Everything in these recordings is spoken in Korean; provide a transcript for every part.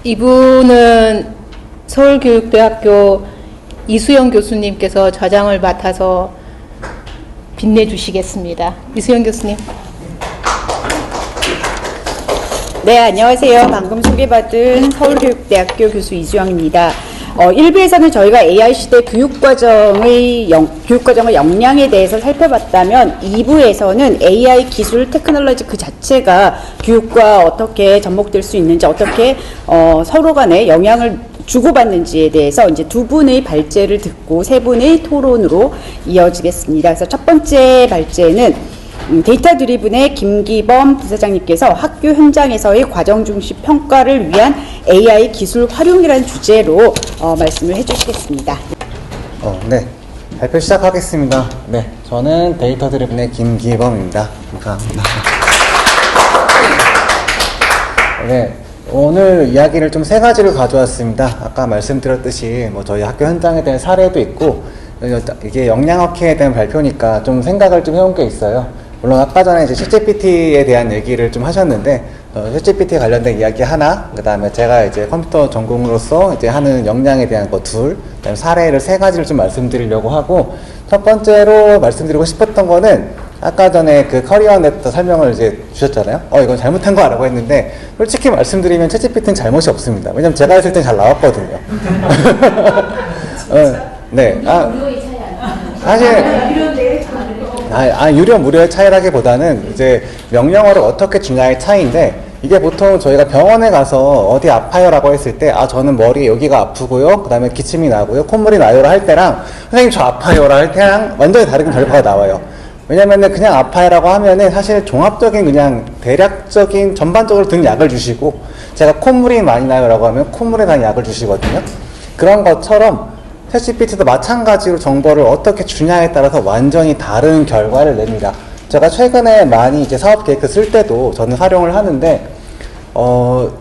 이분은 서울교육대학교 이수영 교수님께서 좌장을 맡아서 빛내주시겠습니다. 이수영 교수님. 네, 안녕하세요. 방금 소개받은 서울교육대학교 교수 이수영입니다. 1부에서는 저희가 AI 시대 교육과정의 역량에 대해서 살펴봤다면 2부에서는 AI 기술 테크놀로지 그 자체가 교육과 어떻게 접목될 수 있는지, 어떻게 서로 간에 영향을 주고받는지에 대해서 이제 두 분의 발제를 듣고 세 분의 토론으로 이어지겠습니다. 그래서 첫 번째 발제는 데이터 드리븐의 김기범 부사장님께서 학교 현장에서의 과정 중심 평가를 위한 AI 기술 활용이라는 주제로 말씀을 해주시겠습니다. 네. 발표 시작하겠습니다. 네. 저는 데이터 드리븐의 김기범입니다. 감사합니다. 네. 오늘 이야기를 좀 세 가지를 가져왔습니다. 아까 말씀드렸듯이 저희 학교 현장에 대한 사례도 있고, 이게 역량학회에 대한 발표니까 좀 생각을 좀 해온 게 있어요. 물론 아까 전에 이제 챗GPT에 대한 얘기를 좀 하셨는데, 챗GPT 관련된 이야기 하나, 그 다음에 제가 이제 컴퓨터 전공으로서 이제 하는 역량에 대한 거 둘, 그 다음에 사례를 세 가지를 좀 말씀드리려고 하고, 첫 번째로 말씀드리고 싶었던 거는 아까 전에 그 커리어넷 설명을 이제 주셨잖아요. 이건 잘못한 거라고 했는데, 솔직히 말씀드리면 챗GPT는 잘못이 없습니다. 왜냐면 제가 했을 땐 잘 나왔거든요. 네. 사실, 유료 무료의 차이라기보다는 이제 명령어를 어떻게 주냐의 차이인데, 이게 보통 저희가 병원에 가서 어디 아파요 라고 했을 때, 저는 머리 여기가 아프고요, 그 다음에 기침이 나고요, 콧물이 나요라 할 때랑, 선생님 저 아파요라 할 때랑 완전히 다른 결과가 나와요. 왜냐면은 그냥 아파요라고 하면은 사실 종합적인 그냥 대략적인 전반적으로 든 약을 주시고, 제가 콧물이 많이 나요라고 하면 콧물에 대한 약을 주시거든요. 그런 것처럼 챗GPT도 마찬가지로 정보를 어떻게 주냐에 따라서 완전히 다른 결과를 냅니다. 제가 최근에 많이 이제 사업 계획 쓸 때도 저는 활용을 하는데,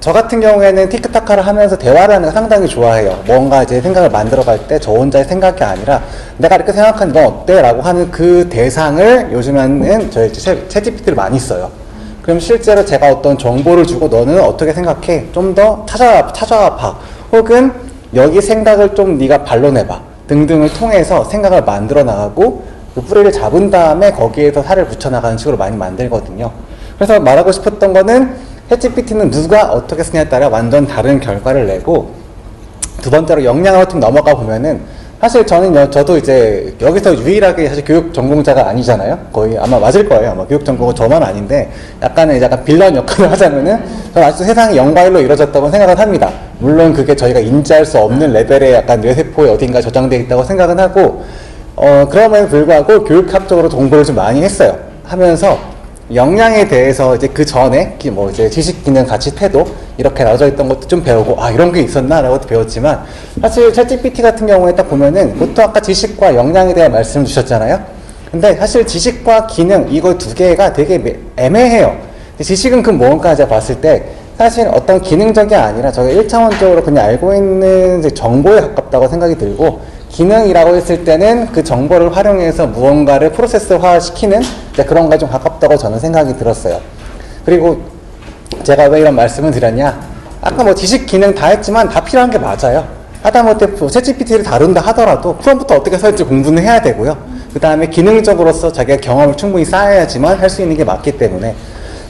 저 같은 경우에는 티크타카를 하면서 대화를 하는 거 상당히 좋아해요. 뭔가 이제 생각을 만들어갈 때 저 혼자의 생각이 아니라 내가 이렇게 생각하는데 넌 어때? 라고 하는 그 대상을 요즘에는 저희 챗GPT를 많이 써요. 그럼 실제로 제가 어떤 정보를 주고 너는 어떻게 생각해? 좀 더 찾아봐. 혹은 여기 생각을 좀 네가 반론해봐. 등등을 통해서 생각을 만들어 나가고 그 뿌리를 잡은 다음에 거기에서 살을 붙여나가는 식으로 많이 만들거든요. 그래서 말하고 싶었던 거는 챗GPT는 누가 어떻게 쓰냐에 따라 완전 다른 결과를 내고, 두 번째로 역량으로 좀 넘어가 보면은 사실 저도 이제 여기서 유일하게 사실 교육 전공자가 아니잖아요. 거의 아마 맞을 거예요. 아마 교육 전공은 저만 아닌데 약간 빌런 역할을 하자면은 저는 아직도 세상이 영과일로 이루어졌다고 생각을 합니다. 물론 그게 저희가 인지할 수 없는 레벨의 약간 뇌세포에 어딘가 저장되어 있다고 생각은 하고, 그럼에도 불구하고 교육학적으로 공부를 좀 많이 했어요. 하면서 역량에 대해서 이제 그 전에 이제 지식 기능 가치 태도 이렇게 나눠져 있던 것도 좀 배우고 이런 게 있었나 라고 배웠지만, 사실 챗GPT 같은 경우에 딱 보면은 보통 아까 지식과 역량에 대한 말씀 주셨잖아요. 근데 사실 지식과 기능 이거 두 개가 되게 애매해요. 지식은 그 뭔가 제가 봤을 때 사실 어떤 기능적이 아니라 저희가 1차원적으로 그냥 알고 있는 정보에 가깝다고 생각이 들고, 기능이라고 했을 때는 그 정보를 활용해서 무언가를 프로세스화 시키는 그런 거에 좀 가깝다고 저는 생각이 들었어요. 그리고 제가 왜 이런 말씀을 드렸냐, 아까 지식 기능 다 했지만 다 필요한 게 맞아요. 하다못해 챗GPT를 다룬다 하더라도 프롬프트 어떻게 쓸지 공부는 해야 되고요. 그 다음에 기능적으로서 자기가 경험을 충분히 쌓아야지만 할 수 있는 게 맞기 때문에,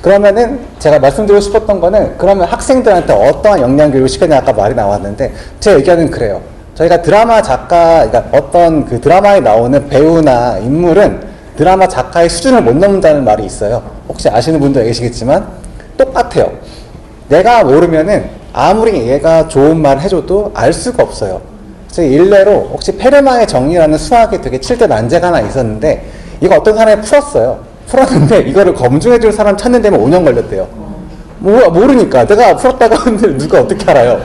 그러면은 제가 말씀드리고 싶었던 거는, 그러면 학생들한테 어떠한 역량 교육을 시켰냐 아까 말이 나왔는데, 제 의견은 그래요. 저희가 드라마 작가, 그러니까 어떤 그 드라마에 나오는 배우나 인물은 드라마 작가의 수준을 못 넘는다는 말이 있어요. 혹시 아시는 분도 계시겠지만 똑같아요. 내가 모르면은 아무리 얘가 좋은 말 해줘도 알 수가 없어요. 제 일례로 혹시 페르마의 정리라는 수학에 되게 칠 때 난제가 하나 있었는데, 이거 어떤 사람이 풀었는데 이거를 검증해줄 사람 찾는 데만 5년 걸렸대요. 모르니까. 내가 풀었다고 하는데 누가 어떻게 알아요?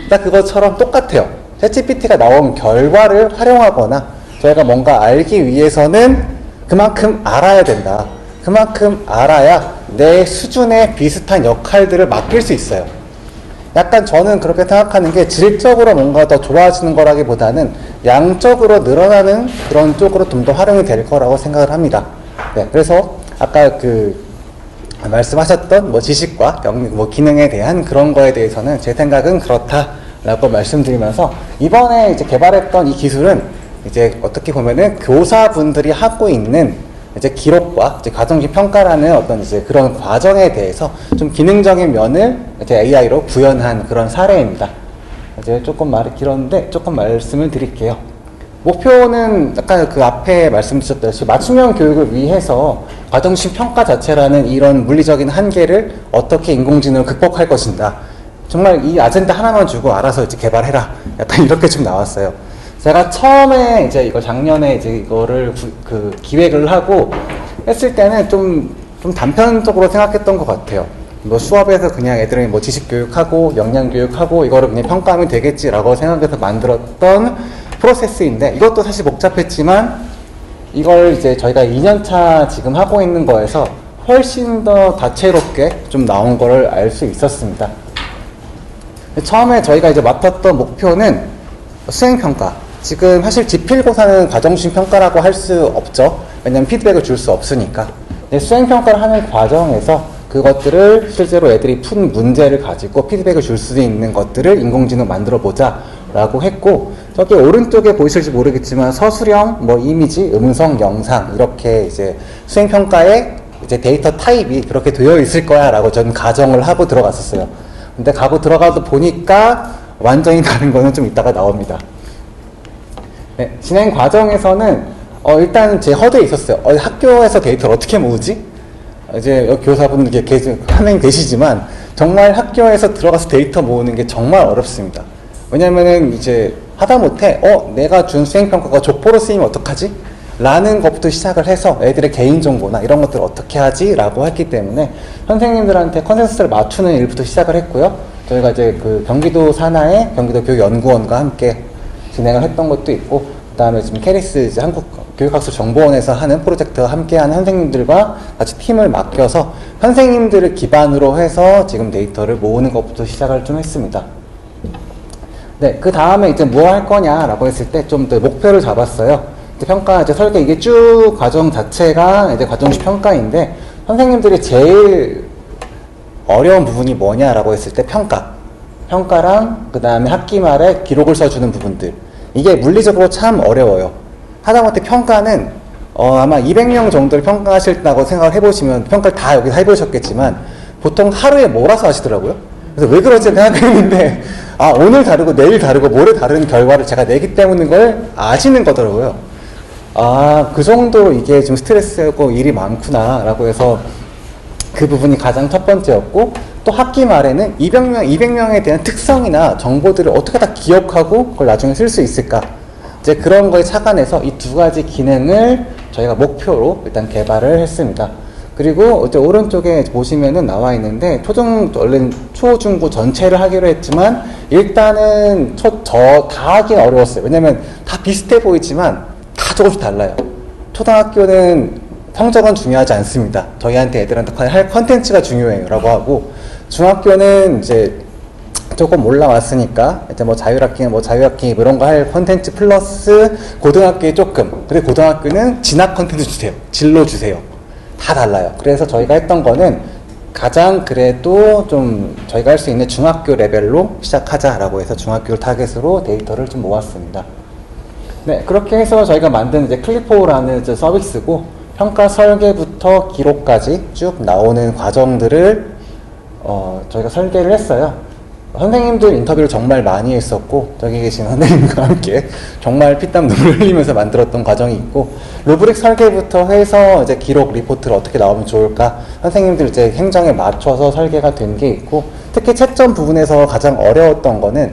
딱 그것처럼 똑같아요. 챗GPT가 나온 결과를 활용하거나 저희가 뭔가 알기 위해서는 그만큼 알아야 된다. 그만큼 알아야 내 수준에 비슷한 역할들을 맡길 수 있어요. 약간 저는 그렇게 생각하는 게, 질적으로 뭔가 더 좋아지는 거라기보다는 양적으로 늘어나는 그런 쪽으로 좀 더 활용이 될 거라고 생각을 합니다. 네, 그래서 아까 말씀하셨던 뭐 지식과 뭐 기능에 대한 그런 거에 대해서는 제 생각은 그렇다라고 말씀드리면서, 이번에 이제 개발했던 이 기술은 이제 어떻게 보면은 교사분들이 하고 있는 이제 기록과 이제 가정식 평가라는 어떤 이제 그런 과정에 대해서 좀 기능적인 면을 이제 AI로 구현한 그런 사례입니다. 이제 조금 말이 길었는데 조금 말씀을 드릴게요. 목표는 아까 그 앞에 말씀드렸듯이 맞춤형 교육을 위해서 가정식 평가 자체라는 이런 물리적인 한계를 어떻게 인공지능으로 극복할 것인가. 정말 이 아젠다 하나만 주고 알아서 이제 개발해라. 약간 이렇게 좀 나왔어요. 제가 처음에 이제 이거 작년에 이제 이거를 기획을 하고 했을 때는 좀 단편적으로 생각했던 것 같아요. 뭐 수업에서 그냥 애들이 뭐 지식 교육하고 역량 교육하고 이거를 그냥 평가하면 되겠지라고 생각해서 만들었던 프로세스인데, 이것도 사실 복잡했지만 이걸 이제 저희가 2년차 지금 하고 있는 거에서 훨씬 더 다채롭게 좀 나온 거를 알 수 있었습니다. 처음에 저희가 이제 맡았던 목표는 수행평가. 지금 사실 지필고사는 가정식 평가라고 할 수 없죠. 왜냐면 피드백을 줄 수 없으니까. 수행평가를 하는 과정에서 그것들을 실제로 애들이 푼 문제를 가지고 피드백을 줄 수 있는 것들을 인공지능 만들어 보자 라고 했고, 저기 오른쪽에 보이실지 모르겠지만 서술형, 뭐 이미지, 음성, 영상 이렇게 이제 수행평가에 이제 데이터 타입이 그렇게 되어 있을 거야 라고 저는 가정을 하고 들어갔었어요. 근데 들어가서 보니까 완전히 다른 거는 좀 이따가 나옵니다. 네, 진행 과정에서는 일단 제 허드에 있었어요. 학교에서 데이터를 어떻게 모으지? 이제 교사분들 한명 계시지만 정말 학교에서 들어가서 데이터 모으는 게 정말 어렵습니다. 왜냐면은 이제 하다못해 내가 준 수행평가가 족보로 쓰이면 어떡하지? 라는 것부터 시작을 해서 애들의 개인정보나 이런 것들을 어떻게 하지? 라고 했기 때문에 선생님들한테 컨센서스를 맞추는 일부터 시작을 했고요. 저희가 이제 그 경기도 산하의 경기도 교육연구원과 함께 진행을 했던 것도 있고, 그 다음에 지금 캐리스 이제 한국교육학술정보원에서 하는 프로젝트와 함께하는 선생님들과 같이 팀을 맡겨서 선생님들을 기반으로 해서 지금 데이터를 모으는 것부터 시작을 좀 했습니다. 네, 그 다음에 이제 뭐 할 거냐라고 했을 때 좀 더 목표를 잡았어요. 평가 이제 설계 이게 쭉 과정 자체가 이제 과정식 평가인데, 선생님들이 제일 어려운 부분이 뭐냐라고 했을 때 평가랑 그 다음에 학기 말에 기록을 써주는 부분들, 이게 물리적으로 참 어려워요. 하다못해 평가는 아마 200명 정도를 평가하실다고 생각을 해보시면, 평가를 다 여기서 해보셨겠지만 보통 하루에 몰아서 하시더라고요. 그래서 왜 그러지 생각했는데 오늘 다르고 내일 다르고 모레 다른 결과를 제가 내기 때문인 걸 아시는 거더라고요. 그 정도로 이게 좀 스트레스고 일이 많구나 라고 해서 그 부분이 가장 첫 번째였고, 또 학기 말에는 200명에 대한 특성이나 정보들을 어떻게 다 기억하고 그걸 나중에 쓸 수 있을까, 이제 그런 거에 착안해서 이 두 가지 기능을 저희가 목표로 일단 개발을 했습니다. 그리고 이제 오른쪽에 보시면은 나와 있는데, 원래 초중고 전체를 하기로 했지만 일단은 다 하기는 어려웠어요. 왜냐면 다 비슷해 보이지만 다 조금씩 달라요. 초등학교는 성적은 중요하지 않습니다. 저희한테 애들한테 할 컨텐츠가 중요해요 라고 하고, 중학교는 이제 조금 올라왔으니까 이제 뭐 자율학기 이런 거 할 컨텐츠 플러스 고등학교에 조금, 그리고 고등학교는 진학 컨텐츠 주세요, 진로 주세요. 다 달라요. 그래서 저희가 했던 거는 가장 그래도 좀 저희가 할 수 있는 중학교 레벨로 시작하자라고 해서 중학교를 타겟으로 데이터를 좀 모았습니다. 네, 그렇게 해서 저희가 만든 이제 클리포라는 이제 서비스고, 평가 설계부터 기록까지 쭉 나오는 과정들을 저희가 설계를 했어요. 선생님들 인터뷰를 정말 많이 했었고, 저기 계신 선생님과 함께 정말 피땀 눈물 흘리면서 만들었던 과정이 있고, 루브릭 설계부터 해서 이제 기록 리포트를 어떻게 나오면 좋을까, 선생님들 이제 행정에 맞춰서 설계가 된 게 있고, 특히 채점 부분에서 가장 어려웠던 거는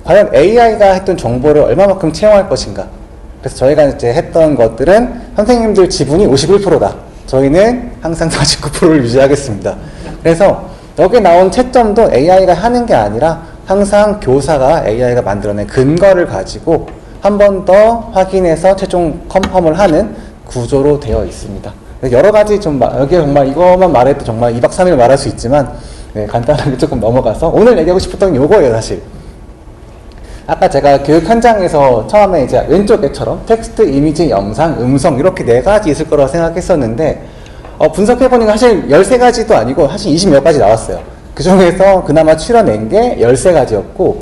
과연 AI가 했던 정보를 얼마만큼 채용할 것인가. 그래서 저희가 이제 했던 것들은 선생님들 지분이 51%다. 저희는 항상 49%를 유지하겠습니다. 그래서 여기 나온 채점도 AI가 하는 게 아니라 항상 교사가 AI가 만들어낸 근거를 가지고 한 번 더 확인해서 최종 컨펌을 하는 구조로 되어 있습니다. 여러 가지 여기 정말 이것만 말해도 정말 2박 3일 말할 수 있지만, 네, 간단하게 조금 넘어가서 오늘 얘기하고 싶었던 게 요거예요, 사실. 아까 제가 교육 현장에서 처음에 이제 왼쪽에처럼 텍스트, 이미지, 영상, 음성 이렇게 4가지 있을 거라고 생각했었는데, 분석해보니까 사실 13가지도 아니고 사실 20몇 가지 나왔어요. 그 중에서 그나마 추려낸 게 13가지였고,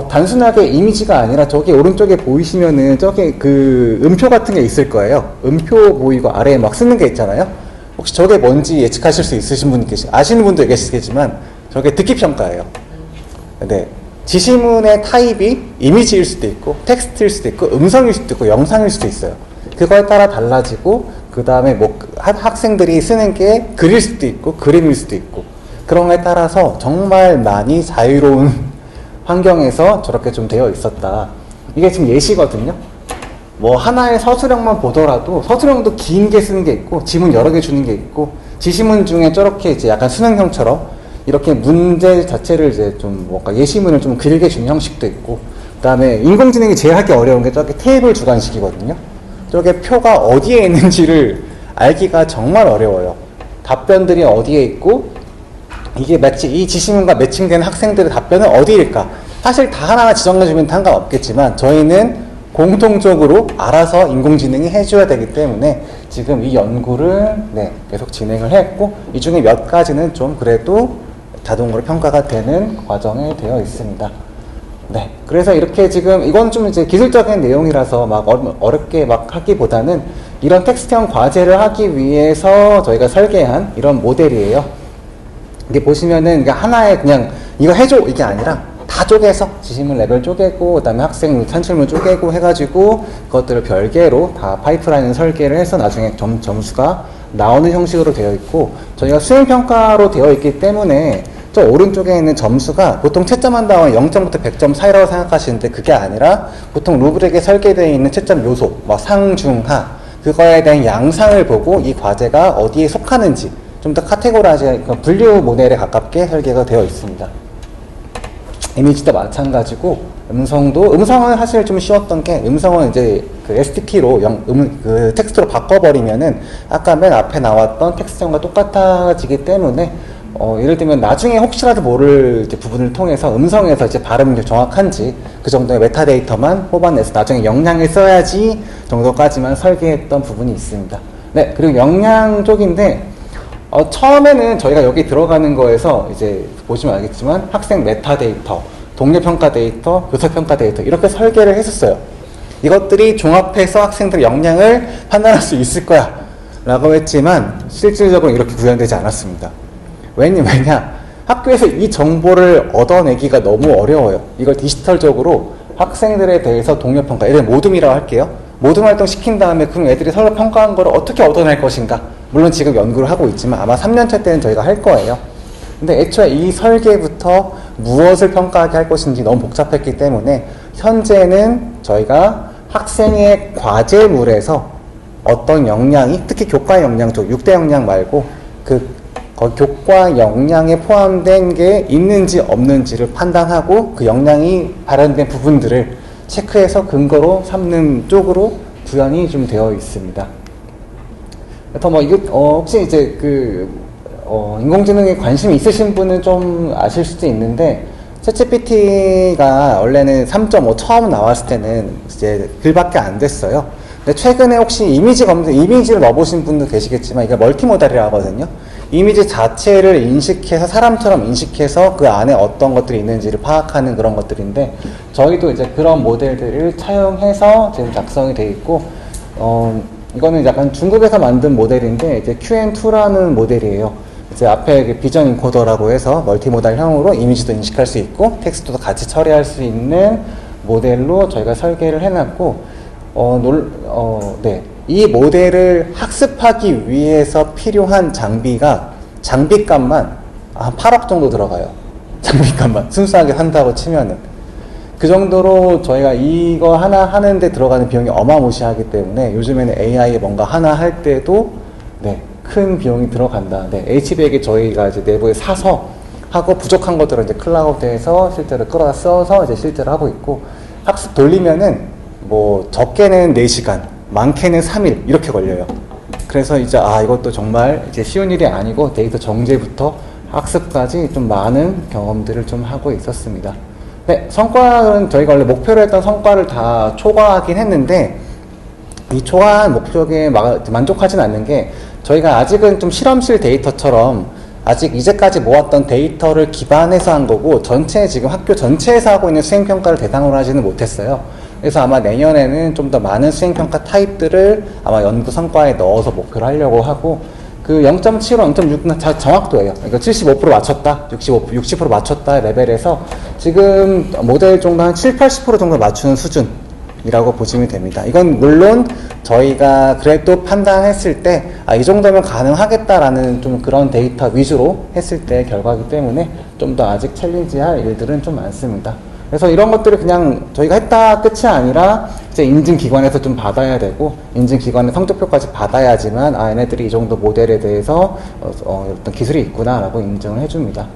단순하게 이미지가 아니라 저기 오른쪽에 보이시면은 저기 그 음표 같은 게 있을 거예요. 음표 보이고 아래에 막 쓰는 게 있잖아요. 혹시 저게 뭔지 예측하실 수 있으신 분 아시는 분도 계시겠지만, 저게 듣기 평가예요. 네. 지시문의 타입이 이미지일 수도 있고, 텍스트일 수도 있고, 음성일 수도 있고, 영상일 수도 있어요. 그거에 따라 달라지고, 그 다음에 뭐, 학생들이 쓰는 게 글일 수도 있고, 그림일 수도 있고, 그런 거에 따라서 정말 많이 자유로운 환경에서 저렇게 좀 되어 있었다. 이게 지금 예시거든요. 뭐, 하나의 서술형만 보더라도, 서술형도 긴 게 쓰는 게 있고, 지문 여러 개 주는 게 있고, 지시문 중에 저렇게 이제 약간 수능형처럼, 이렇게 문제 자체를 이제 좀 뭔가 예시문을 좀 길게 주는 형식도 있고, 그 다음에 인공지능이 제일 하기 어려운 게 저게 테이블 주관식이거든요. 저게 표가 어디에 있는지를 알기가 정말 어려워요. 답변들이 어디에 있고, 이게 이 지시문과 매칭되는 학생들의 답변은 어디일까? 사실 다 하나하나 지정해주면 상관없겠지만, 저희는 공통적으로 알아서 인공지능이 해줘야 되기 때문에 지금 이 연구를 계속 진행을 했고, 이 중에 몇 가지는 좀 그래도 자동으로 평가가 되는 과정에 되어 있습니다. 네. 그래서 이렇게 지금, 이건 좀 이제 기술적인 내용이라서 막 어렵게 막 하기보다는 이런 텍스트형 과제를 하기 위해서 저희가 설계한 이런 모델이에요. 이게 보시면은 하나의 그냥 이거 해줘! 이게 아니라 다 쪼개서 지시문 레벨 쪼개고, 그 다음에 학생 산출문 쪼개고 해가지고 그것들을 별개로 다 파이프라인 설계를 해서 나중에 점수가 나오는 형식으로 되어 있고, 저희가 수행평가로 되어 있기 때문에 저 오른쪽에 있는 점수가 보통 채점한 다음에 0점부터 100점 사이라고 생각하시는데, 그게 아니라 보통 루브릭에 설계되어 있는 채점 요소, 뭐 상, 중, 하, 그거에 대한 양상을 보고 이 과제가 어디에 속하는지 좀 더 카테고라이즈, 분류 모델에 가깝게 설계가 되어 있습니다. 이미지도 마찬가지고, 음성은 사실 좀 쉬웠던 게, 음성은 이제 그 STT로 그 텍스트로 바꿔버리면은 아까 맨 앞에 나왔던 텍스트형과 똑같아지기 때문에, 예를 들면 나중에 혹시라도 모를 이제 부분을 통해서 음성에서 이제 발음이 정확한지 그 정도의 메타데이터만 뽑아내서 나중에 영양을 써야지 정도까지만 설계했던 부분이 있습니다. 네, 그리고 영양 쪽인데, 처음에는 저희가 여기 들어가는 거에서 이제 보시면 알겠지만 학생 메타데이터, 동료평가 데이터, 교사평가 데이터 이렇게 설계를 했었어요. 이것들이 종합해서 학생들의 역량을 판단할 수 있을 거야 라고 했지만 실질적으로 이렇게 구현되지 않았습니다. 왜냐, 학교에서 이 정보를 얻어내기가 너무 어려워요. 이걸 디지털적으로 학생들에 대해서 동료평가, 예를 들면 모둠이라고 할게요. 모둠 활동 시킨 다음에 그럼 애들이 서로 평가한 거를 어떻게 얻어낼 것인가. 물론 지금 연구를 하고 있지만 아마 3년차 때는 저희가 할 거예요. 근데 애초에 이 설계부터 무엇을 평가하게 할 것인지 너무 복잡했기 때문에 현재는 저희가 학생의 과제물에서 어떤 역량이, 특히 교과 역량 쪽, 6대 역량 말고 교과 역량에 포함된 게 있는지 없는지를 판단하고 그 역량이 발현된 부분들을 체크해서 근거로 삼는 쪽으로 구현이 좀 되어 있습니다. 더 뭐 이거 혹시 이제 인공지능에 관심이 있으신 분은 좀 아실 수도 있는데, 챗GPT가 원래는 3.5 처음 나왔을 때는 이제 글밖에 안 됐어요. 근데 최근에 혹시 이미지를 넣어보신 분도 계시겠지만 이게 멀티모달이라고 하거든요. 이미지 자체를 인식해서 사람처럼 인식해서 그 안에 어떤 것들이 있는지를 파악하는 그런 것들인데, 저희도 이제 그런 모델들을 차용해서 지금 작성이 돼 있고, 이거는 약간 중국에서 만든 모델인데 이제 QN2라는 모델이에요. 이제 앞에 비전 인코더라고 해서 멀티모달형으로 이미지도 인식할 수 있고 텍스트도 같이 처리할 수 있는 모델로 저희가 설계를 해놨고, 이 모델을 학습하기 위해서 필요한 장비값만 한 8억 정도 들어가요. 장비값만 순수하게 산다고 치면은. 그 정도로 저희가 이거 하나 하는데 들어가는 비용이 어마무시하기 때문에 요즘에는 AI에 뭔가 하나 할 때도 큰 비용이 들어간다. HB에게 저희가 이제 내부에 사서 하고, 부족한 것들은 이제 클라우드에서 실제로 끌어 써서 이제 실제로 하고 있고, 학습 돌리면은 뭐 적게는 4시간, 많게는 3일 이렇게 걸려요. 그래서 이제 이것도 정말 이제 쉬운 일이 아니고 데이터 정제부터 학습까지 좀 많은 경험들을 좀 하고 있었습니다. 네, 성과는 저희가 원래 목표로 했던 성과를 다 초과하긴 했는데, 이 초과한 목표에 만족하진 않는 게, 저희가 아직은 좀 실험실 데이터처럼 아직 이제까지 모았던 데이터를 기반해서 한 거고 지금 학교 전체에서 하고 있는 수행평가를 대상으로 하지는 못했어요. 그래서 아마 내년에는 좀 더 많은 수행평가 타입들을 아마 연구 성과에 넣어서 목표를 하려고 하고, 그 0.75, 0.6는 정확도예요. 그러니까 75% 맞췄다, 60% 맞췄다 레벨에서 지금 모델 정도 한 7, 80% 정도 맞추는 수준이라고 보시면 됩니다. 이건 물론 저희가 그래도 판단했을 때, 이 정도면 가능하겠다라는 좀 그런 데이터 위주로 했을 때 결과이기 때문에 좀 더 아직 챌린지할 일들은 좀 많습니다. 그래서 이런 것들을 그냥 저희가 했다 끝이 아니라 이제 인증기관에서 좀 받아야 되고, 인증기관의 성적표까지 받아야지만 얘네들이 이 정도 모델에 대해서 어떤 기술이 있구나라고 인정을 해줍니다.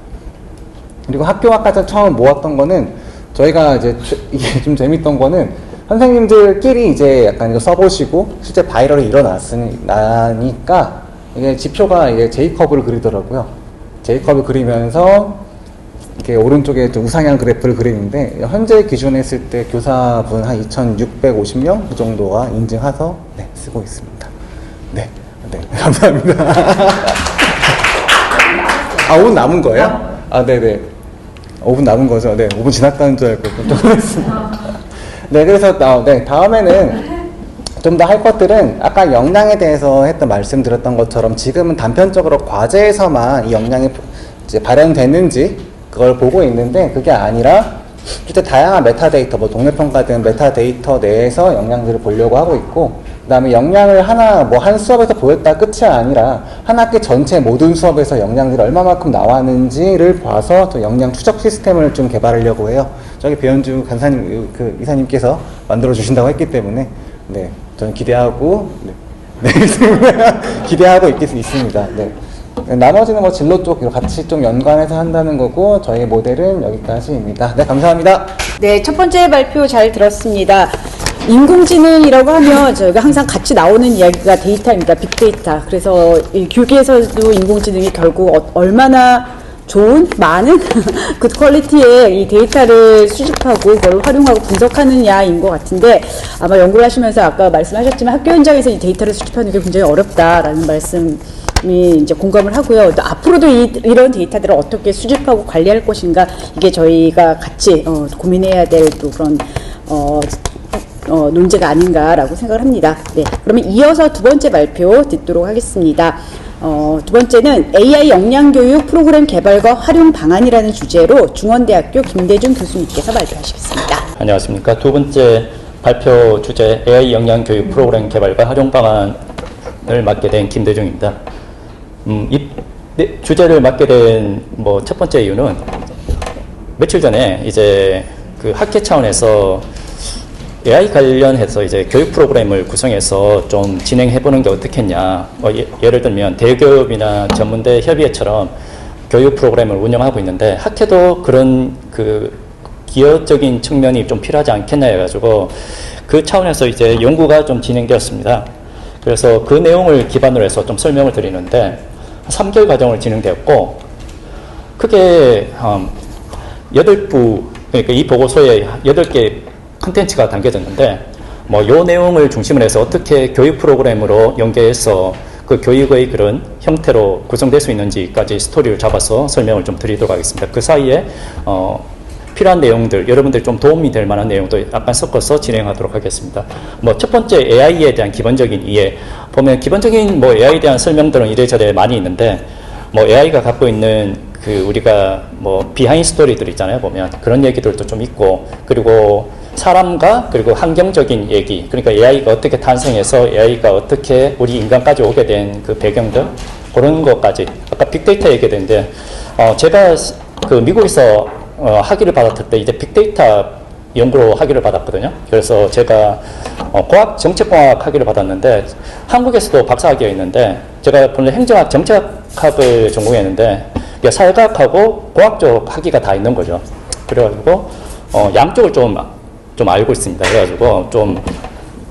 그리고 학교 아까 처음 모았던 거는 저희가 이제 이게 좀 재밌던 거는 선생님들끼리 이제 약간 이거 써보시고 실제 바이럴이 일어나니까 이게 지표가 이게 J커브를 그리더라고요. J커브 그리면서 이렇게 오른쪽에 좀 우상향 그래프를 그리는데, 현재 기준 했을 때 교사분 한 2,650명 그 정도가 인증해서 쓰고 있습니다. 네, 감사합니다. 5분 남은 거예요? 네네. 5분 남은 거죠? 네, 5분 지났다는 줄 알고 깜짝 놀랐습니다. 네, 그래서 다음에는 좀 더 할 것들은 아까 역량에 대해서 말씀드렸던 것처럼 지금은 단편적으로 과제에서만 이 역량이 이제 발현되는지 그걸 보고 있는데, 그게 아니라 실제 다양한 메타데이터, 동네평가 등 메타데이터 내에서 역량들을 보려고 하고 있고, 그 다음에 역량을 한 수업에서 보였다 끝이 아니라 한 학기 전체 모든 수업에서 역량들이 얼마만큼 나왔는지를 봐서 또 역량 추적 시스템을 좀 개발하려고 해요. 저기 배현주 이사님께서 만들어 주신다고 했기 때문에, 네, 저는 기대하고, 기대하고 있습니다. 네. 나머지는 진로 쪽으로 같이 좀 연관해서 한다는 거고, 저희 모델은 여기까지입니다. 네, 감사합니다. 네, 첫 번째 발표 잘 들었습니다. 인공지능이라고 하면 저희가 항상 같이 나오는 이야기가 데이터입니다. 빅데이터. 그래서 이 교육에서도 인공지능이 결국 얼마나 좋은, 많은 굿 퀄리티의 이 데이터를 수집하고 그걸 활용하고 분석하느냐인 것 같은데, 아마 연구를 하시면서 아까 말씀하셨지만 학교 현장에서 이 데이터를 수집하는 게 굉장히 어렵다라는 말씀이 이제 공감을 하고요. 또 앞으로도 이런 데이터들을 어떻게 수집하고 관리할 것인가, 이게 저희가 같이 고민해야 될 또 그런 논제가 아닌가라고 생각을 합니다. 네, 그러면 이어서 두 번째 발표 듣도록 하겠습니다. 두 번째는 AI 역량교육 프로그램 개발과 활용 방안이라는 주제로 중원대학교 김대중 교수님께서 발표하시겠습니다. 안녕하십니까. 두 번째 발표 주제 AI 역량교육 프로그램 개발과 활용 방안을 맡게 된 김대중입니다. 이 주제를 맡게 된 첫 번째 이유는 며칠 전에 이제 그 학회 차원에서 AI 관련해서 이제 교육 프로그램을 구성해서 좀 진행해보는 게 어떻겠냐. 예를 들면 대기업이나 전문대 협의회처럼 교육 프로그램을 운영하고 있는데 학회도 그런 그 기업적인 측면이 좀 필요하지 않겠냐 해가지고 그 차원에서 이제 연구가 좀 진행되었습니다. 그래서 그 내용을 기반으로 해서 좀 설명을 드리는데 3개월 과정을 진행되었고 크게 8부, 그러니까 이 보고서에 8개 컨텐츠가 담겨졌는데 요 내용을 중심으로 해서 어떻게 교육 프로그램으로 연계해서 그 교육의 그런 형태로 구성될 수 있는지까지 스토리를 잡아서 설명을 좀 드리도록 하겠습니다. 그 사이에 필요한 내용들, 여러분들 좀 도움이 될 만한 내용도 약간 섞어서 진행하도록 하겠습니다. 첫 번째 AI에 대한 기본적인 이해. 보면 기본적인 AI에 대한 설명들은 이래저래 많이 있는데, AI가 갖고 있는 우리가 비하인드 스토리들 있잖아요. 보면 그런 얘기들도 좀 있고, 그리고 사람과 그리고 환경적인 얘기, 그러니까 AI가 어떻게 탄생해서 AI가 어떻게 우리 인간까지 오게 된 그 배경들, 그런 것까지. 아까 빅데이터 얘기했는데, 제가 미국에서 학위를 받았을 때 이제 빅데이터 연구로 학위를 받았거든요. 그래서 제가 과학 정책공학 학위를 받았는데, 한국에서도 박사 학위가 있는데, 제가 본래 행정학 정책학을 전공했는데 사회과학하고 과학 쪽 학위가 다 있는 거죠. 그래가지고 양쪽을 좀 알고 있습니다. 그래가지고 좀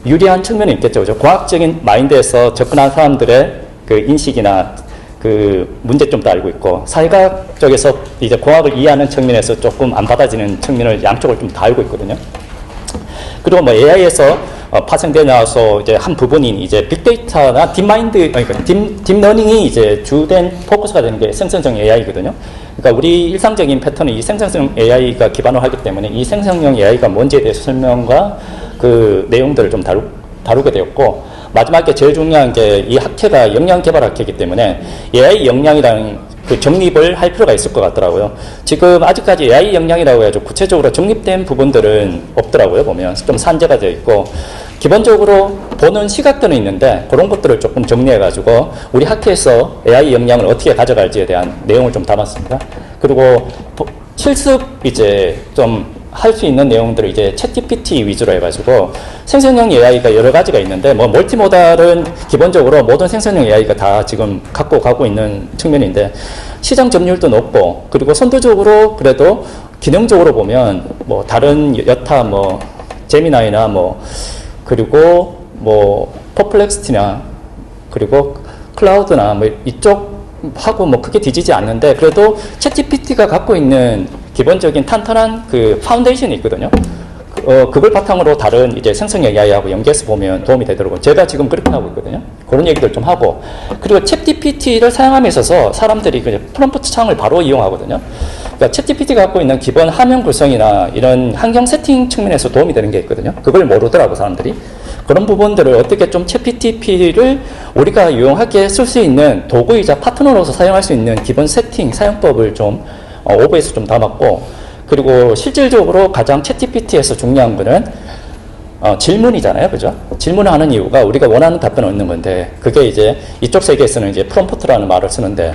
유리한 측면이 있겠죠. 그죠? 과학적인 마인드에서 접근한 사람들의 그 인식이나 그 문제점도 알고 있고, 사회과학 쪽에서 이제 공학을 이해하는 측면에서 조금 안 받아지는 측면을 양쪽을 좀 다 알고 있거든요. 그리고 AI에서 파생되나서 이제 한 부분인 이제 빅데이터나 딥마인드, 그러니까 딥러닝이 이제 주된 포커스가 되는 게 생성형 AI거든요. 그러니까 우리 일상적인 패턴은 이 생성형 AI가 기반을 하기 때문에 이 생성형 AI가 뭔지에 대해서 설명과 그 내용들을 좀 다루게 되었고, 마지막에 제일 중요한 게 이 학회가 역량 개발 학회이기 때문에 AI 역량이라는 그 정립을 할 필요가 있을 것 같더라고요. 지금 아직까지 AI 역량이라고 해가지고 구체적으로 정립된 부분들은 없더라고요. 보면 좀 산재가 되어 있고, 기본적으로 보는 시각들은 있는데 그런 것들을 조금 정리해가지고 우리 학회에서 AI 역량을 어떻게 가져갈지에 대한 내용을 좀 담았습니다. 그리고 실습 이제 좀 할 수 있는 내용들을 이제 챗GPT 위주로 해가지고 생성형 AI가 여러 가지가 있는데, 뭐 멀티모달은 기본적으로 모든 생성형 AI가 다 지금 갖고 가고 있는 측면인데 시장 점유율도 높고, 그리고 선도적으로 그래도 기능적으로 보면 뭐 다른 여타 뭐 제미나이나 뭐 그리고 뭐 퍼플렉스티나 그리고 클라우드나 뭐 이쪽 하고 뭐 크게 뒤지지 않는데, 그래도 챗GPT가 갖고 있는 기본적인 탄탄한 그 파운데이션이 있거든요. 그걸 바탕으로 다른 이제 생성형 AI하고 연계해서 보면 도움이 되더라고요. 제가 지금 그렇게 하고 있거든요. 그런 얘기들 좀 하고, 그리고 챗GPT를 사용함에 있어서 사람들이 그 프롬프트 창을 바로 이용하거든요. 그러니까 챗GPT가 갖고 있는 기본 화면 구성이나 이런 환경 세팅 측면에서 도움이 되는 게 있거든요. 그걸 모르더라고 사람들이. 그런 부분들을 어떻게 좀 챗GPT를 우리가 유용하게 쓸 수 있는 도구이자 파트너로서 사용할 수 있는 기본 세팅, 사용법을 좀 오버에서 좀 담았고, 그리고 실질적으로 가장 챗GPT에서 중요한 거는 질문이잖아요. 그죠? 질문을 하는 이유가 우리가 원하는 답변을 얻는 건데, 그게 이제 이쪽 세계에서는 이제 프롬프트라는 말을 쓰는데,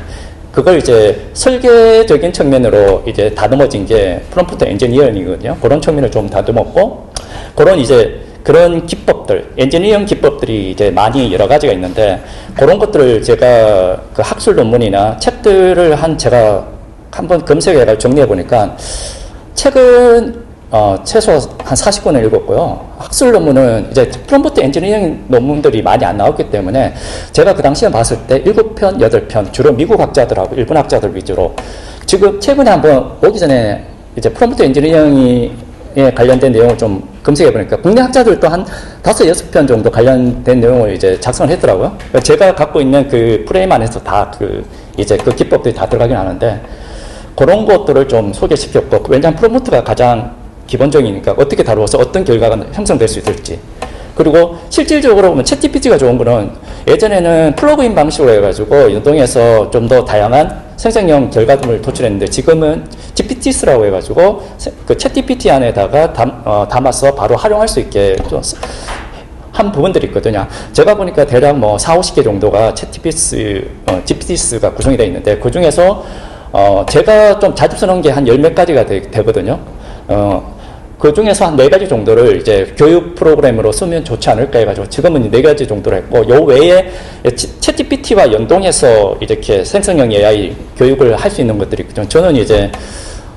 그걸 이제 설계적인 측면으로 이제 다듬어진 게 프롬프트 엔지니어링이거든요. 그런 측면을 좀 다듬었고, 그런 기법들, 엔지니어링 기법들이 이제 많이 여러 가지가 있는데, 그런 것들을 제가 그 학술 논문이나 책들을 제가 한번 검색해서 정리해 보니까 책은 최소 한 40권을 읽었고요. 학술 논문은 이제 프롬프트 엔지니어링 논문들이 많이 안 나왔기 때문에 제가 그 당시에 봤을 때 7편, 8편, 주로 미국 학자들하고 일본 학자들 위주로, 지금 최근에 한번 오기 전에 이제 프롬프트 엔지니어링에 관련된 내용을 좀 검색해 보니까 국내 학자들도 한 5, 6편 정도 관련된 내용을 이제 작성을 했더라고요. 그러니까 제가 갖고 있는 그 프레임 안에서 다 이제 그 기법들이 다 들어가긴 하는데, 그런 것들을 좀 소개시켰고, 왜냐하면 프롬프트가 가장 기본적이니까 어떻게 다루어서 어떤 결과가 형성될 수 있을지. 그리고 실질적으로 보면 챗GPT가 좋은 거는 예전에는 플러그인 방식으로 해가지고 연동해서 좀 더 다양한 생성형 결과물을 도출했는데, 지금은 GPTs라고 해가지고 그 챗GPT 안에다가 담아서 바로 활용할 수 있게 좀 한 부분들이 있거든요. 제가 보니까 대략 뭐 4, 50개 정도가 GPTs가 구성이 되어 있는데, 그 중에서 제가 좀 자주 쓰는 게 한 10몇 가지가 되거든요. 그 중에서 한 4가지 정도를 이제 교육 프로그램으로 쓰면 좋지 않을까 해가지고 지금은 4가지 정도로 했고, 요 외에 챗GPT와 연동해서 이렇게 생성형 AI 교육을 할 수 있는 것들이 있거든요. 저는 이제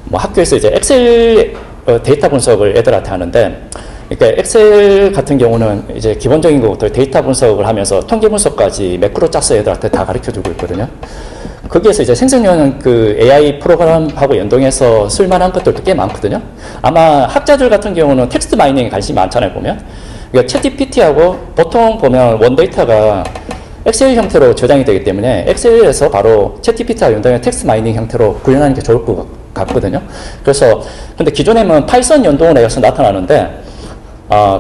뭐 학교에서 이제 엑셀 데이터 분석을 애들한테 하는데, 그러니까 엑셀 같은 경우는 이제 기본적인 것부터 데이터 분석을 하면서 통계 분석까지 매크로 짜서 애들한테 다 가르쳐 주고 있거든요. 거기에서 이제 생성형 그 AI 프로그램하고 연동해서 쓸만한 것들도 꽤 많거든요. 아마 학자들 같은 경우는 텍스트 마이닝에 관심이 많잖아요, 보면. 그러니까 챗GPT하고 보통 보면 원데이터가 엑셀 형태로 저장이 되기 때문에 엑셀에서 바로 챗GPT와 연동해 텍스트 마이닝 형태로 구현하는 게 좋을 것 같거든요. 그래서, 근데 기존에는 파이썬 연동을 해서 나타나는데,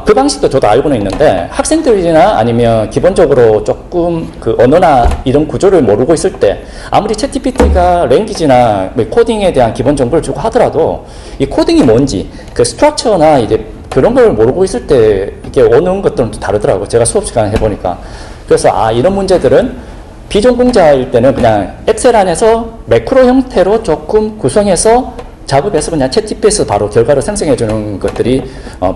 그 방식도 저도 알고는 있는데, 학생들이나 아니면 기본적으로 조금 그 언어나 이런 구조를 모르고 있을 때, 아무리 챗GPT가 랭귀지나 코딩에 대한 기본 정보를 주고 하더라도, 이 코딩이 뭔지, 그 스트럭처나 이제 그런 걸 모르고 있을 때 이게 오는 것들은 또 다르더라고요. 제가 수업 시간에 해보니까. 그래서 이런 문제들은 비전공자일 때는 그냥 엑셀 안에서 매크로 형태로 조금 구성해서 작업해서 그냥 챗GPT에서 바로 결과를 생성해 주는 것들이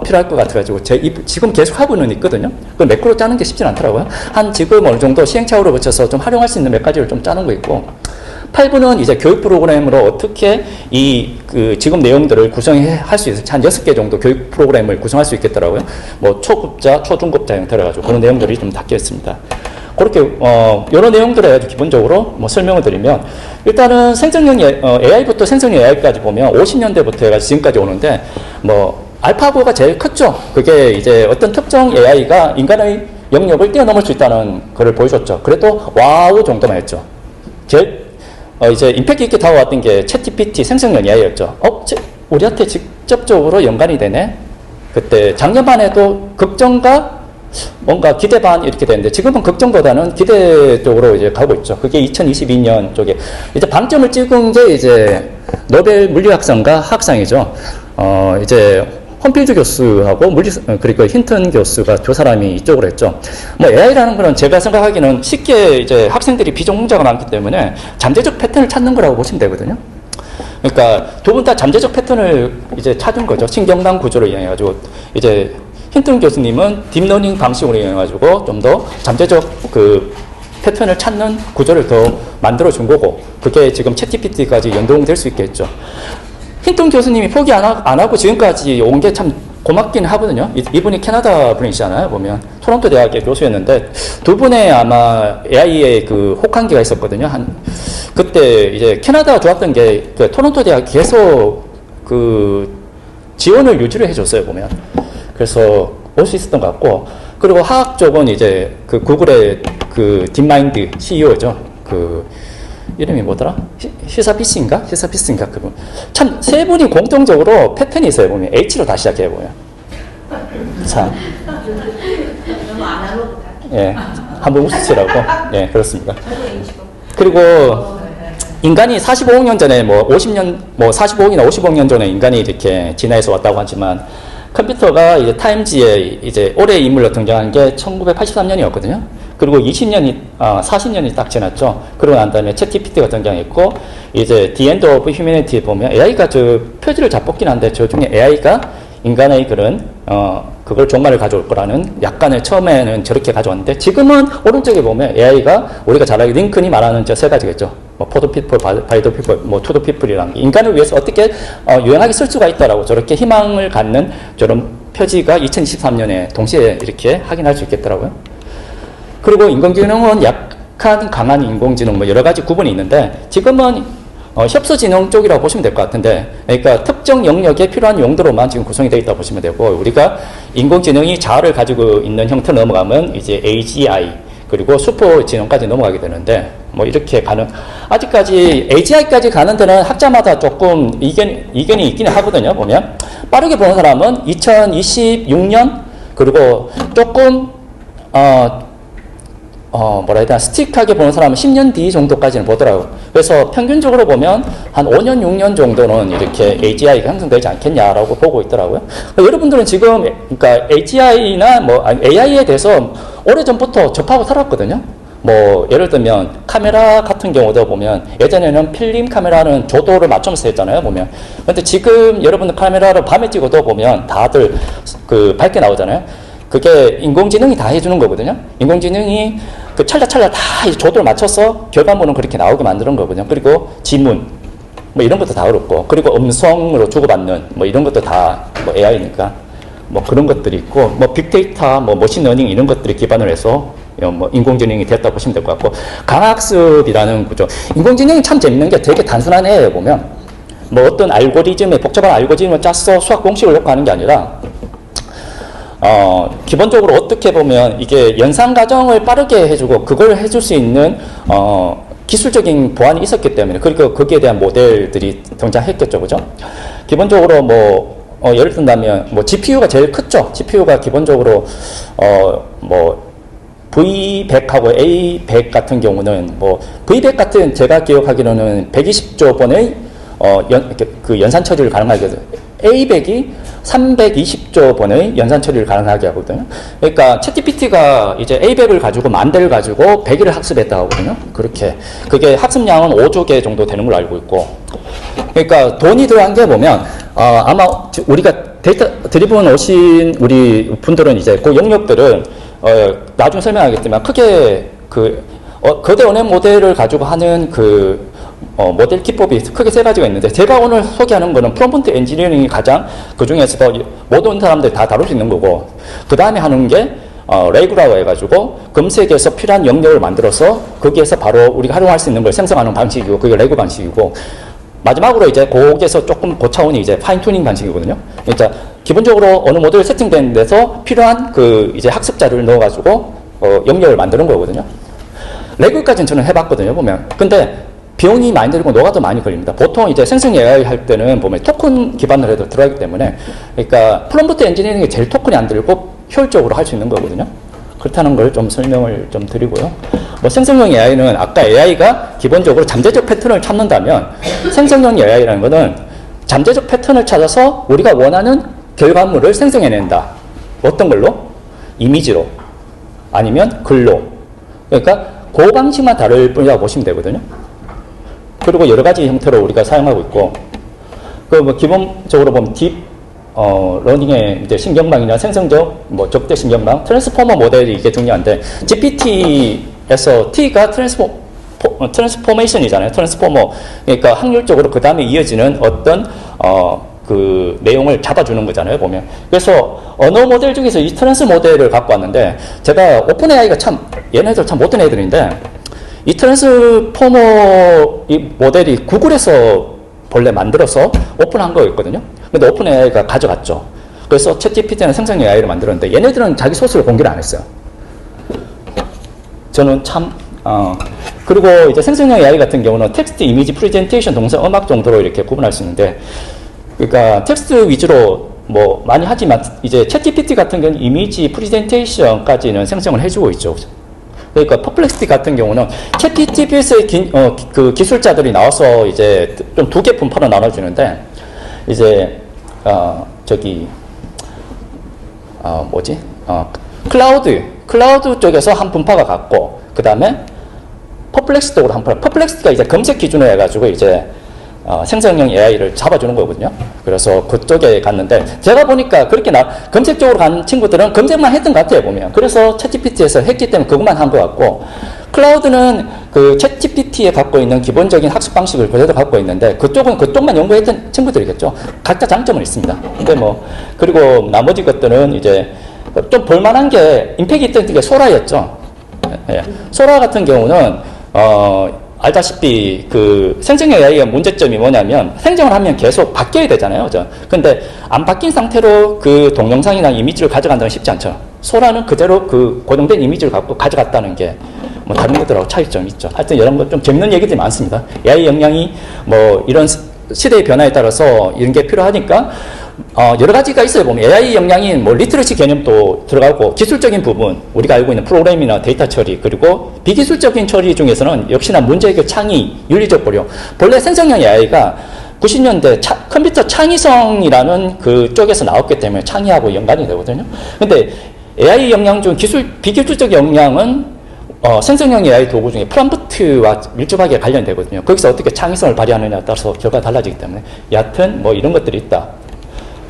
필요할 것 같아가지고 지금 계속 하고는 있거든요. 그 매크로 짜는 게 쉽진 않더라고요. 지금 어느 정도 시행착오를 거쳐서 좀 활용할 수 있는 몇 가지를 좀 짜는 거 있고, 8부는 이제 교육 프로그램으로 어떻게 지금 내용들을 구성할 수 있을지 한 6개 정도 교육 프로그램을 구성할 수 있겠더라고요. 뭐 초급자, 초중급자 형태로 해가지고 그런 내용들이 좀 담겨 있습니다. 그렇게 여러 내용들을 기본적으로 뭐 설명을 드리면, 일단은 생성형 AI부터 생성형 AI까지 보면 50년대부터 해가지고 지금까지 오는데, 뭐 알파고가 제일 컸죠. 그게 이제 어떤 특정 AI가 인간의 영역을 뛰어넘을 수 있다는 것을 보여줬죠. 그래도 와우 정도만 했죠. 제일 이제 임팩트 있게 다가왔던 게 챗GPT 생성형 AI였죠. 우리한테 직접적으로 연관이 되네. 그때 작년만 해도 걱정과 뭔가 기대 반 이렇게 되는데 지금은 걱정보다는 기대 쪽으로 이제 가고 있죠. 그게 2022년 쪽에 이제 방점을 찍은 게 이제 노벨 물리학상과 학상이죠. 이제 홈필드 교수하고 그리고 힌튼 교수가 두 사람이 이쪽으로 했죠. 뭐 AI라는 거는 제가 생각하기는 쉽게 이제 학생들이 비전공자가 많기 때문에 잠재적 패턴을 찾는 거라고 보시면 되거든요. 그러니까 두 분 다 잠재적 패턴을 이제 찾은 거죠. 신경당 구조를 이용해가지고 이제 힌튼 교수님은 딥러닝 방식으로 이용해가지고 좀 더 잠재적 그 패턴을 찾는 구조를 더 만들어 준 거고 그게 지금 챗GPT까지 연동될 수 있겠죠. 힌튼 교수님이 포기 안 하고 지금까지 온 게 참 고맙긴 하거든요. 이분이 캐나다 분이시잖아요. 보면 토론토 대학의 교수였는데 두 분의 아마 AI의 그 혹한기가 있었거든요. 그때 이제 캐나다 좋았던 게 그 토론토 대학 계속 그 지원을 유지를 해줬어요. 보면 그래서 올 수 있었던 것 같고 그리고 화학 쪽은 이제 그 구글의 그 딥마인드 CEO죠. 그 이름이 뭐더라? 시사피스인가 그분. 참 세 분이 공통적으로 패턴이 있어요. 보면 H로 다 시작해 보면. 참. 예, 한번 웃으시라고. 예, 그렇습니다. 그리고 인간이 45억 년 전에 뭐 50년, 뭐 45억이나 50억 년 전에 인간이 이렇게 진화해서 왔다고 하지만 컴퓨터가 이제 타임지에 이제 올해의 인물로 등장한 게 1983년이었거든요. 그리고 40년이 딱 지났죠. 그러고 난 다음에 챗GPT가 등장했고, 이제 The End of Humanity 보면 AI가 저 표지를 잡붙긴 한데, 저 중에 AI가 인간의 그런, 그걸 종말을 가져올 거라는 약간의 처음에는 저렇게 가져왔는데, 지금은 오른쪽에 보면 AI가 우리가 잘 알고 링컨이 말하는 저 세 가지겠죠. 뭐, for the people, by the people, 뭐, to the people이라는 게 인간을 위해서 어떻게 유연하게 쓸 수가 있다라고 저렇게 희망을 갖는 저런 표지가 2023년에 동시에 이렇게 확인할 수 있겠더라고요. 그리고 인공지능은 약한 강한 인공지능 뭐 여러 가지 구분이 있는데 지금은 협소지능 쪽이라고 보시면 될 것 같은데 그러니까 특정 영역에 필요한 용도로만 지금 구성이 되어 있다고 보시면 되고 우리가 인공지능이 자아를 가지고 있는 형태로 넘어가면 이제 AGI 그리고 슈퍼지능까지 넘어가게 되는데 뭐 이렇게 가는 아직까지 AGI까지 가는 데는 학자마다 조금 이견이 있기는 하거든요. 보면 빠르게 보는 사람은 2026년 그리고 조금 뭐라 해야 되나, 스틱하게 보는 사람은 10년 뒤 정도까지는 보더라고요. 그래서 평균적으로 보면 한 5년, 6년 정도는 이렇게 AGI가 형성되지 않겠냐라고 보고 있더라고요. 그러니까 여러분들은 지금, 그러니까 AGI나 뭐, AI에 대해서 오래전부터 접하고 살았거든요. 뭐, 예를 들면, 카메라 같은 경우도 보면, 예전에는 필름 카메라는 조도를 맞추면서 했잖아요, 보면. 근데 지금 여러분들 카메라를 밤에 찍어도 보면 다들 그 밝게 나오잖아요. 그게 인공지능이 다 해주는 거거든요. 인공지능이 그 찰나찰나 다 이제 조도를 맞춰서 결과물은 그렇게 나오게 만드는 거거든요. 그리고 지문, 뭐 이런 것도 다 어렵고, 그리고 음성으로 주고받는 뭐 이런 것도 다 뭐 AI니까 뭐 그런 것들이 있고, 뭐 빅데이터, 뭐 머신러닝 이런 것들이 기반을 해서 뭐 인공지능이 됐다 보시면 될 것 같고, 강학습이라는 구조. 인공지능이 참 재밌는 게 되게 단순한 애예요, 보면. 뭐 어떤 알고리즘에, 복잡한 알고리즘을 짜서 수학 공식을 넣고 하는 게 아니라, 기본적으로 어떻게 보면 이게 연산 과정을 빠르게 해주고 그걸 해줄 수 있는 기술적인 보완이 있었기 때문에 그리고 거기에 대한 모델들이 등장했겠죠, 그죠? 기본적으로 뭐 예를 든다면 뭐 GPU가 제일 컸죠. GPU가 기본적으로 뭐 V100하고 A100 같은 경우는 뭐 V100 같은 제가 기억하기로는 120조 번의 그 연산 처리를 가능하게 해서 A100이 320조 번의 연산 처리를 가능하게 하거든요. 그러니까 챗GPT가 이제 A100을 가지고 10,000대를 가지고 100일을 학습했다고 하거든요. 그렇게. 그게 학습량은 5조 개 정도 되는 걸로 알고 있고. 그러니까 돈이 들어간 게 보면, 아마 우리가 데이터 드리븐 오신 우리 분들은 이제 그 영역들은, 나중에 설명하겠지만 크게 거대 언어 모델을 가지고 하는 모델 기법이 크게 세 가지가 있는데 제가 오늘 소개하는 거는 프롬프트 엔지니어링이 가장 그 중에서도 모든 사람들이 다 다룰 수 있는 거고 그 다음에 하는 게 레귤라고 해가지고 검색에서 필요한 영역을 만들어서 거기에서 바로 우리가 활용할 수 있는 걸 생성하는 방식이고 그게 레귤 방식이고 마지막으로 이제 거기에서 조금 고차원이 이제 파인 튜닝 방식이거든요. 그러니까 기본적으로 어느 모델 세팅된 데서 필요한 그 이제 학습자를 넣어가지고 영역을 만드는 거거든요. 레고까지는 저는 해봤거든요, 보면. 근데 비용이 많이 들고 노가도 많이 걸립니다. 보통 이제 생성 AI 할 때는 보면 토큰 기반으로 해도 들어가기 때문에, 그러니까 프롬프트 엔지니어링이 제일 토큰이 안 들고 효율적으로 할 수 있는 거거든요. 그렇다는 걸 좀 설명을 좀 드리고요. 뭐 생성형 AI는 아까 AI가 기본적으로 잠재적 패턴을 찾는다면 생성형 AI라는 거는 잠재적 패턴을 찾아서 우리가 원하는 결과물을 생성해낸다. 어떤 걸로? 이미지로 아니면 글로. 그러니까 그 방식만 다를 뿐이라고 보시면 되거든요. 그리고 여러 가지 형태로 우리가 사용하고 있고, 그 뭐 기본적으로 보면 딥 러닝의 이제 신경망이나 생성적 뭐 적대 신경망, 트랜스포머 모델이 이게 중요한데, GPT에서 T가 트랜스포메이션이잖아요. 트랜스포머. 그러니까 확률적으로 그 다음에 이어지는 어떤 그 내용을 잡아주는 거잖아요, 보면. 그래서 언어 모델 중에서 이 트랜스 모델을 갖고 왔는데, 제가 오픈 AI가 참 얘네들 참 못된 애들인데, 이 트랜스포머 이 모델이 구글에서 본래 만들어서 오픈한 거였거든요. 근데 오픈 AI가 가져갔죠. 그래서 챗GPT는 생성 AI를 만들었는데, 얘네들은 자기 소스를 공개를 안 했어요. 저는 참 그리고 이제 생성형 AI 같은 경우는 텍스트, 이미지, 프레젠테이션, 동사, 음악 정도로 이렇게 구분할 수 있는데, 그러니까 텍스트 위주로 뭐 많이 하지만 이제 챗GPT 같은 경우는 이미지, 프레젠테이션까지는 생성을 해주고 있죠. 그러니까 퍼플렉시티 같은 경우는 챗GPT에서의 그 기술자들이 나와서 이제 좀 두 개 분파로 나눠주는데, 이제 클라우드 쪽에서 한 분파가 갔고, 그 다음에 퍼플렉스 쪽으로 한 분파. 퍼플렉스가 이제 검색 기준으로 해가지고 이제 생성형 AI를 잡아주는 거거든요. 그래서 그쪽에 갔는데, 제가 보니까 그렇게 검색 쪽으로 간 친구들은 검색만 했던 것 같아요, 보면. 그래서 챗GPT에서 했기 때문에 그것만 한 것 같고, 클라우드는 그 챗GPT에 갖고 있는 기본적인 학습 방식을 그대로 갖고 있는데, 그쪽만 연구했던 친구들이겠죠. 각자 장점은 있습니다. 근데 뭐, 그리고 나머지 것들은 이제 좀 볼만한 게 임팩이 있던 게 소라였죠. 예. 소라 같은 경우는, 알다시피 그 생성형 AI의 문제점이 뭐냐면, 생성을 하면 계속 바뀌어야 되잖아요. 그죠? 근데 안 바뀐 상태로 그 동영상이나 이미지를 가져간다는 건 쉽지 않죠. 소라는 그대로 그 고정된 이미지를 갖고 가져갔다는 게 뭐 다른 것들하고 차이점이 있죠. 하여튼 이런 거 좀 재밌는 얘기들이 많습니다. AI 역량이 뭐 이런 시대의 변화에 따라서 이런 게 필요하니까 여러 가지가 있어요. 보면 AI 역량이 뭐 리트러시 개념도 들어가고, 기술적인 부분, 우리가 알고 있는 프로그램이나 데이터 처리, 그리고 비기술적인 처리 중에서는 역시나 문제 해결, 창의, 윤리적 고려. 본래 생성형 AI가 90년대 컴퓨터 창의성이라는 그 쪽에서 나왔기 때문에 창의하고 연관이 되거든요. 근데 AI 역량 중 비기술적 역량은 생성형 AI 도구 중에 프롬프트와 밀접하게 관련되거든요. 거기서 어떻게 창의성을 발휘하느냐에 따라서 결과가 달라지기 때문에, 여하튼 뭐 이런 것들이 있다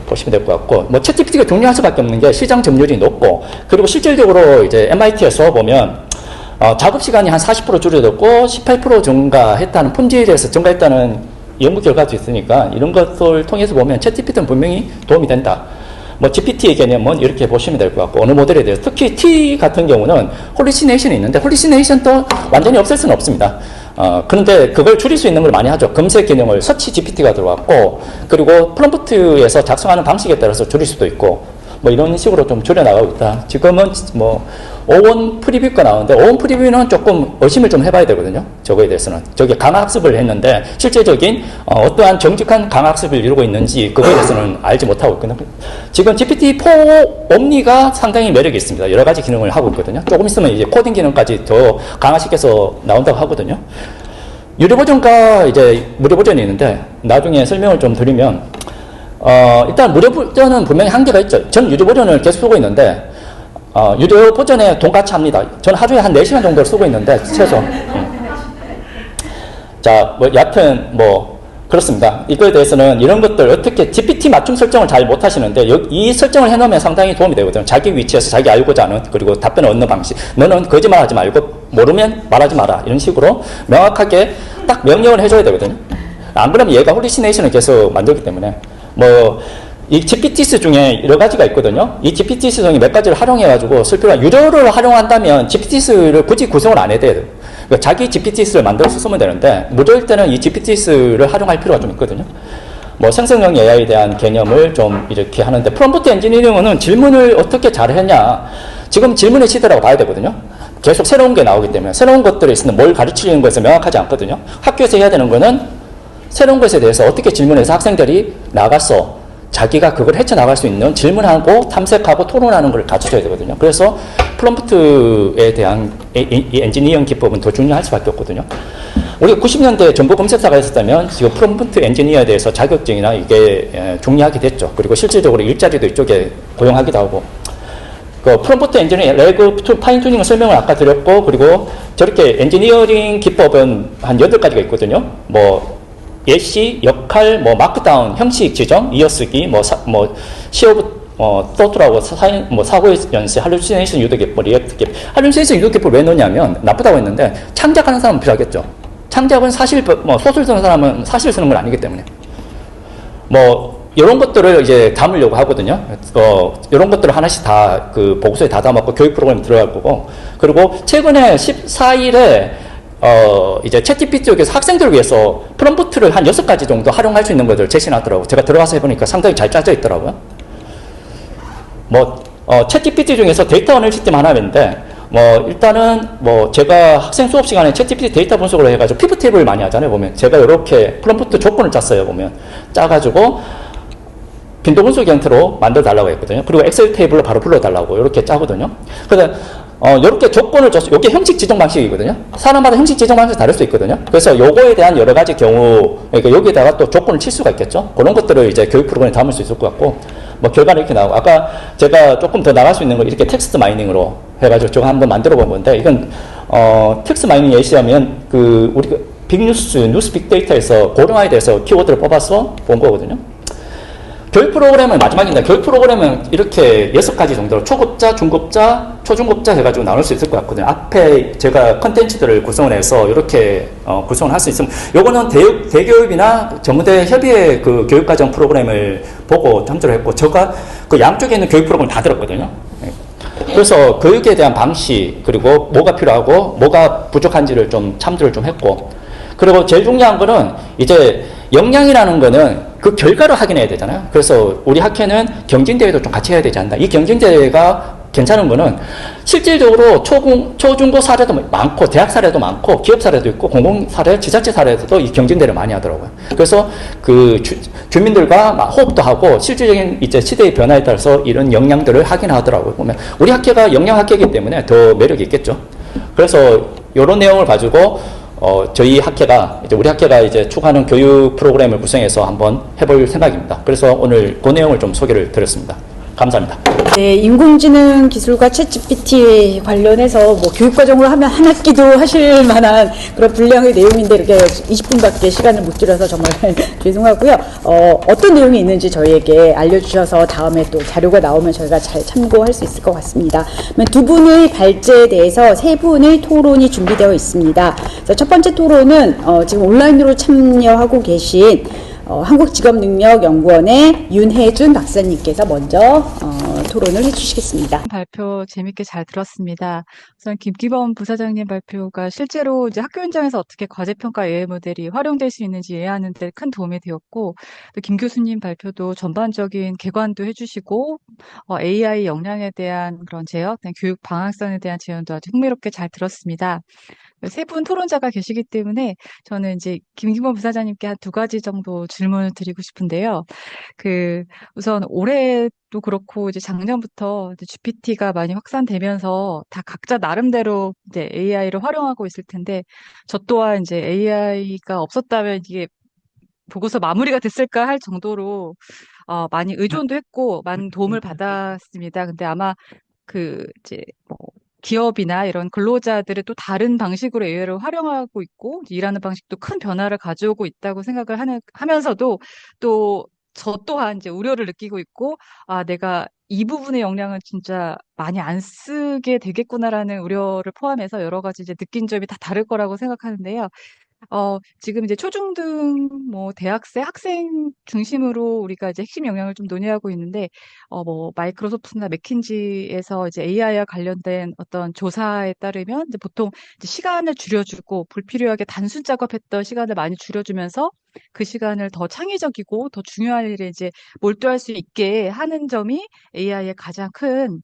보시면 될 것 같고, 뭐 챗GPT가 중요할 수밖에 없는 게 시장 점유율이 높고, 그리고 실질적으로 이제 MIT에서 보면 작업 시간이 한 40% 줄어들고 18% 증가했다는, 품질에서 증가했다는 연구 결과도 있으니까, 이런 것을 통해서 보면 챗GPT는 분명히 도움이 된다. 뭐 GPT의 개념은 이렇게 보시면 될 것 같고, 어느 모델에 대해서 특히 T 같은 경우는 홀리시네이션이 있는데, 홀리시네이션도 완전히 없앨 수는 없습니다. 그런데 그걸 줄일 수 있는 걸 많이 하죠. 검색 기능을 서치 GPT가 들어왔고, 그리고 프롬프트에서 작성하는 방식에 따라서 줄일 수도 있고, 뭐 이런 식으로 좀 줄여나가고 있다. 지금은 뭐 오원 프리뷰가 나오는데, 오원 프리뷰는 조금 의심을 좀 해봐야 되거든요. 저거에 대해서는. 저게 강학습을 했는데 실제적인 어떠한 정직한 강학습을 이루고 있는지 그거에 대해서는 알지 못하고 있거든요. 지금 GPT-4 옴니가 상당히 매력이 있습니다. 여러 가지 기능을 하고 있거든요. 조금 있으면 이제 코딩 기능까지 더 강화시켜서 나온다고 하거든요. 유료 버전과 이제 무료 버전이 있는데, 나중에 설명을 좀 드리면, 일단 무료 버전은 분명히 한계가 있죠. 전 유료 버전을 계속 쓰고 있는데, 유료 버전에 돈같이 합니다. 저는 하루에 한 4시간 정도를 쓰고 있는데, 최소. 자, 뭐, 여하튼, 뭐, 그렇습니다. 이거에 대해서는 이런 것들, 어떻게 GPT 맞춤 설정을 잘 못 하시는데, 이 설정을 해놓으면 상당히 도움이 되거든요. 자기 위치에서 자기 알고자 하는, 그리고 답변을 얻는 방식. 너는 거짓말 하지 말고, 모르면 말하지 마라. 이런 식으로 명확하게 딱 명령을 해줘야 되거든요. 안 그러면 얘가 홀리시네이션을 계속 만들기 때문에. 뭐, 이 GPTs 중에 여러 가지가 있거든요. 이 GPTs 중에 몇 가지를 활용해가지고 실제로 유료를 활용한다면 GPTs를 굳이 구성을 안 해야 돼요. 그러니까 자기 GPTs를 만들어서 쓰면 되는데, 무료일 때는 이 GPTs를 활용할 필요가 좀 있거든요. 뭐 생성형 AI에 대한 개념을 좀 이렇게 하는데 프롬프트 엔지니어링은 질문을 어떻게 잘했냐. 지금 질문의 시대라고 봐야 되거든요. 계속 새로운 게 나오기 때문에 새로운 것들에 있으면 뭘 가르치는 것에서 명확하지 않거든요. 학교에서 해야 되는 거는 새로운 것에 대해서 어떻게 질문해서 학생들이 나가서 자기가 그걸 헤쳐나갈 수 있는 질문하고 탐색하고 토론하는 걸 가르쳐줘야 되거든요. 그래서 프롬프트에 대한 이 엔지니어링 기법은 더 중요할 수밖에 없거든요. 우리가 90년대에 정보 검색사가 있었다면 지금 프롬프트 엔지니어에 대해서 자격증이나 이게 중요하게 됐죠. 그리고 실질적으로 일자리도 이쪽에 고용하기도 하고. 그 프롬프트 엔지니어링 레그 파인튜닝을 설명을 아까 드렸고, 그리고 저렇게 엔지니어링 기법은 한 8가지가 있거든요. 뭐 예시, 역할, 뭐 마크다운, 형식 지정, 이어쓰기, 시오브 또트라고 사고의 연쇄, 할루시네이션 유도 기법, 리액트 기법. 할루시네이션 유도 기법을 왜 넣냐면 나쁘다고 했는데 창작하는 사람은 필요하겠죠. 창작은 사실 소설 쓰는 사람은 사실 쓰는 건 아니기 때문에 이런 것들을 이제 담으려고 하거든요. 이런 것들을 하나씩 다 그 보고서에 다 담았고 교육 프로그램에 들어갈 거고. 그리고 최근에 14일에 이제 챗GPT 쪽에서 학생들을 위해서 프롬프트를 한 6가지 정도 활용할 수 있는 것들 제시해놨더라고요. 제가 들어가서 해보니까 상당히 잘 짜져 있더라고요. 챗GPT 중에서 데이터 어널 시스템 하나인데, 일단은 제가 학생 수업 시간에 챗GPT 데이터 분석을 해가지고 피벗 테이블을 많이 하잖아요. 보면 제가 이렇게 프롬프트 조건을 짰어요. 보면 짜가지고 빈도 분석 형태로 만들어 달라고 했거든요. 그리고 엑셀 테이블로 바로 불러 달라고 이렇게 짜거든요. 그래서 이렇게 조건을 줬어. 이게 형식 지정 방식이거든요. 사람마다 형식 지정 방식이 다를 수 있거든요. 그래서 요거에 대한 여러 가지 경우, 그러니까 여기에다가 또 조건을 칠 수가 있겠죠. 그런 것들을 이제 교육 프로그램에 담을 수 있을 것 같고, 결과는 이렇게 나오고, 아까 제가 조금 더 나갈 수 있는 걸 이렇게 텍스트 마이닝으로 해가지고 제가 한번 만들어 본 건데, 이건 텍스트 마이닝 예시하면 우리가 뉴스 빅데이터에서 고령화에 대해서 키워드를 뽑아서 본 거거든요. 교육 프로그램은 마지막인데, 교육 프로그램은 이렇게 6가지 정도로 초급자, 중급자, 초중급자 해가지고 나눌 수 있을 것 같거든요. 앞에 제가 컨텐츠들을 구성을 해서 이렇게 구성을 할 수 있으면, 요거는 대교육이나 정대 협의회 그 교육과정 프로그램을 보고 참조를 했고, 제가 그 양쪽에 있는 교육 프로그램을 다 들었거든요. 그래서 교육에 대한 방식, 그리고 뭐가 필요하고 뭐가 부족한지를 좀 참조를 좀 했고, 그리고 제일 중요한 거는 이제 역량이라는 거는 그 결과를 확인해야 되잖아요. 그래서 우리 학회는 경진대회도 좀 같이 해야 되지 않나. 이 경진대회가 괜찮은 거는 실질적으로 초중고 사례도 많고, 대학 사례도 많고, 기업 사례도 있고, 공공 사례, 지자체 사례에서도 이 경진대회를 많이 하더라고요. 그래서 그 주민들과 호흡도 하고, 실질적인 이제 시대의 변화에 따라서 이런 역량들을 확인하더라고요. 보면 우리 학회가 역량 학회이기 때문에 더 매력이 있겠죠. 그래서 이런 내용을 가지고 저희 학회가, 우리 학회가 이제 추구하는 교육 프로그램을 구성해서 한번 해볼 생각입니다. 그래서 오늘 그 내용을 좀 소개를 드렸습니다. 감사합니다. 네, 인공지능 기술과 챗GPT 관련해서 교육과정으로 하면 한 학기도 하실 만한 그런 분량의 내용인데 이렇게 20분밖에 시간을 못 들여서 정말 죄송하고요. 어떤 내용이 있는지 저희에게 알려주셔서 다음에 또 자료가 나오면 저희가 잘 참고할 수 있을 것 같습니다. 두 분의 발제에 대해서 세 분의 토론이 준비되어 있습니다. 그래서 첫 번째 토론은 지금 온라인으로 참여하고 계신 한국직업능력연구원의 윤혜준 박사님께서 먼저 토론을 해주시겠습니다. 발표 재밌게 잘 들었습니다. 우선 김기범 부사장님 발표가 실제로 이제 학교 현장에서 어떻게 과제평가 AI 모델이 활용될 수 있는지 이해하는 데 큰 도움이 되었고, 또 김 교수님 발표도 전반적인 개관도 해주시고, AI 역량에 대한 그런 제어, 교육 방향성에 대한 제언도 아주 흥미롭게 잘 들었습니다. 세 분 토론자가 계시기 때문에 저는 이제 김기범 부사장님께 한 2가지 정도 질문을 드리고 싶은데요. 우선 올해도 그렇고 이제 작년부터 이제 GPT가 많이 확산되면서 다 각자 나름대로 이제 AI를 활용하고 있을 텐데, 저 또한 이제 AI가 없었다면 이게 보고서 마무리가 됐을까 할 정도로 많이 의존도 했고 많은 도움을 받았습니다. 근데 아마 이제 기업이나 이런 근로자들의 또 다른 방식으로 AI를 활용하고 있고 일하는 방식도 큰 변화를 가져오고 있다고 생각을 하면서도 또 저 또한 이제 우려를 느끼고 있고, 내가 이 부분의 역량은 진짜 많이 안 쓰게 되겠구나라는 우려를 포함해서 여러 가지 이제 느낀 점이 다 다를 거라고 생각하는데요. 지금 이제 초중등, 뭐, 대학생, 학생 중심으로 우리가 이제 핵심 역량을 좀 논의하고 있는데, 뭐, 마이크로소프트나 맥킨지에서 이제 AI와 관련된 어떤 조사에 따르면, 이제 보통 이제 시간을 줄여주고, 불필요하게 단순 작업했던 시간을 많이 줄여주면서, 그 시간을 더 창의적이고, 더 중요한 일에 이제 몰두할 수 있게 하는 점이 AI의 가장 큰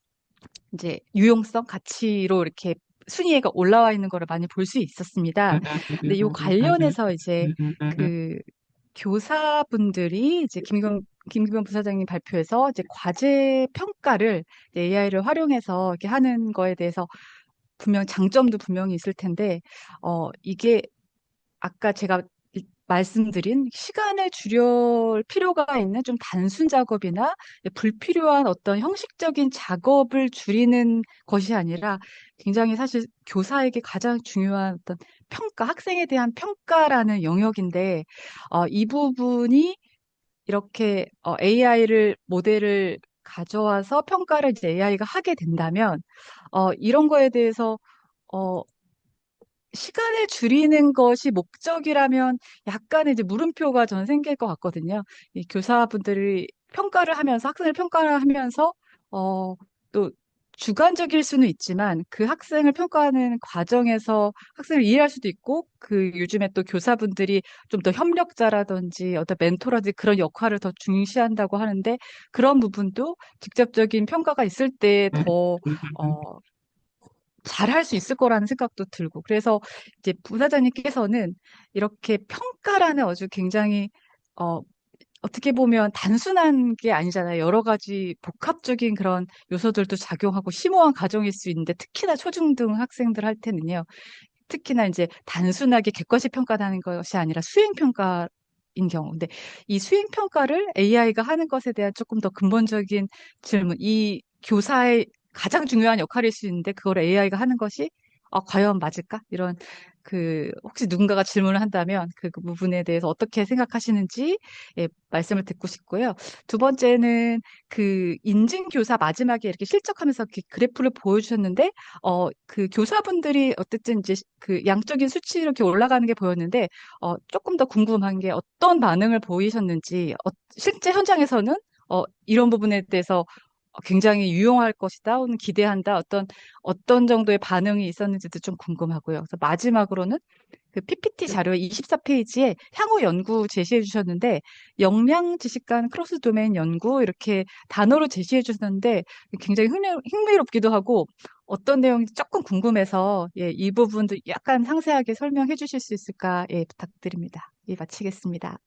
이제 유용성, 가치로 이렇게 순위가 올라와 있는 거를 많이 볼 수 있었습니다. 근데 이 관련해서 이제 그 교사분들이 이제 김기범 부사장님 발표에서 이제 과제 평가를 AI를 활용해서 이렇게 하는 거에 대해서 분명 장점도 분명히 있을 텐데, 이게 아까 제가 말씀드린 시간을 줄일 필요가 있는 좀 단순 작업이나 불필요한 어떤 형식적인 작업을 줄이는 것이 아니라 굉장히 사실 교사에게 가장 중요한 어떤 평가, 학생에 대한 평가라는 영역인데, 이 부분이 이렇게 모델을 가져와서 평가를 이제 AI가 하게 된다면, 이런 거에 대해서 시간을 줄이는 것이 목적이라면 약간의 이제 물음표가 저는 생길 것 같거든요. 이 교사분들이 평가를 하면서, 학생을 평가를 하면서, 또 주관적일 수는 있지만 그 학생을 평가하는 과정에서 학생을 이해할 수도 있고, 그 요즘에 또 교사분들이 좀 더 협력자라든지 어떤 멘토라든지 그런 역할을 더 중시한다고 하는데, 그런 부분도 직접적인 평가가 있을 때 더, 잘할 수 있을 거라는 생각도 들고. 그래서 이제 부사장님께서는 이렇게 평가라는 아주 굉장히, 어떻게 보면 단순한 게 아니잖아요. 여러 가지 복합적인 그런 요소들도 작용하고 심오한 과정일 수 있는데, 특히나 초중등 학생들 할 때는요. 특히나 이제 단순하게 객관식 평가하는 것이 아니라 수행 평가인 경우. 근데 이 수행 평가를 AI가 하는 것에 대한 조금 더 근본적인 질문. 이 교사의 가장 중요한 역할일 수 있는데 그걸 AI가 하는 것이 과연 맞을까? 이런 혹시 누군가가 질문을 한다면 그 부분에 대해서 어떻게 생각하시는지 말씀을 듣고 싶고요. 두 번째는 그 인증교사 마지막에 이렇게 실적하면서 이렇게 그래프를 보여주셨는데, 그 교사분들이 어쨌든 이제 그 양적인 수치 이렇게 올라가는 게 보였는데, 조금 더 궁금한 게 어떤 반응을 보이셨는지, 실제 현장에서는 이런 부분에 대해서 굉장히 유용할 것이다, 혹은 기대한다, 어떤 정도의 반응이 있었는지도 좀 궁금하고요. 그래서 마지막으로는 그 PPT 자료 24페이지에 향후 연구 제시해 주셨는데, 역량 지식 간 크로스 도메인 연구 이렇게 단어로 제시해 주셨는데 굉장히 흥미롭기도 하고 어떤 내용인지 조금 궁금해서 이 부분도 약간 상세하게 설명해 주실 수 있을까 부탁드립니다. 마치겠습니다.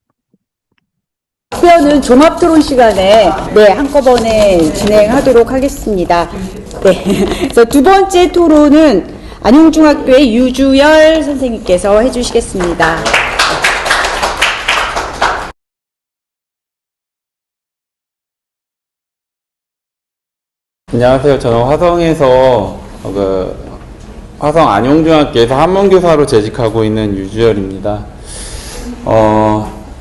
표현은 종합 토론 시간에 한꺼번에 진행하도록 하겠습니다. 그래서 두 번째 토론은 안용중학교의 유주열 선생님께서 해주시겠습니다. 안녕하세요. 저는 화성에서 화성 안용중학교에서 한문교사로 재직하고 있는 유주열입니다.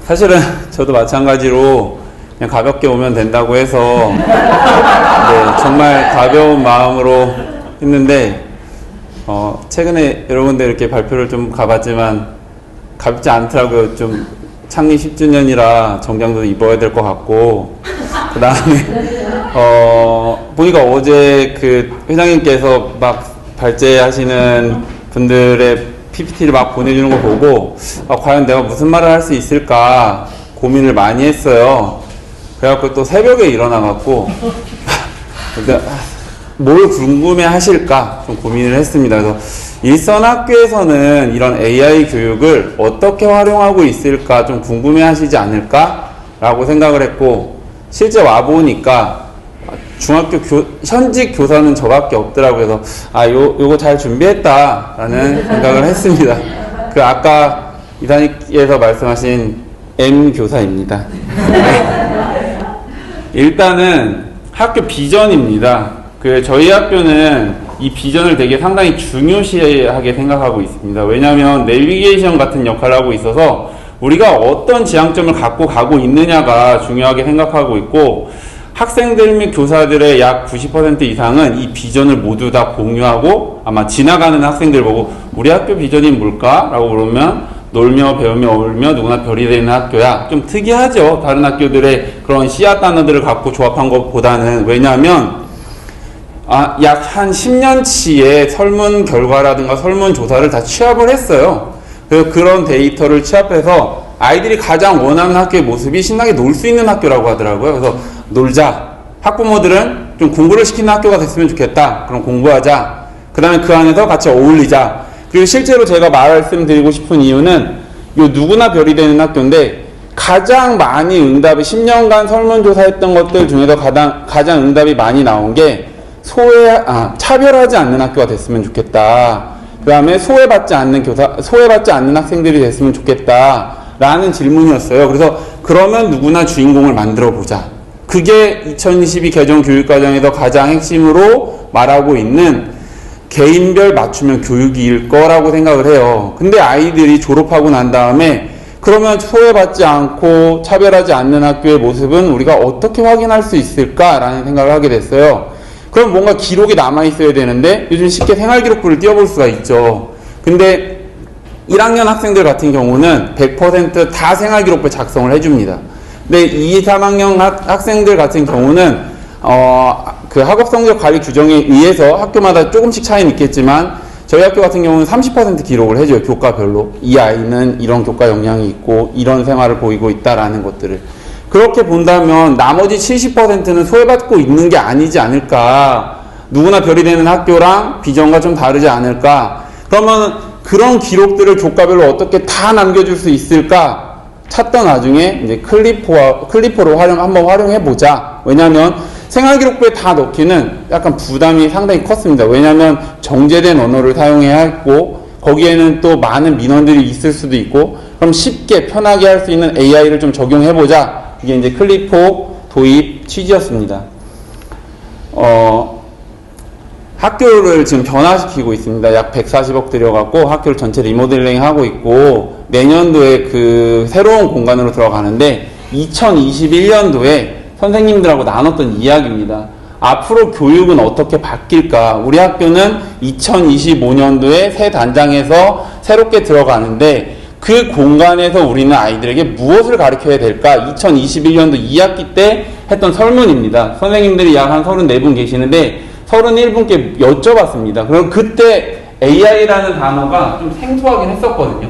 사실은 저도 마찬가지로 그냥 가볍게 오면 된다고 해서 정말 가벼운 마음으로 했는데, 최근에 여러분들 이렇게 발표를 좀 가봤지만 가볍지 않더라고요. 좀 창립 10주년이라 정장도 입어야 될 것 같고, 그 다음에 보니까 어제 그 회장님께서 막 발제하시는 분들의 PPT를 막 보내주는 거 보고 과연 내가 무슨 말을 할 수 있을까 고민을 많이 했어요. 그래갖고 또 새벽에 일어나갖고 뭘 궁금해 하실까 좀 고민을 했습니다. 그래서 일선 학교에서는 이런 AI 교육을 어떻게 활용하고 있을까 좀 궁금해 하시지 않을까 라고 생각을 했고, 실제 와보니까 중학교 현직 교사는 저밖에 없더라고요. 그래서 요거 잘 준비했다라는 생각을 했습니다. 아까 이사님께서 말씀하신 M 교사입니다. 일단은 학교 비전입니다. 저희 학교는 이 비전을 되게 상당히 중요시하게 생각하고 있습니다. 왜냐하면 내비게이션 같은 역할을 하고 있어서 우리가 어떤 지향점을 갖고 가고 있느냐가 중요하게 생각하고 있고, 학생들 및 교사들의 약 90% 이상은 이 비전을 모두 다 공유하고, 아마 지나가는 학생들 보고 우리 학교 비전이 뭘까? 라고 물으면 놀며 배우며 어울며 누구나 별이 되는 학교야. 좀 특이하죠. 다른 학교들의 그런 씨앗 단어들을 갖고 조합한 것보다는. 왜냐하면 약 한 10년치의 설문 결과라든가 설문 조사를 다 취합을 했어요. 그래서 그런 데이터를 취합해서 아이들이 가장 원하는 학교의 모습이 신나게 놀 수 있는 학교라고 하더라고요. 그래서 놀자. 학부모들은 좀 공부를 시키는 학교가 됐으면 좋겠다. 그럼 공부하자. 그 다음에 그 안에서 같이 어울리자. 그리고 실제로 제가 말씀드리고 싶은 이유는 요 누구나 별이 되는 학교인데 가장 많이 응답이 10년간 설문조사했던 것들 중에서 가장 응답이 많이 나온 게 차별하지 않는 학교가 됐으면 좋겠다. 그 다음에 소외받지 않는 학생들이 됐으면 좋겠다. 라는 질문이었어요. 그래서 그러면 누구나 주인공을 만들어 보자. 그게 2022 개정 교육과정에서 가장 핵심으로 말하고 있는 개인별 맞춤형 교육일 거라고 생각을 해요. 근데 아이들이 졸업하고 난 다음에 그러면 소외받지 않고 차별하지 않는 학교의 모습은 우리가 어떻게 확인할 수 있을까라는 생각을 하게 됐어요. 그럼 뭔가 기록이 남아있어야 되는데 요즘 쉽게 생활기록부를 띄워볼 수가 있죠. 근데 1학년 학생들 같은 경우는 100% 다 생활기록부 작성을 해줍니다. 근데 2, 3학년 학생들 같은 경우는 그 학업 성적 관리 규정에 의해서 학교마다 조금씩 차이는 있겠지만 저희 학교 같은 경우는 30% 기록을 해줘요. 교과별로. 이 아이는 이런 교과 역량이 있고 이런 생활을 보이고 있다라는 것들을. 그렇게 본다면 나머지 70%는 소외받고 있는 게 아니지 않을까. 누구나 별이 되는 학교랑 비전과 좀 다르지 않을까. 그러면 그런 기록들을 교과별로 어떻게 다 남겨줄 수 있을까 찾던 와중에 이제 클리퍼로 한번 활용해보자. 왜냐하면 생활기록부에 다 넣기는 약간 부담이 상당히 컸습니다. 왜냐하면 정제된 언어를 사용해야 했고 거기에는 또 많은 민원들이 있을 수도 있고 그럼 쉽게 편하게 할 수 있는 AI를 좀 적용해보자. 이게 이제 클리퍼 도입 취지였습니다. 학교를 지금 변화시키고 있습니다. 약 140억 들여갖고 학교를 전체 리모델링 하고 있고 내년도에 그 새로운 공간으로 들어가는데 2021년도에 선생님들하고 나눴던 이야기입니다. 앞으로 교육은 어떻게 바뀔까? 우리 학교는 2025년도에 새 단장에서 새롭게 들어가는데 그 공간에서 우리는 아이들에게 무엇을 가르쳐야 될까? 2021년도 2학기 때 했던 설문입니다. 선생님들이 약 한 34분 계시는데 31분께 여쭤봤습니다. 그럼 그때 AI라는 단어가 좀 생소하긴 했었거든요.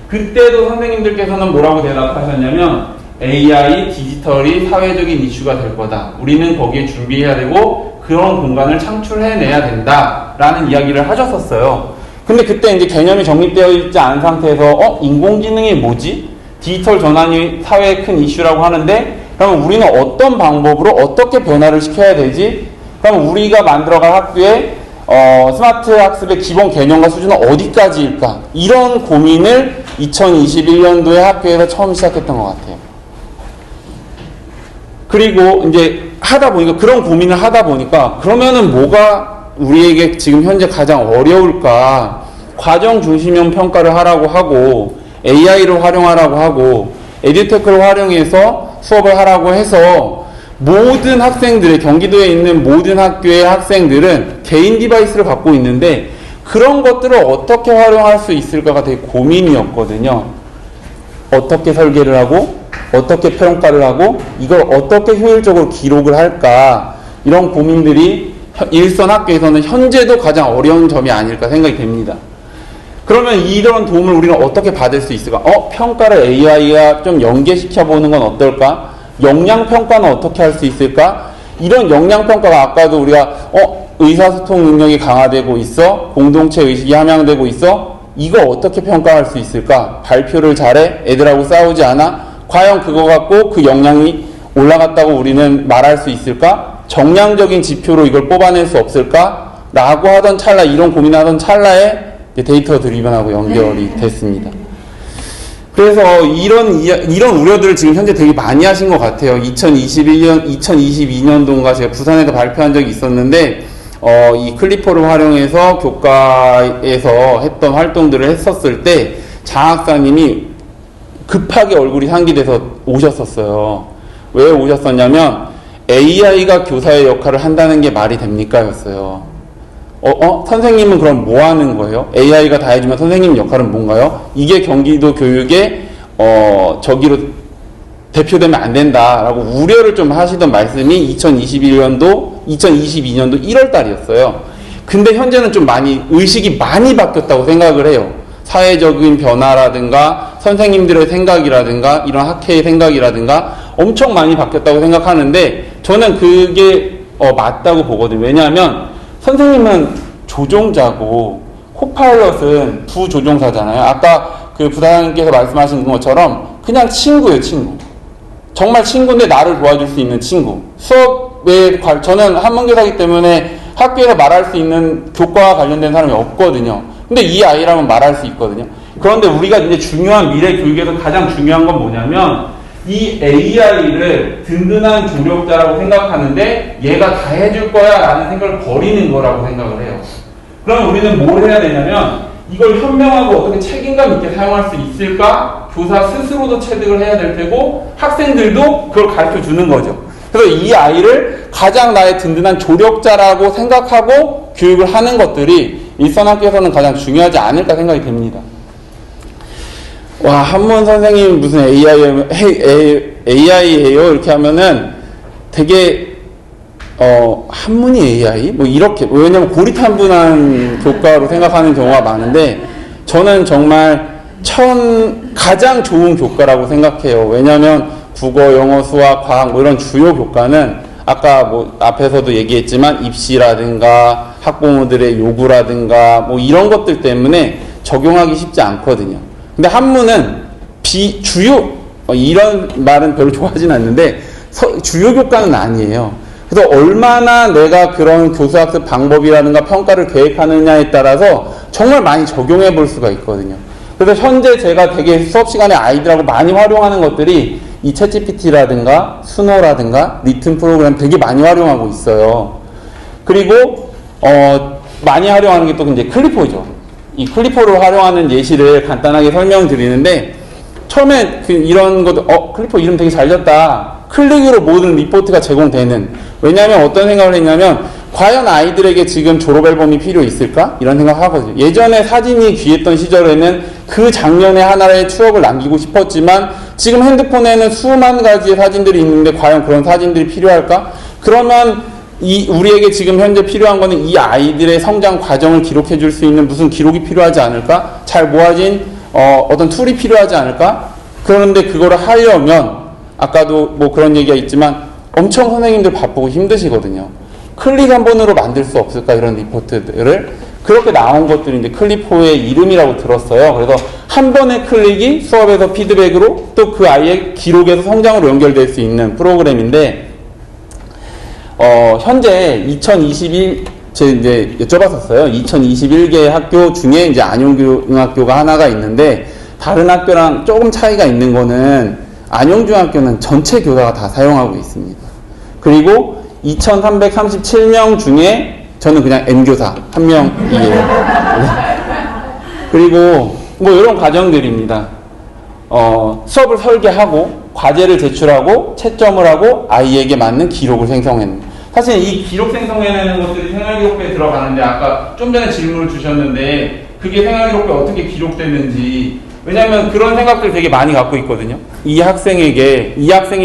그때도 선생님들께서는 뭐라고 대답하셨냐면 AI, 디지털이 사회적인 이슈가 될 거다. 우리는 거기에 준비해야 되고 그런 공간을 창출해내야 된다. 라는 이야기를 하셨었어요. 근데 그때 이제 개념이 정립되어 있지 않은 상태에서 인공지능이 뭐지? 디지털 전환이 사회의 큰 이슈라고 하는데 그러면 우리는 어떤 방법으로 어떻게 변화를 시켜야 되지? 그럼 우리가 만들어갈 학교의 스마트 학습의 기본 개념과 수준은 어디까지일까? 이런 고민을 2021년도에 학교에서 처음 시작했던 것 같아요. 그리고 이제 그런 고민을 하다 보니까 그러면은 뭐가 우리에게 지금 현재 가장 어려울까? 과정 중심형 평가를 하라고 하고 AI를 활용하라고 하고 에듀테크를 활용해서 수업을 하라고 해서 모든 학생들의 경기도에 있는 모든 학교의 학생들은 개인 디바이스를 갖고 있는데 그런 것들을 어떻게 활용할 수 있을까가 되게 고민이었거든요. 어떻게 설계를 하고 어떻게 평가를 하고 이걸 어떻게 효율적으로 기록을 할까 이런 고민들이 일선 학교에서는 현재도 가장 어려운 점이 아닐까 생각이 됩니다. 그러면 이런 도움을 우리는 어떻게 받을 수 있을까? 평가를 AI가 좀 연계시켜보는 건 어떨까? 역량평가는 어떻게 할 수 있을까? 이런 역량평가가 아까도 우리가 의사소통 능력이 강화되고 있어? 공동체 의식이 함양되고 있어? 이거 어떻게 평가할 수 있을까? 발표를 잘해? 애들하고 싸우지 않아? 과연 그거 갖고 그 역량이 올라갔다고 우리는 말할 수 있을까? 정량적인 지표로 이걸 뽑아낼 수 없을까? 라고 하던 찰나, 이런 고민하던 찰나에 데이터 드리븐하고 연결이 됐습니다. 그래서 이런 우려들을 지금 현재 되게 많이 하신 것 같아요. 2022년도인가 제가 부산에서 발표한 적이 있었는데, 이 클리퍼를 활용해서 교과에서 했던 활동들을 했었을 때, 장학사님이 급하게 얼굴이 상기돼서 오셨었어요. 왜 오셨었냐면, AI가 교사의 역할을 한다는 게 말이 됩니까? 였어요. 선생님은 그럼 뭐 하는 거예요? AI가 다 해주면 선생님 역할은 뭔가요? 이게 경기도 교육의 저기로 대표되면 안 된다라고 우려를 좀 하시던 말씀이 2022년도 1월 달이었어요. 근데 현재는 좀 많이 의식이 많이 바뀌었다고 생각을 해요. 사회적인 변화라든가 선생님들의 생각이라든가 이런 학회의 생각이라든가 엄청 많이 바뀌었다고 생각하는데 저는 그게 맞다고 보거든요. 왜냐하면 선생님은 조종자고 코파일럿은 부조종사잖아요. 아까 그 부사장님께서 말씀하신 것처럼 그냥 친구예요, 친구. 정말 친구인데 나를 도와줄 수 있는 친구. 수업에 저는 한문교사이기 때문에 학교에서 말할 수 있는 교과와 관련된 사람이 없거든요. 근데 이 아이라면 말할 수 있거든요. 그런데 우리가 이제 중요한 미래 교육에서 가장 중요한 건 뭐냐면 이 AI를 든든한 조력자라고 생각하는데 얘가 다 해줄 거야 라는 생각을 버리는 거라고 생각을 해요. 그럼 우리는 뭘 해야 되냐면 이걸 현명하고 어떻게 책임감 있게 사용할 수 있을까? 교사 스스로도 체득을 해야 될 테고 학생들도 그걸 가르쳐 주는 거죠. 그래서 이 아이를 가장 나의 든든한 조력자라고 생각하고 교육을 하는 것들이 일선학교에서는 가장 중요하지 않을까 생각이 됩니다. 와, 한문 선생님 무슨 AI예요? 이렇게 하면은 되게 한문이 AI? 뭐 이렇게, 왜냐면 고리탄분한 교과로 생각하는 경우가 많은데 저는 정말 가장 좋은 교과라고 생각해요. 왜냐면 국어, 영어, 수학, 과학 뭐 이런 주요 교과는 아까 뭐 앞에서도 얘기했지만 입시라든가 학부모들의 요구라든가 뭐 이런 것들 때문에 적용하기 쉽지 않거든요. 근데 한문은 이런 말은 별로 좋아하진 않는데 주요 교과는 아니에요. 그래서 얼마나 내가 그런 교수학습 방법이라든가 평가를 계획하느냐에 따라서 정말 많이 적용해 볼 수가 있거든요. 그래서 현재 제가 되게 수업 시간에 아이들하고 많이 활용하는 것들이 이 챗GPT라든가 수노라든가 리튼 프로그램 되게 많이 활용하고 있어요. 그리고 많이 활용하는 게 또 이제 클리포죠. 이 클리포를 활용하는 예시를 간단하게 설명드리는데 처음에 이런 것도 클리포 이름 되게 잘 졌다. 클릭으로 모든 리포트가 제공되는. 왜냐하면 어떤 생각을 했냐면 과연 아이들에게 지금 졸업 앨범이 필요 있을까? 이런 생각을 하거든요. 예전에 사진이 귀했던 시절에는 그 장면의 하나의 추억을 남기고 싶었지만 지금 핸드폰에는 수만 가지의 사진들이 있는데 과연 그런 사진들이 필요할까? 그러면 우리에게 지금 현재 필요한 거는 이 아이들의 성장 과정을 기록해 줄 수 있는 무슨 기록이 필요하지 않을까? 잘 모아진 어떤 툴이 필요하지 않을까? 그런데 그거를 하려면 아까도 뭐 그런 얘기가 있지만 엄청 선생님들 바쁘고 힘드시거든요. 클릭 한 번으로 만들 수 없을까? 이런 리포트들을. 그렇게 나온 것들이 이제 클리포의 이름이라고 들었어요. 그래서 한 번의 클릭이 수업에서 피드백으로 또 그 아이의 기록에서 성장으로 연결될 수 있는 프로그램인데 현재 2021 제가 이제 여쭤봤었어요. 2021개 학교 중에 이제 안용중학교가 하나가 있는데 다른 학교랑 조금 차이가 있는 거는 안용중학교는 전체 교사가 다 사용하고 있습니다. 그리고 2337명 중에 저는 그냥 N교사 한 명이에요. 그리고 뭐 이런 과정들입니다. 수업을 설계하고 과제를 제출하고 채점을 하고 아이에게 맞는 기록을 생성해내는. 사실 이 기록 생성해내는 것들이 생활기록부에 들어가는데 아까 좀 전에 질문을 주셨는데 그게 생활기록부에 어떻게 기록되는지, 왜냐하면 그런 생각들 되게 많이 갖고 있거든요. 이 학생이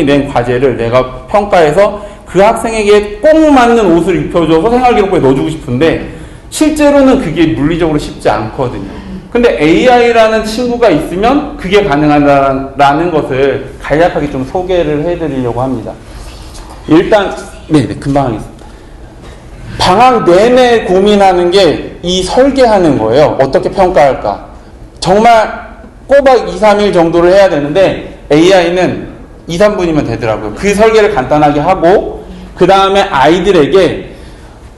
낸 과제를 내가 평가해서 그 학생에게 꼭 맞는 옷을 입혀줘서 생활기록부에 넣어주고 싶은데 실제로는 그게 물리적으로 쉽지 않거든요. 근데 AI라는 친구가 있으면 그게 가능하다는 것을 간략하게 좀 소개를 해드리려고 합니다. 일단 금방 하겠습니다. 방학 내내 고민하는 게 이 설계하는 거예요. 어떻게 평가할까? 정말 꼬박 2, 3일 정도를 해야 되는데 AI는 2, 3분이면 되더라고요. 그 설계를 간단하게 하고 그 다음에 아이들에게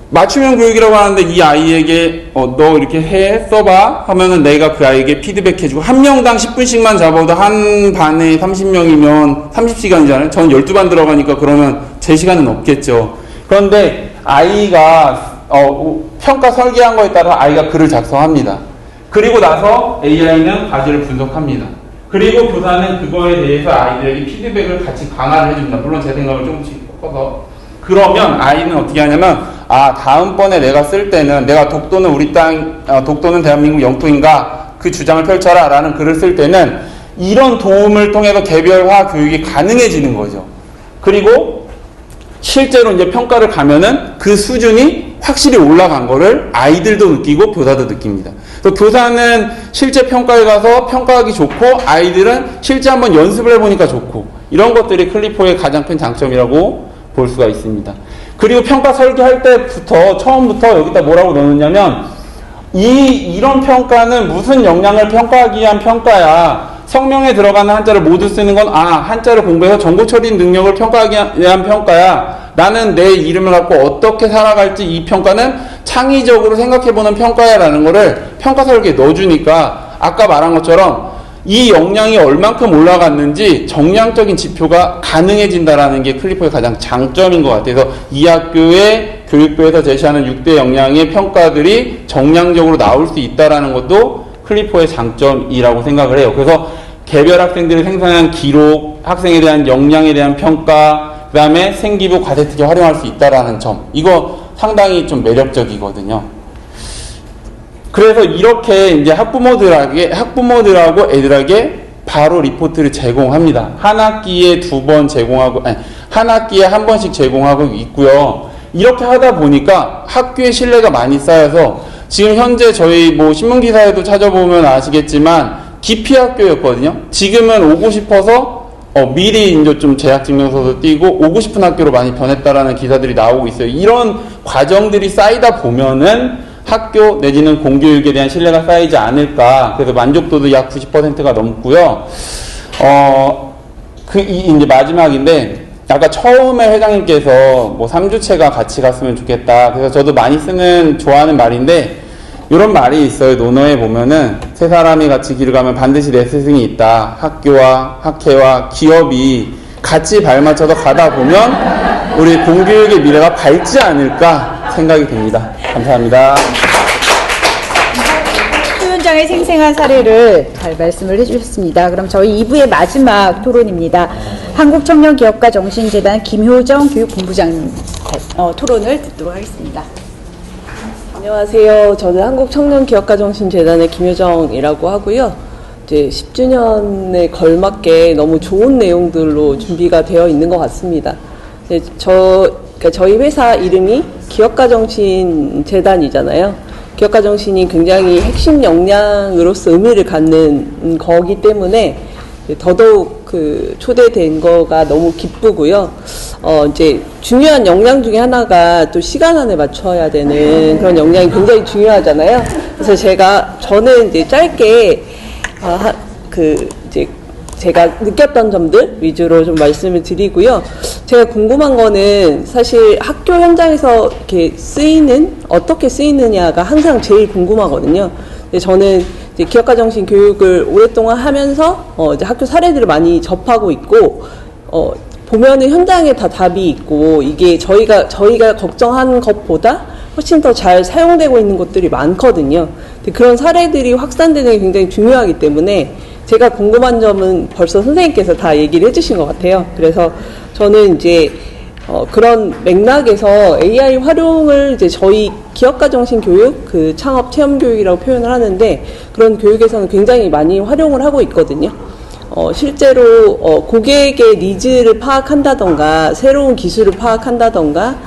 맞춤형 교육이라고 하는데 이 아이에게 너 이렇게 써봐 하면은 내가 그 아이에게 피드백해주고 한 명당 10분씩만 잡아도 한 반에 30명이면 30시간이잖아요. 저는 12반 들어가니까 그러면 제 시간은 없겠죠. 그런데 아이가 평가 설계한 거에 따라 아이가 글을 작성합니다. 그리고 나서 AI는 과제를 분석합니다. 그리고 교사는 그거에 대해서 아이들에게 피드백을 같이 강화를 해줍니다. 물론 제 생각을 조금씩 섞어서. 그러면 아이는 어떻게 하냐면 아, 다음번에 내가 쓸 때는 내가 독도는 우리 땅, 독도는 대한민국 영토인가 그 주장을 펼쳐라 라는 글을 쓸 때는 이런 도움을 통해서 개별화 교육이 가능해지는 거죠. 그리고 실제로 이제 평가를 가면은 그 수준이 확실히 올라간 거를 아이들도 느끼고 교사도 느낍니다. 그래서 교사는 실제 평가에 가서 평가하기 좋고 아이들은 실제 한번 연습을 해보니까 좋고 이런 것들이 클리포의 가장 큰 장점이라고 볼 수가 있습니다. 그리고 평가 설계할 때부터 처음부터 여기다 뭐라고 넣느냐면 이런 평가는 무슨 역량을 평가하기 위한 평가야. 성명에 들어가는 한자를 모두 쓰는 건 한자를 공부해서 정보 처리 능력을 평가하기 위한 평가야. 나는 내 이름을 갖고 어떻게 살아갈지 이 평가는 창의적으로 생각해보는 평가야라는 거를 평가 설계에 넣어주니까 아까 말한 것처럼 이 역량이 얼만큼 올라갔는지 정량적인 지표가 가능해진다라는 게 클리포의 가장 장점인 것 같아서 이 학교의 교육부에서 제시하는 6대 역량의 평가들이 정량적으로 나올 수 있다라는 것도 클리포의 장점이라고 생각을 해요. 그래서 개별 학생들이 생산한 기록, 학생에 대한 역량에 대한 평가, 그 다음에 생기부, 과세특위 활용할 수 있다라는 점, 이거 상당히 좀 매력적이거든요. 그래서 이렇게 이제 학부모들하고 애들에게 바로 리포트를 제공합니다. 한 학기에 2번 제공하고, 한 학기에 한 번씩 제공하고 있고요. 이렇게 하다 보니까 학교의 신뢰가 많이 쌓여서 지금 현재 저희 뭐 신문기사에도 찾아보면 아시겠지만 기피학교였거든요. 지금은 오고 싶어서 미리 이제 좀 재학증명서도 띄고 오고 싶은 학교로 많이 변했다라는 기사들이 나오고 있어요. 이런 과정들이 쌓이다 보면은 학교 내지는 공교육에 대한 신뢰가 쌓이지 않을까. 그래서 만족도도 약 90%가 넘고요. 이제 마지막인데, 아까 처음에 회장님께서 뭐 3주체가 같이 갔으면 좋겠다. 그래서 저도 많이 좋아하는 말인데, 이런 말이 있어요. 논어에 보면은, 세 사람이 같이 길을 가면 반드시 내 스승이 있다. 학교와 학회와 기업이 같이 발맞춰서 가다 보면, 우리 공교육의 미래가 밝지 않을까 생각이 듭니다. 감사합니다. 학교현장의 생생한 사례를 잘 말씀을 해주셨습니다. 그럼 저희 2부의 마지막 토론입니다. 한국청년기업가 정신재단 김효정 교육본부장님 토론을 듣도록 하겠습니다. 안녕하세요. 저는 한국청년기업가정신재단의 김효정이라고 하고요. 이제 10주년에 걸맞게 너무 좋은 내용들로 준비가 되어 있는 것 같습니다. 저희 회사 이름이 기업가정신재단이잖아요. 기업가정신이 굉장히 핵심 역량으로서 의미를 갖는 거기 때문에 더더욱 초대된 거가 너무 기쁘고요. 이제 중요한 역량 중에 하나가 또 시간 안에 맞춰야 되는 그런 역량이 굉장히 중요하잖아요. 그래서 저는 이제 짧게, 이제 제가 느꼈던 점들 위주로 좀 말씀을 드리고요. 제가 궁금한 거는 사실 학교 현장에서 이렇게 어떻게 쓰이느냐가 항상 제일 궁금하거든요. 근데 저는 이제 기업가정신 교육을 오랫동안 하면서 이제 학교 사례들을 많이 접하고 있고, 보면은 현장에 다 답이 있고, 이게 저희가 걱정한 것보다 훨씬 더 잘 사용되고 있는 것들이 많거든요. 근데 그런 사례들이 확산되는 게 굉장히 중요하기 때문에 제가 궁금한 점은 벌써 선생님께서 다 얘기를 해주신 것 같아요. 그래서 저는 이제 그런 맥락에서 AI 활용을 이제 저희 기업가정신 교육, 창업 체험 교육이라고 표현을 하는데, 그런 교육에서는 굉장히 많이 활용을 하고 있거든요. 실제로 고객의 니즈를 파악한다던가 새로운 기술을 파악한다던가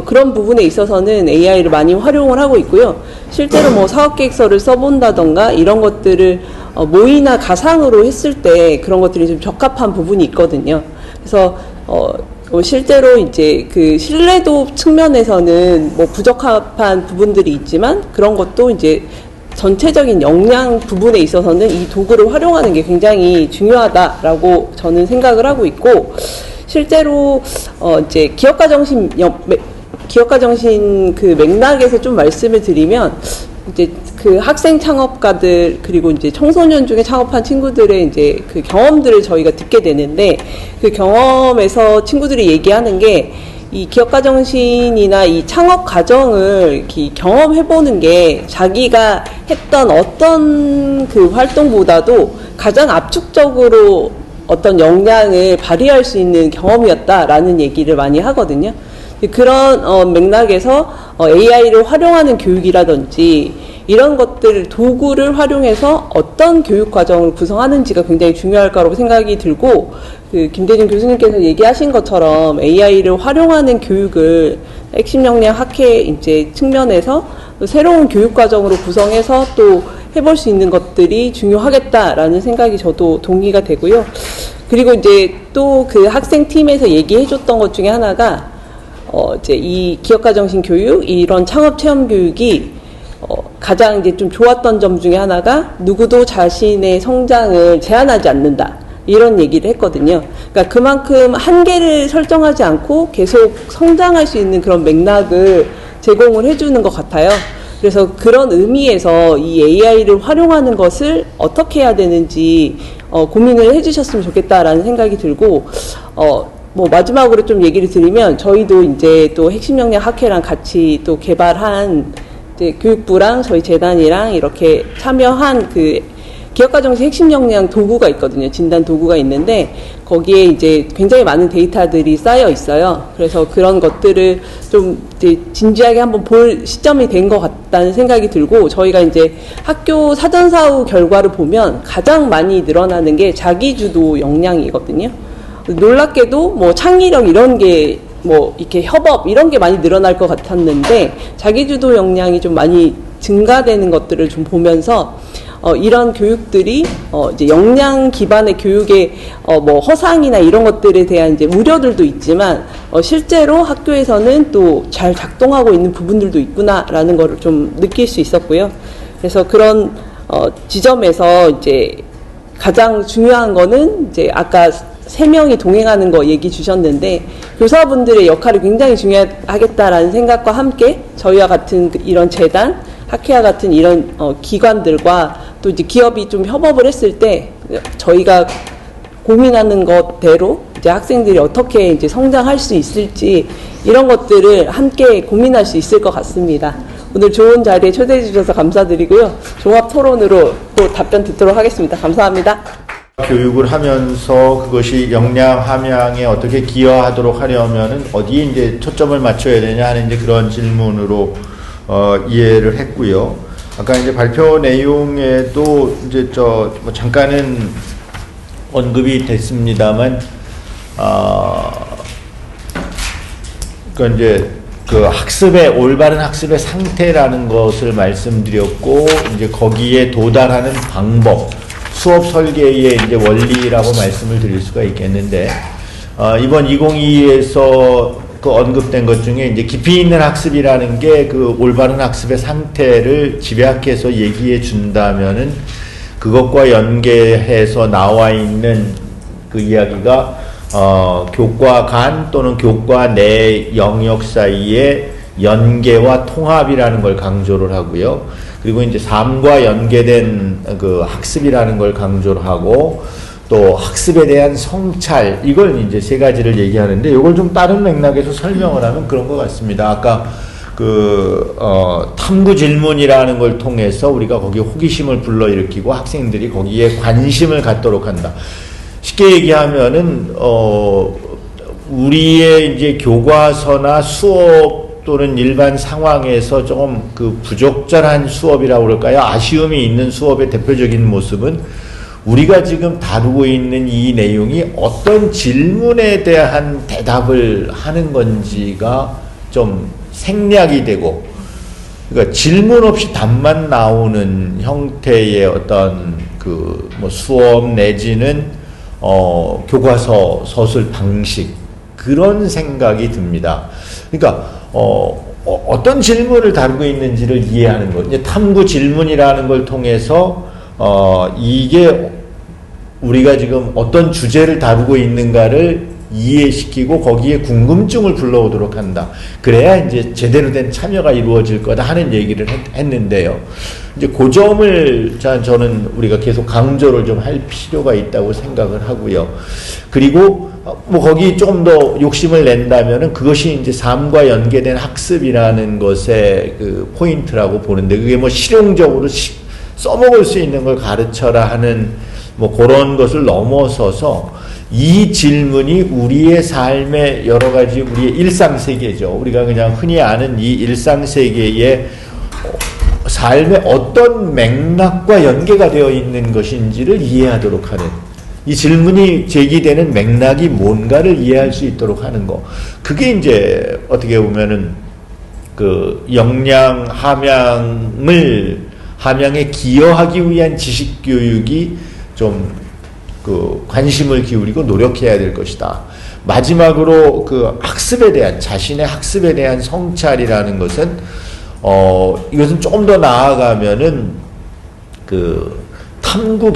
그런 부분에 있어서는 AI를 많이 활용을 하고 있고요. 실제로 뭐 사업계획서를 써본다던가 이런 것들을 모의나 가상으로 했을 때 그런 것들이 좀 적합한 부분이 있거든요. 그래서 실제로 이제 신뢰도 측면에서는 뭐 부적합한 부분들이 있지만, 그런 것도 이제 전체적인 역량 부분에 있어서는 이 도구를 활용하는 게 굉장히 중요하다라고 저는 생각을 하고 있고, 실제로 이제 기업가정신 맥락에서 좀 말씀을 드리면, 이제 학생 창업가들, 그리고 이제 청소년 중에 창업한 친구들의 이제 경험들을 저희가 듣게 되는데, 그 경험에서 친구들이 얘기하는 게, 이 기업가정신이나 이 창업 과정을 이렇게 경험해보는 게 자기가 했던 어떤 활동보다도 가장 압축적으로 어떤 역량을 발휘할 수 있는 경험이었다라는 얘기를 많이 하거든요. 그런 맥락에서 AI를 활용하는 교육이라든지 이런 것들 도구를 활용해서 어떤 교육 과정을 구성하는지가 굉장히 중요할 거라고 생각이 들고, 김대중 교수님께서 얘기하신 것처럼 AI를 활용하는 교육을 핵심 역량 학회 이제 측면에서 새로운 교육 과정으로 구성해서 또 해볼 수 있는 것들이 중요하겠다라는 생각이 저도 동의가 되고요. 그리고 이제 또 그 학생 팀에서 얘기해줬던 것 중에 하나가 이제 이 기업가 정신 교육, 이런 창업 체험 교육이 가장 이제 좀 좋았던 점 중에 하나가 누구도 자신의 성장을 제한하지 않는다, 이런 얘기를 했거든요. 그러니까 그만큼 한계를 설정하지 않고 계속 성장할 수 있는 그런 맥락을 제공을 해주는 것 같아요. 그래서 그런 의미에서 이 AI를 활용하는 것을 어떻게 해야 되는지 고민을 해주셨으면 좋겠다라는 생각이 들고, 뭐 마지막으로 좀 얘기를 드리면, 저희도 이제 또 핵심 역량 학회랑 같이 또 개발한 이제 교육부랑 저희 재단이랑 이렇게 참여한 그 기업가 정신 핵심 역량 도구가 있거든요. 진단 도구가 있는데 거기에 이제 굉장히 많은 데이터들이 쌓여 있어요. 그래서 그런 것들을 좀 이제 진지하게 한번 볼 시점이 된 것 같다는 생각이 들고, 저희가 이제 학교 사전사후 결과를 보면 가장 많이 늘어나는 게 자기주도 역량이거든요. 놀랍게도 뭐 창의력 이런 게 뭐 이렇게 협업 이런 게 많이 늘어날 것 같았는데 자기주도 역량이 좀 많이 증가되는 것들을 좀 보면서 이런 교육들이 이제 역량 기반의 교육의 뭐 허상이나 이런 것들에 대한 이제 우려들도 있지만 실제로 학교에서는 또 잘 작동하고 있는 부분들도 있구나라는 거를 좀 느낄 수 있었고요. 그래서 그런 지점에서 이제 가장 중요한 거는 이제 아까 3명이 동행하는 거 얘기 주셨는데, 교사분들의 역할이 굉장히 중요하겠다라는 생각과 함께 저희와 같은 이런 재단, 학회와 같은 이런 기관들과 또 이제 기업이 좀 협업을 했을 때 저희가 고민하는 것대로 이제 학생들이 어떻게 이제 성장할 수 있을지 이런 것들을 함께 고민할 수 있을 것 같습니다. 오늘 좋은 자리에 초대해 주셔서 감사드리고요. 종합 토론으로 또 답변 듣도록 하겠습니다. 감사합니다. 교육을 하면서 그것이 역량 함양에 어떻게 기여하도록 하려면은 어디에 이제 초점을 맞춰야 되냐 하는 이제 그런 질문으로 이해를 했고요. 아까 이제 발표 내용에도 이제 뭐 잠깐은 언급이 됐습니다만, 그 이제 그 학습의 올바른 학습의 상태라는 것을 말씀드렸고, 이제 거기에 도달하는 방법, 수업 설계의 이제 원리라고 말씀을 드릴 수가 있겠는데, 이번 2022에서 그 언급된 것 중에 이제 깊이 있는 학습이라는 게 그 올바른 학습의 상태를 집약해서 얘기해 준다면은 그것과 연계해서 나와 있는 그 이야기가 교과 간 또는 교과 내 영역 사이의 연계와 통합이라는 걸 강조를 하고요. 그리고 이제 삶과 연계된 그 학습이라는 걸 강조를 하고, 또 학습에 대한 성찰, 이걸 이제 3가지를 얘기하는데, 이걸 좀 다른 맥락에서 설명을 하면 그런 것 같습니다. 아까 그 탐구 질문이라는 걸 통해서 우리가 거기에 호기심을 불러일으키고 학생들이 거기에 관심을 갖도록 한다. 쉽게 얘기하면은 우리의 이제 교과서나 수업 또는 일반 상황에서 조금 그 부적절한 수업이라고 그럴까요? 아쉬움이 있는 수업의 대표적인 모습은 우리가 지금 다루고 있는 이 내용이 어떤 질문에 대한 대답을 하는 건지가 좀 생략이 되고, 그러니까 질문 없이 답만 나오는 형태의 어떤 그 뭐 수업 내지는 교과서 서술 방식, 그런 생각이 듭니다. 그러니까 어떤 질문을 다루고 있는지를 이해하는 것, 이제 탐구 질문이라는 걸 통해서 이게 우리가 지금 어떤 주제를 다루고 있는가를 이해시키고 거기에 궁금증을 불러오도록 한다. 그래야 이제 제대로 된 참여가 이루어질 거다 하는 얘기를 했는데요. 이제 그 점을 저는 우리가 계속 강조를 좀 할 필요가 있다고 생각을 하고요. 그리고 뭐 거기 조금 더 욕심을 낸다면은 그것이 이제 삶과 연계된 학습이라는 것의 그 포인트라고 보는데, 그게 뭐 실용적으로 써먹을 수 있는 걸 가르쳐라 하는 뭐 그런 것을 넘어서서 이 질문이 우리의 삶의 여러 가지 우리의 일상세계죠. 우리가 그냥 흔히 아는 이 일상세계의 삶의 어떤 맥락과 연계가 되어 있는 것인지를 이해하도록 하는, 이 질문이 제기되는 맥락이 뭔가를 이해할 수 있도록 하는 거. 그게 이제 어떻게 보면은 그 역량 함양에 기여하기 위한 지식 교육이 좀 그 관심을 기울이고 노력해야 될 것이다. 마지막으로 그 학습에 대한, 자신의 학습에 대한 성찰이라는 것은 이것은 조금 더 나아가면은 그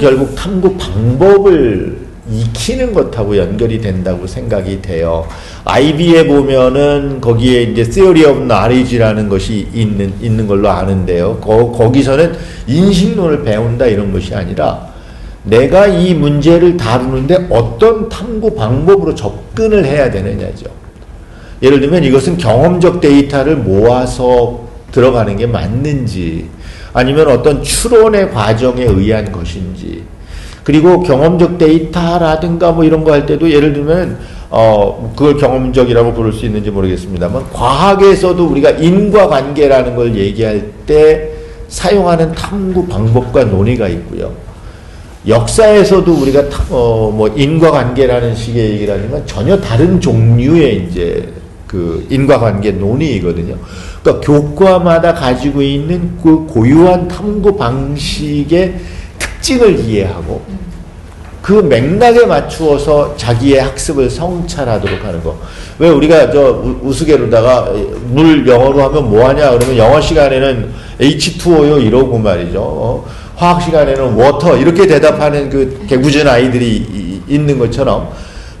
결국 탐구 방법을 익히는 것하고 연결이 된다고 생각이 돼요. IB에 보면은 거기에 이제 Theory of Knowledge라는 것이 있는 걸로 아는데요. 거기서는 인식론을 배운다 이런 것이 아니라 내가 이 문제를 다루는데 어떤 탐구 방법으로 접근을 해야 되느냐죠. 예를 들면 이것은 경험적 데이터를 모아서 들어가는 게 맞는지, 아니면 어떤 추론의 과정에 의한 것인지, 그리고 경험적 데이터라든가 뭐 이런 거 할 때도 예를 들면 그걸 경험적이라고 부를 수 있는지 모르겠습니다만, 과학에서도 우리가 인과관계라는 걸 얘기할 때 사용하는 탐구 방법과 논의가 있고요. 역사에서도 우리가 뭐 인과관계라는 식의 얘기를 하지만 전혀 다른 종류의 이제 그 인과관계 논의이거든요. 그러니까 교과마다 가지고 있는 그 고유한 탐구 방식의 특징을 이해하고 그 맥락에 맞추어서 자기의 학습을 성찰하도록 하는 거. 왜 우리가 우스개로다가 물 영어로 하면 뭐하냐 그러면 영어 시간에는 H2O요 이러고 말이죠. 화학 시간에는 워터 이렇게 대답하는 그 개구전 아이들이 있는 것처럼,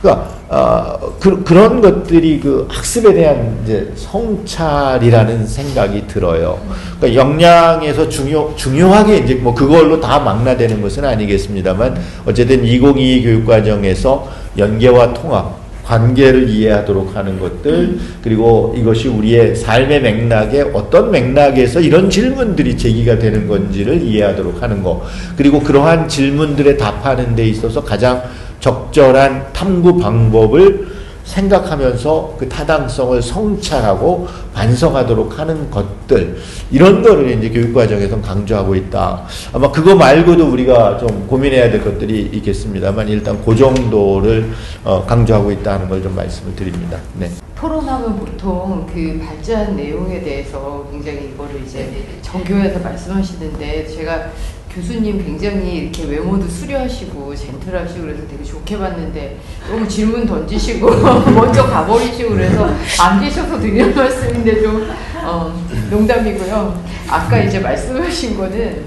그러니까 그런 것들이 그 학습에 대한 이제 성찰이라는 생각이 들어요. 그러니까 역량에서 중요하게 이제 뭐 그걸로 다 망라되는 것은 아니겠습니다만, 어쨌든 2022 교육과정에서 연계와 통합, 관계를 이해하도록 하는 것들, 그리고 이것이 우리의 삶의 맥락에 어떤 맥락에서 이런 질문들이 제기가 되는 건지를 이해하도록 하는 거, 그리고 그러한 질문들에 답하는 데 있어서 가장 적절한 탐구 방법을 생각하면서 그 타당성을 성찰하고 반성하도록 하는 것들, 이런 거를 이제 교육과정에서 강조하고 있다. 아마 그거 말고도 우리가 좀 고민해야 될 것들이 있겠습니다만, 일단 그 정도를 강조하고 있다는 걸 좀 말씀을 드립니다. 네. 토론하면 보통 그 발제한 내용에 대해서 굉장히 이거를 이제 정교해서 말씀하시는데, 제가 교수님 굉장히 이렇게 외모도 수려하시고 젠틀하시고 그래서 되게 좋게 봤는데 너무 질문 던지시고 먼저 가버리시고 그래서 안 계셔서 드리는 말씀인데 좀 농담이고요. 아까 이제 말씀하신 거는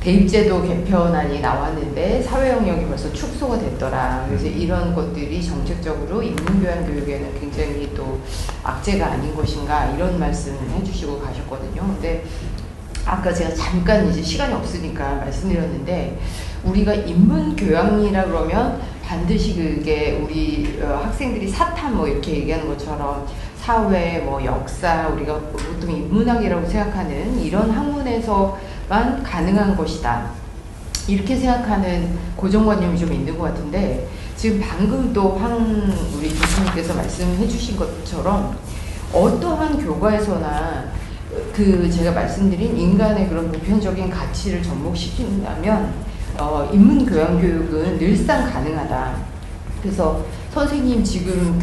대입제도 개편안이 나왔는데 사회 영역이 벌써 축소가 됐더라. 그래서 이런 것들이 정책적으로 인문교양 교육에는 굉장히 또 악재가 아닌 것인가 이런 말씀을 해주시고 가셨거든요. 근데 아까 제가 잠깐 이제 시간이 없으니까 말씀드렸는데, 우리가 인문교양이라 그러면 반드시 그게 우리 학생들이 사탐 뭐 이렇게 얘기하는 것처럼 사회, 뭐 역사, 우리가 보통 인문학이라고 생각하는 이런 학문에서만 가능한 것이다. 이렇게 생각하는 고정관념이 좀 있는 것 같은데, 지금 방금 또 우리 교수님께서 말씀해 주신 것처럼 어떠한 교과에서나 제가 말씀드린 인간의 그런 보편적인 가치를 접목시킨다면 인문교양 교육은 늘상 가능하다. 그래서 선생님 지금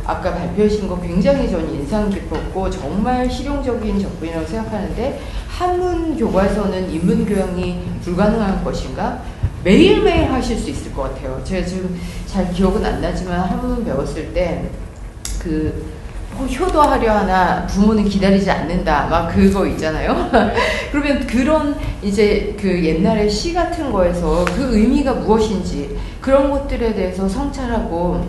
아까 발표하신 거 굉장히 전 인상 깊었고 정말 실용적인 접근이라고 생각하는데, 한문 교과에서는 인문교양이 불가능한 것인가? 매일매일 하실 수 있을 것 같아요. 제가 지금 잘 기억은 안 나지만 한문 배웠을 때 효도하려 하나 부모는 기다리지 않는다 막 그거 있잖아요. 그러면 그런 이제 옛날에 시 같은 거에서 그 의미가 무엇인지 그런 것들에 대해서 성찰하고,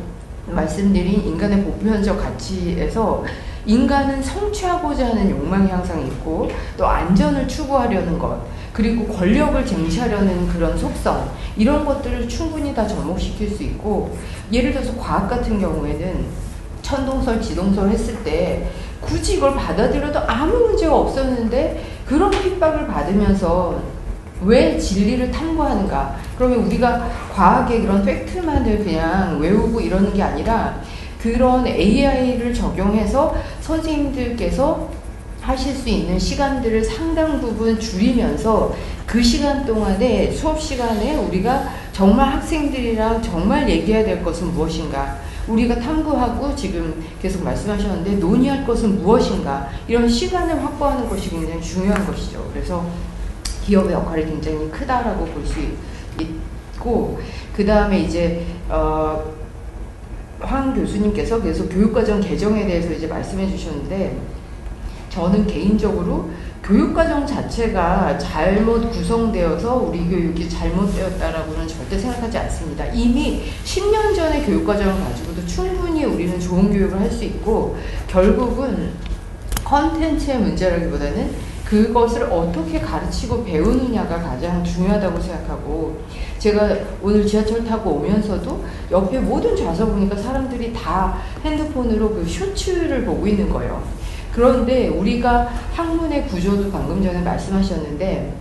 말씀드린 인간의 보편적 가치에서 인간은 성취하고자 하는 욕망이 항상 있고, 또 안전을 추구하려는 것, 그리고 권력을 쟁취하려는 그런 속성, 이런 것들을 충분히 다 접목시킬 수 있고, 예를 들어서 과학 같은 경우에는 천동설, 지동설 했을 때 굳이 이걸 받아들여도 아무 문제가 없었는데 그런 핍박을 받으면서 왜 진리를 탐구하는가? 그러면 우리가 과학의 그런 팩트만을 그냥 외우고 이러는 게 아니라 그런 AI를 적용해서 선생님들께서 하실 수 있는 시간들을 상당 부분 줄이면서 그 시간 동안에 수업 시간에 우리가 정말 학생들이랑 정말 얘기해야 될 것은 무엇인가? 우리가 탐구하고 지금 계속 말씀하셨는데 논의할 것은 무엇인가? 이런 시간을 확보하는 것이 굉장히 중요한 것이죠. 그래서 기업의 역할이 굉장히 크다라고 볼 수 있고, 그 다음에 이제 황 교수님께서 계속 교육과정 개정에 대해서 이제 말씀해 주셨는데, 저는 개인적으로 교육과정 자체가 잘못 구성되어서 우리 교육이 잘못되었다라고는 절대 생각하지 않습니다. 이미 10년 전의 교육과정을 가지고도 충분히 우리는 좋은 교육을 할 수 있고, 결국은 컨텐츠의 문제라기보다는 그것을 어떻게 가르치고 배우느냐가 가장 중요하다고 생각하고, 제가 오늘 지하철 타고 오면서도 옆에 모든 좌석 보니까 사람들이 다 핸드폰으로 그 쇼츠를 보고 있는 거예요. 그런데 우리가 학문의 구조도 방금 전에 말씀하셨는데,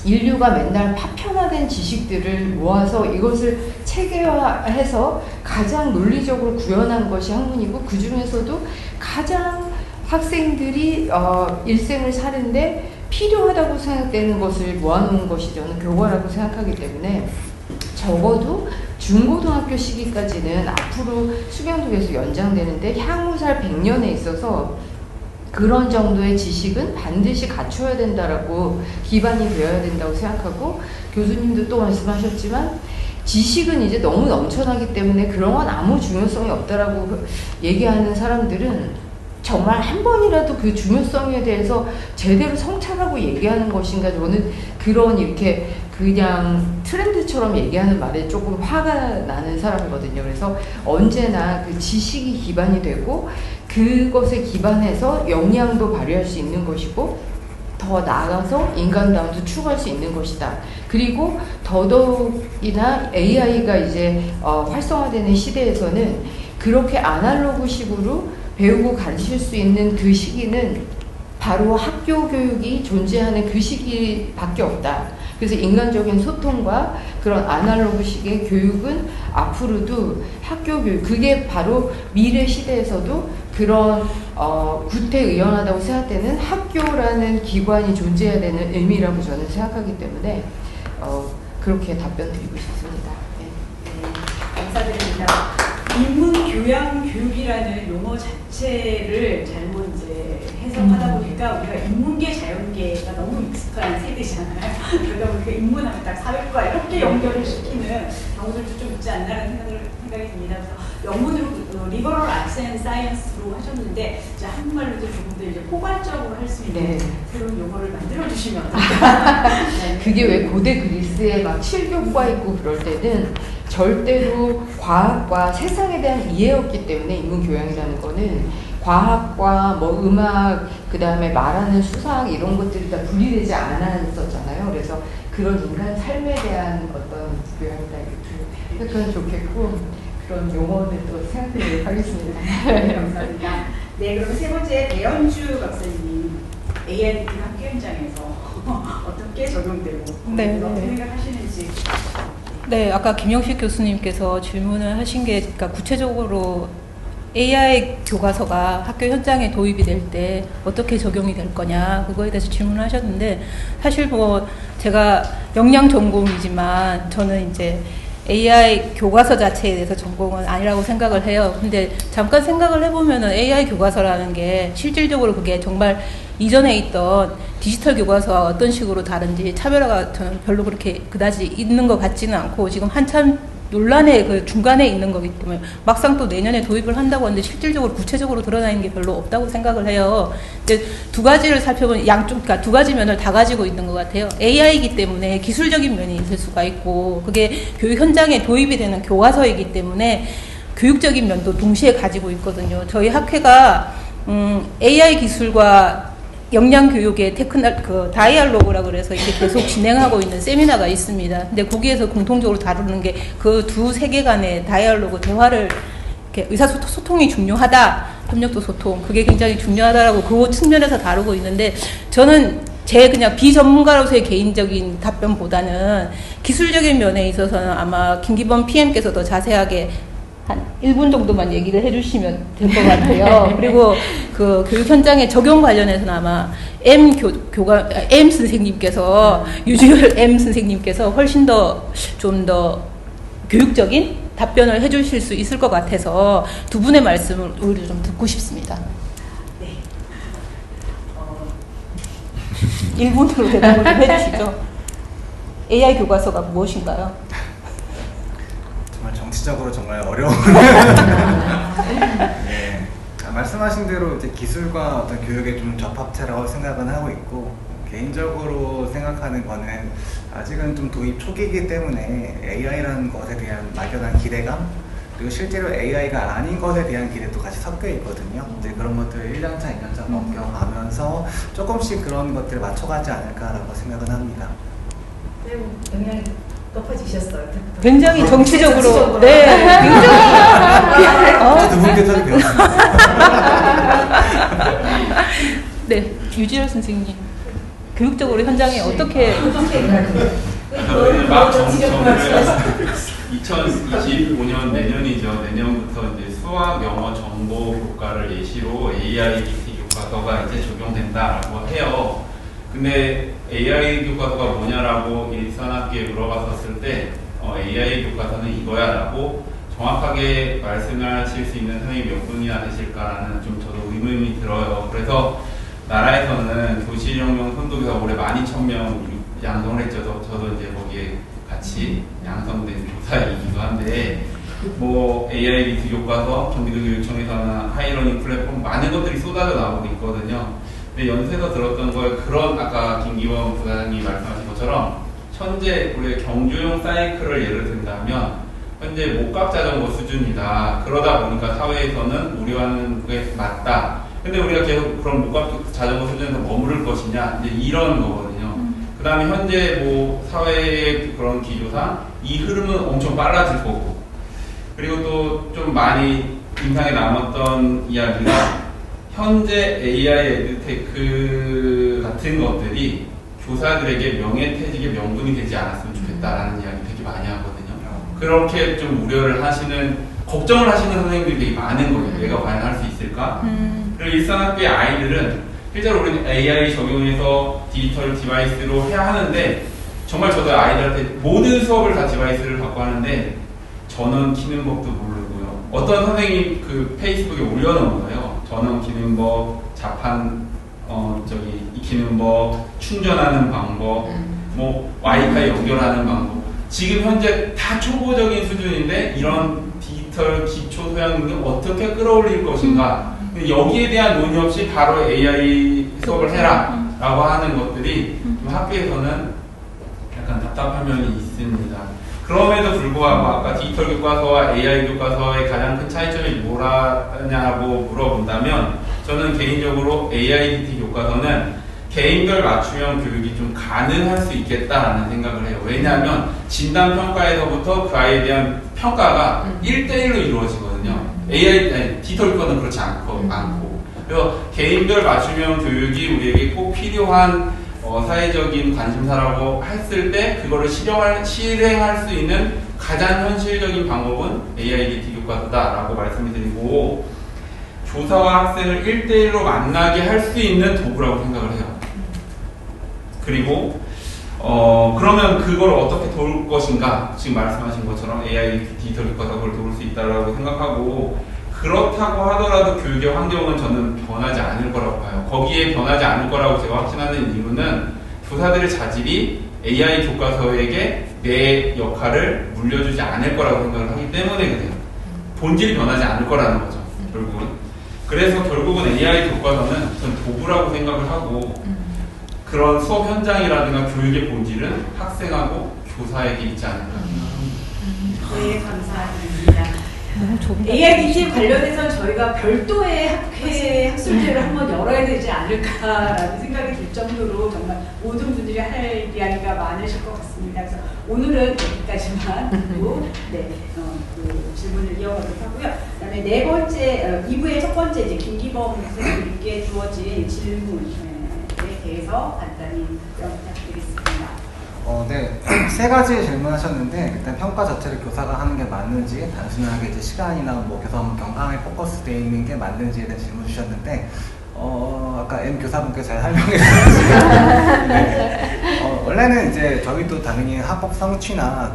인류가 맨날 파편화된 지식들을 모아서 이것을 체계화해서 가장 논리적으로 구현한 것이 학문이고, 그 중에서도 가장 학생들이 일생을 사는데 필요하다고 생각되는 것을 모아놓은 것이 저는 교과라고 생각하기 때문에, 적어도 중고등학교 시기까지는 앞으로 수명도 계속 연장되는데 향후 살 100년에 있어서 그런 정도의 지식은 반드시 갖춰야 된다라고, 기반이 되어야 된다고 생각하고, 교수님도 또 말씀하셨지만 지식은 이제 너무 넘쳐나기 때문에 그런 건 아무 중요성이 없다라고 얘기하는 사람들은 정말 한 번이라도 그 중요성에 대해서 제대로 성찰하고 얘기하는 것인가, 저는 그런 이렇게 그냥 트렌드처럼 얘기하는 말에 조금 화가 나는 사람이거든요. 그래서 언제나 그 지식이 기반이 되고 그것에 기반해서 역량도 발휘할 수 있는 것이고, 더 나아가서 인간다움도 추구할 수 있는 것이다. 그리고 더더욱이나 AI가 이제 활성화되는 시대에서는 그렇게 아날로그식으로 배우고 가르칠 수 있는 그 시기는 바로 학교 교육이 존재하는 그 시기밖에 없다. 그래서 인간적인 소통과 그런 아날로그식의 교육은 앞으로도 학교 교육, 그게 바로 미래 시대에서도 그런 구태의연하다고 생각되는 학교라는 기관이 존재해야 되는 의미라고 저는 생각하기 때문에 그렇게 답변 드리고 싶습니다. 네, 감사드립니다. 인문교양교육이라는 용어 자체를 잘못 이제 해석하다 보니까 우리가 인문계, 자연계가 너무 익숙한 세대잖아요. 그러다 보니까 인문하면 딱 사회과 이렇게 연결을 시키는 경우들도 좀 있지 않나라는 생각이 듭니다. 그래서 영문으로 리버럴 아트 앤 사이언스로 하셨는데 이제 한국말로도 조금 더 이제 포괄적으로 할 수 있는 새로운 용어를 만들어 주시면 어떨까? 그게 왜 고대 그리스에 막 칠교과 있고 그럴 때는 절대로 과학과 세상에 대한 이해였기 때문에 인문교양이라는 거는 과학과 뭐 음악, 그 다음에 말하는 수학 이런 것들이 다 분리되지 않았었잖아요. 그래서 그런 인간 삶에 대한 어떤 교양이다 이렇게 생각하면 좋겠고, 그런 용어를 또 생각해보도록 하겠습니다. 네, 감사합니다. 네, 그럼 세 번째 배현주 박사님, AI 학교 현장에서 어떻게 적용되고 어떻게 생각하시는지. 네, 아까 김영식 교수님께서 질문을 하신 게, 그러니까 구체적으로 AI 교과서가 학교 현장에 도입이 될 때 어떻게 적용이 될 거냐, 그거에 대해서 질문을 하셨는데, 사실 뭐 제가 영양 전공이지만 저는 이제 AI 교과서 자체에 대해서 전공은 아니라고 생각을 해요. 근데 잠깐 생각을 해보면은 AI 교과서라는 게 실질적으로 그게 정말 이전에 있던 디지털 교과서와 어떤 식으로 다른지 차별화가 저는 별로 그렇게 그다지 있는 것 같지는 않고, 지금 한참 논란의 그 중간에 있는 거기 때문에 막상 또 내년에 도입을 한다고 하는데 실질적으로 구체적으로 드러나는 게 별로 없다고 생각을 해요. 근데 두 가지를 살펴보면 그러니까 두 가지 면을 다 가지고 있는 것 같아요. AI이기 때문에 기술적인 면이 있을 수가 있고, 그게 교육 현장에 도입이 되는 교과서이기 때문에 교육적인 면도 동시에 가지고 있거든요. 저희 학회가 AI 기술과 역량교육의 다이알로그라고 그래서 이렇게 계속 진행하고 있는 세미나가 있습니다. 근데 거기에서 공통적으로 다루는 게 그 두 세계 간의 다이알로그, 대화를, 이렇게 의사소통이 중요하다, 협력도 소통, 그게 굉장히 중요하다라고 그 측면에서 다루고 있는데, 저는 제 그냥 비전문가로서의 개인적인 답변보다는 기술적인 면에 있어서는 아마 김기범 PM께서 더 자세하게 한 1분 정도만 얘기를 해주시면 될 것 같아요. 그리고 그 교육 현장의 적용 관련해서는 아마 M 선생님께서, 유주열 M 선생님께서 훨씬 더 좀 더 교육적인 답변을 해주실 수 있을 것 같아서 두 분의 말씀을 오히려 좀 듣고 싶습니다. 네. 1분으로 대답을 좀 해주시죠. AI 교과서가 무엇인가요? 정말 정치적으로 정말 어려운. 네. 말씀하신 대로 이제 기술과 어떤 교육의 좀 접합체라고 생각은 하고 있고, 개인적으로 생각하는 거는 아직은 좀 도입 초기이기 때문에 AI라는 것에 대한 막연한 기대감, 그리고 실제로 AI가 아닌 것에 대한 기대도 같이 섞여 있거든요. 이제 그런 것들을 1년차, 2년차 넘겨가면서 조금씩 그런 것들을 맞춰가지 않을까라고 생각은 합니다. 매우 영향이 높아지셨어요. 굉장히 정치적으로. 네, 굉장히. 두 분께서 배웠습니다. 네, 유지열 선생님. 교육적으로 현장에 어떻게. 저희는 막 정리를 2025년 내년이죠. 내년부터 이제 수학, 영어, 정보 교과를 예시로 AI 교과서가 이제 적용된다라고 해요. 근데 AI 교과서가 뭐냐라고 일선학기에 물어봤었을 때 AI 교과서는 이거야라고 정확하게 말씀하실 수 있는 선생님이 몇 분이나 되실까라는 좀 저도 의문이 들어요. 그래서 나라에서는 교실혁명 선도교사 올해 12,000명 양성을 했죠. 저도 이제 거기에 같이 양성된 교사이기도 한데, 뭐 AI 교과서, 경기도교육청에서는 하이러닝 플랫폼 많은 것들이 쏟아져 나오고 있거든요. 근데 연수에서 들었던 거에 그런 아까 김기범 부사장님이 말씀하신 것처럼 현재 우리 경주용 사이클을 예를 든다면 현재 목값 자전거 수준이다. 그러다 보니까 사회에서는 우리와는 그게 맞다. 근데 우리가 계속 그런 목값 자전거 수준에서 머무를 것이냐, 이제 이런 거거든요. 그 다음에 현재 뭐 사회의 그런 기조상 이 흐름은 엄청 빨라질 거고, 그리고 또 좀 많이 인상에 남았던 이야기가 현재 AI 에듀테크 같은 것들이 교사들에게 명예퇴직의 명분이 되지 않았으면 좋겠다라는 이야기 되게 많이 하거든요. 그렇게 좀 우려를 하시는, 걱정을 하시는 선생님들이 되게 많은 거예요. 얘가 과연 할 수 있을까? 그리고 일상학교의 아이들은 실제로 우리는 AI 적용해서 디지털 디바이스로 해야 하는데, 정말 저도 아이들한테 모든 수업을 다 디바이스를 갖고 하는데 전원 키는 법도 모르고요. 어떤 선생님 그 페이스북에 올려놓은 거예요. 전원 키는 법, 자판 익히는 법, 충전하는 방법, 뭐 와이파이 연결하는 방법. 지금 현재 다 초보적인 수준인데 이런 디지털 기초 소양을 어떻게 끌어올릴 것인가. 여기에 대한 논의 없이 바로 AI 수업을 해라 라고 하는 것들이 좀 학교에서는 약간 답답한 면이 있습니다. 그럼에도 불구하고 아까 디지털 교과서와 AI 교과서의 가장 큰 차이점이 뭐라냐고 물어본다면, 저는 개인적으로 AIDT 교과서는 개인별 맞춤형 교육이 좀 가능할 수 있겠다라는 생각을 해요. 왜냐하면 진단평가에서부터 그 아이에 대한 평가가 1대1로 이루어지거든요. 디지털 교과서는 그렇지 않고. 그래서 개인별 맞춤형 교육이 우리에게 꼭 필요한 사회적인 관심사라고 했을 때 그거를 실행할 수 있는 가장 현실적인 방법은 AIDT 교과서다라고 말씀을 드리고, 교사와 학생을 1대1로 만나게 할 수 있는 도구라고 생각을 해요. 그리고 그러면 그걸 어떻게 도울 것인가, 지금 말씀하신 것처럼 AI 디지털 교과서 그걸 도울 수 있다고 생각하고, 그렇다고 하더라도 교육의 환경은 저는 변하지 않을 거라고 봐요. 거기에 변하지 않을 거라고 제가 확신하는 이유는 교사들의 자질이 AI 교과서에게 내 역할을 물려주지 않을 거라고 생각을 하기 때문에 그래요. 본질이 변하지 않을 거라는 거죠, 결국은. 그래서 결국은 AI 교과서는 전 도구라고 생각을 하고, 그런 수업 현장이라든가 교육의 본질은 학생하고 교사에게 있지 않을까. 네, 감사합니다. AIDT 관련해서 저희가 별도의 학회 학술제를 한번 열어야 되지 않을까라는 생각이 들 정도로 정말 모든 분들이 할 이야기가 많으실 것 같습니다. 그래서 오늘은 여기까지만 듣고 그 질문을 이어가도록 하고요. 그다음에 네 번째 2부의 첫 번째 이제 김기범 선생님께 주어진 질문. 대해서 간단히 답변 부탁드리겠습니다. 네. 세 가지 질문하셨는데 일단 평가 자체를 교사가 하는 게 맞는지 단순하게 이제 시간이나 뭐 교사 업무 경감에 포커스되어 있는 게 맞는지에 대한 질문 주셨는데 아까 M 교사분께서 잘 설명해 주셨어요. 네. 원래는 이제 저희도 당연히 학업 성취나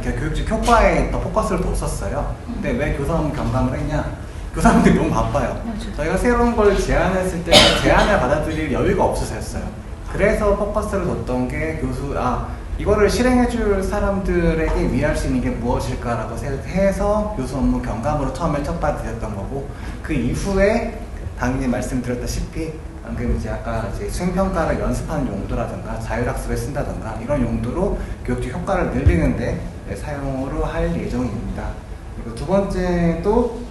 교육직 효과에 더 포커스를 뒀었어요. 근데 왜 교사 업무 경감을 했냐? 교사분들이 너무 바빠요. 저희가 새로운 걸 제안했을 때 제안을 받아들일 여유가 없어서였어요. 그래서 포커스를 뒀던 게 이거를 실행해줄 사람들에게 위할 수 있는 게 무엇일까라고 해서 교수 업무 경감으로 처음에 첫발드렸던 거고, 그 이후에 당연히 말씀드렸다시피 방금 이제 아까 이제 수행평가를 연습하는 용도라든가 자율학습에 쓴다든가 이런 용도로 교육적 효과를 늘리는데 사용으로 할 예정입니다. 그리고 두 번째도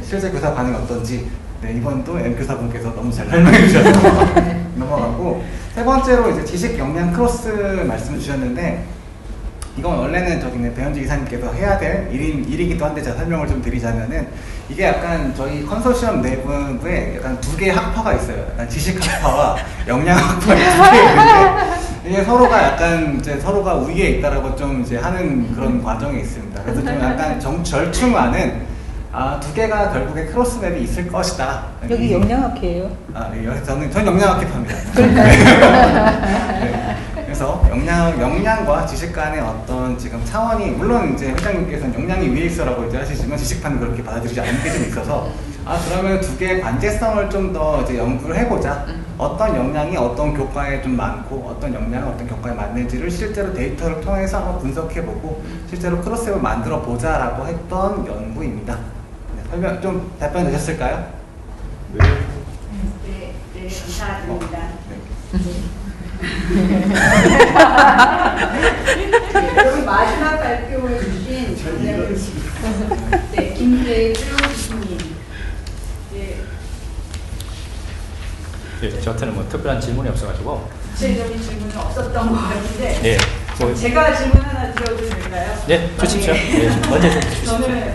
실제 교사 반응이 어떤지 이번도 M 교사분께서 너무 잘 설명해 주셔서 넘어가고, 세 번째로 이제 지식 역량 크로스 말씀 주셨는데 이건 원래는 배현지 이사님께서 해야 될 일이기도 한데 제가 설명을 좀 드리자면은 이게 약간 저희 컨소시엄 내부에 약간 두 개의 학파가 있어요. 약간 지식 학파와 역량 학파 두 개 있는데 이게 서로가 약간 이제 서로가 우위에 있다라고 좀 이제 하는 그런 과정이 있습니다. 그래서 좀 약간 절충하는 두 개가 결국에 크로스맵이 있을 것이다. 여기 역량학회예요? 네, 저는 역량학회 편입니다. 네. 그래서 역량과 지식 간의 어떤 지금 차원이, 물론 이제 회장님께서는 역량이 위에 있어라고 이제 하시지만 지식판은 그렇게 받아들이지 않는 게 좀 있어서 그러면 두 개의 관계성을 좀 더 이제 연구를 해보자. 어떤 역량이 어떤 교과에 좀 많고 어떤 역량이 어떤 교과에 맞는지를 실제로 데이터를 통해서 한번 분석해보고 실제로 크로스맵을 만들어 보자라고 했던 연구입니다. 설명 좀 답변 되셨을까요? 네, 감사드립니다. 그럼 마지막 발표를 주신 김대주 교수님. 저한테는 뭐 특별한 질문이 없어가지고. 구체적인 질문은 없었던 것 같은데. 네. 제가 질문 하나 드려도 될까요? 네, 주십시오. 먼저 주십시오. 저는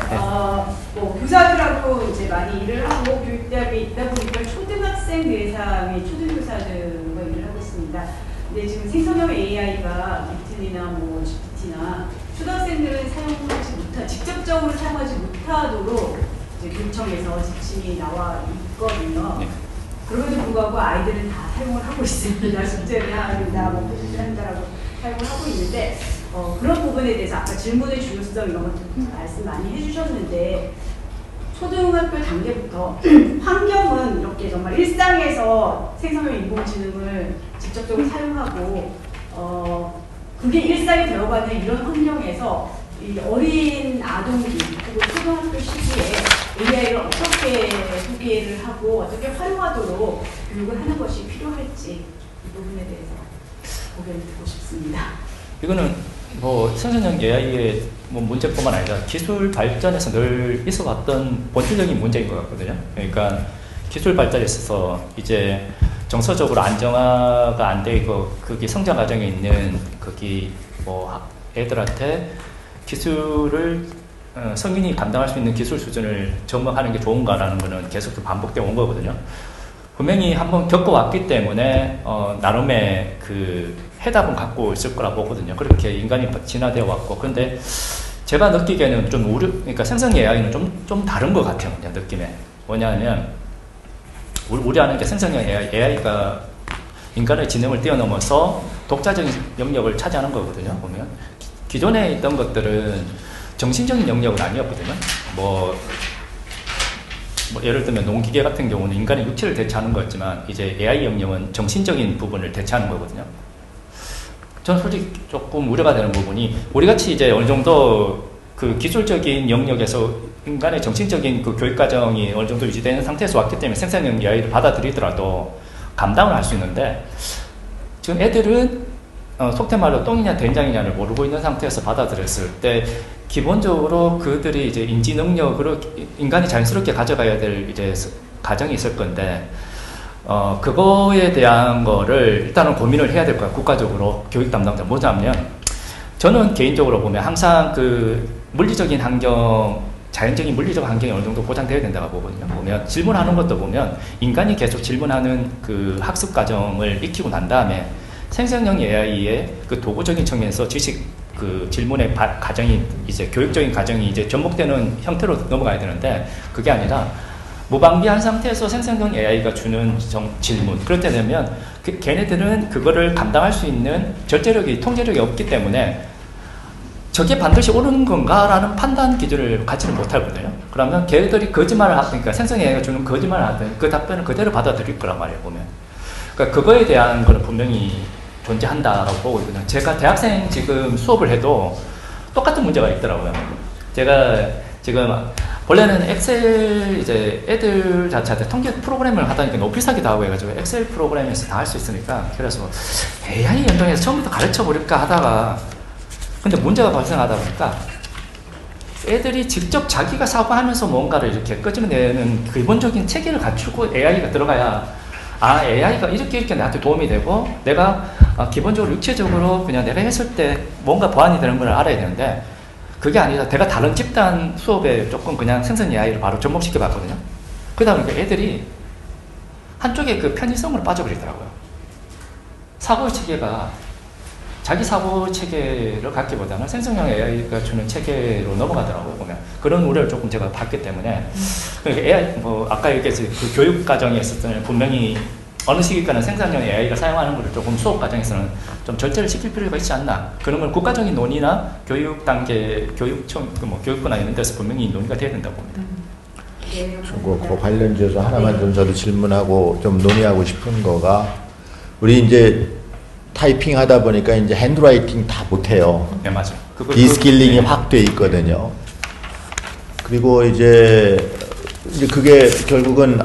교사들하고 이제 많이 일을 하고 교육대학에 있다 보니까 초등학생 대상의 초등교사들과 일을 하고 있습니다. 근데 지금 생성형 AI가 빅틀이나 뭐 GPT나 초등학생들은 직접적으로 사용하지 못하도록 이제 교육청에서 지침이 나와 있거든요. 네. 그럼에도 불구하고 아이들은 다 사용을 하고 있습니다. 숙제를 한다, 뭐 표시를 한다라고 사용을 하고 있는데 그런 부분에 대해서 아까 질문의 중요성 이런 것들 말씀 많이 해주셨는데 초등학교 단계부터 환경은 이렇게 정말 일상에서 생성형 인공지능을 직접적으로 사용하고 그게 일상이 되어가는 이런 환경에서 이 어린 아동기 그리고 초등학교 시기에 AI를 어떻게 소개를 하고 어떻게 활용하도록 교육을 하는 것이 필요할지 이 부분에 대해서 고견을 듣고 싶습니다. 이거는 뭐 생성형 AI의 뭐 문제뿐만 아니라 기술 발전에서 늘 있어왔던 본질적인 문제인 것 같거든요. 그러니까 기술 발전에 있어서 이제 정서적으로 안정화가 안 되고 그게 성장 과정에 있는 거기 뭐 애들한테 기술을 성인이 감당할 수 있는 기술 수준을 점검하는 게 좋은가라는 거는 계속 반복되어 온 거거든요. 분명히 한번 겪어왔기 때문에 나름의 그 해답은 갖고 있을 거라 보거든요. 그렇게 인간이 진화되어 왔고, 그런데 제가 느끼기에는 좀 그러니까 생성 AI는 좀 다른 것 같아요. 그냥 느낌에 뭐냐면 우리 아는 게 생성형 AI가 인간의 지능을 뛰어넘어서 독자적인 영역을 차지하는 거거든요. 보면 기존에 있던 것들은 정신적인 영역은 아니었거든요. 뭐 예를 들면 농기계 같은 경우는 인간의 육체를 대체하는 거였지만 이제 AI 영역은 정신적인 부분을 대체하는 거거든요. 저는 솔직히 조금 우려가 되는 부분이 우리같이 이제 어느 정도 그 기술적인 영역에서 인간의 정신적인 그 교육 과정이 어느 정도 유지되는 상태에서 왔기 때문에 생성형 AI를 받아들이더라도 감당을 할 수 있는데 지금 애들은 속된 말로 똥이냐 된장이냐를 모르고 있는 상태에서 받아들였을 때 기본적으로 그들이 이제 인지 능력으로 인간이 자연스럽게 가져가야 될 이제 과정이 있을 건데 그거에 대한 거를 일단은 고민을 해야 될 거야. 국가적으로 교육 담당자 뭐냐면 저는 개인적으로 보면 항상 그 물리적인 환경 자연적인 물리적 환경이 어느 정도 보장되어야 된다고 보거든요. 보면 질문하는 것도 보면 인간이 계속 질문하는 그 학습 과정을 익히고 난 다음에 생성형 AI의 그 도구적인 측면에서 지식 그 질문의 과정이 이제 교육적인 과정이 이제 접목되는 형태로 넘어가야 되는데 그게 아니라 무방비한 상태에서 생성형 AI가 주는 질문 그럴 때 되면 걔네들은 그거를 감당할 수 있는 절제력이 통제력이 없기 때문에 저게 반드시 옳은 건가라는 판단 기준을 갖지는 못하거든요. 그러면 걔들이 거짓말을 하니까 생성 AI가 주는 거짓말을 하든 그 답변을 그대로 받아들일 거란 말이에요. 보면 그러니까 그거에 대한 거는 분명히 존재한다라고 보고 있거든요. 제가 대학생 지금 수업을 해도 똑같은 문제가 있더라고요. 제가 지금 원래는 엑셀 이제 애들 자체한테 통계 프로그램을 하다 보니까 너무 비싸기도 하고 해가지고 엑셀 프로그램에서 다 할 수 있으니까 그래서 AI 연동해서 처음부터 가르쳐 버릴까 하다가 근데 문제가 발생하다 보니까 애들이 직접 자기가 사고하면서 뭔가를 이렇게 끄집어내는 기본적인 체계를 갖추고 AI가 들어가야 아 AI가 이렇게 나한테 도움이 되고 내가 기본적으로 육체적으로 그냥 내가 했을 때 뭔가 보완이 되는 걸 알아야 되는데 그게 아니라 내가 다른 집단 수업에 조금 그냥 생성 AI를 바로 접목시켜 봤거든요. 그러다 보니까 애들이 한쪽에 그 편의성으로 빠져버리더라고요. 사고 체계가 자기 사고 체계를 갖기보다는 생성형 AI가 주는 체계로 넘어가더라고요. 보면 그런 우려를 조금 제가 봤기 때문에 그러니까 AI 뭐 아까 얘기했듯이 그 교육 과정에 있었던 분명히 어느 시기까지는 생성형 AI를 사용하는 것을 조금 수업 과정에서는 좀 절제를 시킬 필요가 있지 않나. 그런 건 국가적인 논의나 교육 단계, 교육부나 이런 데서 분명히 논의가 돼야 된다고 봅니다. 그 관련돼서 하나만 좀 저도 질문하고 좀 논의하고 싶은 거가 우리 이제 타이핑 하다 보니까 이제 핸드라이팅 다 못해요. 네, 맞아요. 디스킬링이 확 돼 있거든요. 그리고 이제 그게 결국은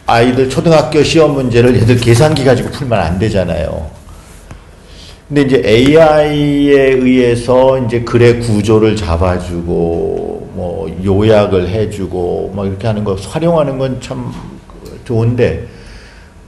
아이들 초등학교 시험 문제를 얘들 계산기 가지고 풀면 안 되잖아요. 근데 이제 AI에 의해서 이제 글의 구조를 잡아주고 뭐 요약을 해주고 막 이렇게 하는 거 활용하는 건 참 좋은데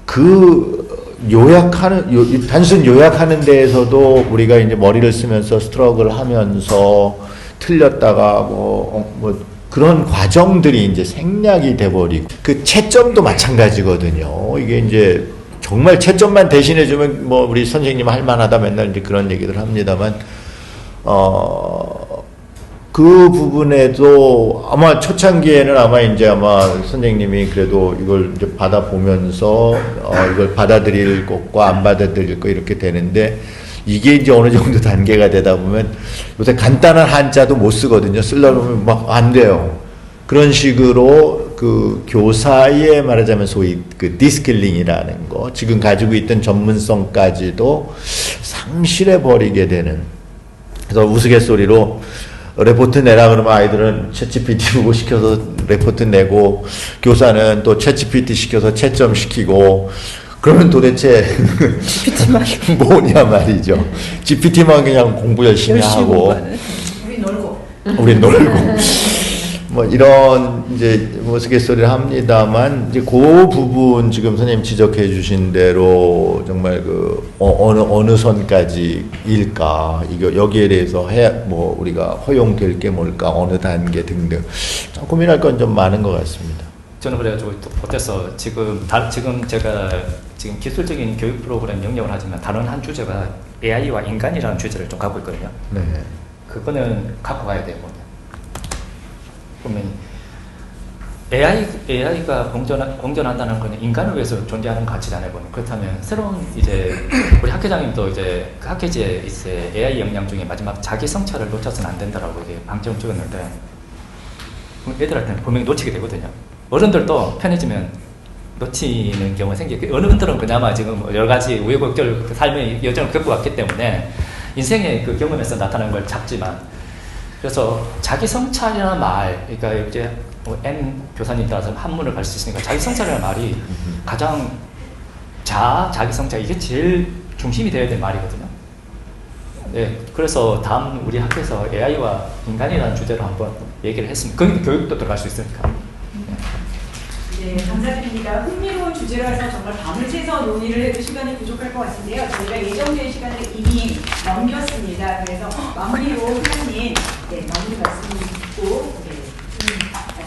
그 요약하는 단순 요약하는 데에서도 우리가 이제 머리를 쓰면서 스트러글 하면서 틀렸다가 뭐 그런 과정들이 이제 생략이 돼버리고 그 채점도 마찬가지거든요. 이게 이제 정말 채점만 대신해주면 뭐 우리 선생님 할 만하다 맨날 이제 그런 얘기들 합니다만 그 부분에도 아마 초창기에는 아마 선생님이 그래도 이걸 이제 받아보면서 이걸 받아들일 것과 안 받아들일 거 이렇게 되는데 이게 이제 어느 정도 단계가 되다 보면 요새 간단한 한자도 못 쓰거든요. 쓰려고 하면 막 안 돼요. 그런 식으로 그 교사의 말하자면 소위 그 디스킬링이라는 거 지금 가지고 있던 전문성까지도 상실해 버리게 되는 그래서 우스갯소리로 레포트 내라 그러면 아이들은 챗GPT 보고 시켜서 레포트 내고 교사는 또 챗GPT 시켜서 채점 시키고 그러면 도대체 뭐냐 말이죠. GPT만 그냥 공부 열심히 하고 우리 놀고 뭐 이런 이제 우스갯소리를 합니다만 이제 그 부분 지금 선생님 지적해 주신 대로 정말 그 어느 선까지일까 이거 여기에 대해서 뭐 우리가 허용될 게 뭘까 어느 단계 등등 고민할 건 좀 많은 것 같습니다. 저는 그래가지고 또 보태서 지금 제가 지금 기술적인 교육 프로그램 영역을 하지만 다른 한 주제가 AI와 인간이라는 주제를 좀 갖고 있거든요. 네. 그거는 갖고 가야 돼요. 보면 AI가 공존한다는 것은 인간을 위해서 존재하는 가치잖아요. 보면 그렇다면 새로운 이제 우리 학회장님도 이제 그 학회지에 이제 AI 역량 중에 마지막 자기 성찰을 놓쳐서는 안 된다라고 이게 방점을 찍었는데 애들한테는 분명히 놓치게 되거든요. 어른들도 편해지면 놓치는 경우가 생기고 어른들은 그나마 지금 여러 가지 우여곡절 삶의 여정을 겪고 왔기 때문에 인생의 그 경험에서 나타나는 걸 잡지만 그래서 자기 성찰이라는 말, 그러니까 이제 N 교사님 따라서 한문을 갈 수 있으니까 자기 성찰이라는 말이 가장 자기 성찰 이게 제일 중심이 되어야 될 말이거든요. 네, 그래서 다음 우리 학교에서 AI와 인간이라는 주제로 한번 얘기를 했습니다. 거기 교육도 들어갈 수 있으니까. 네, 감사드립니다. 흥미로운 주제라서 정말 밤을 새서 논의를 해도 시간이 부족할 것 같은데요. 저희가 예정된 시간을 이미 넘겼습니다. 그래서 마무리로 회장님, 마무리 말씀 듣고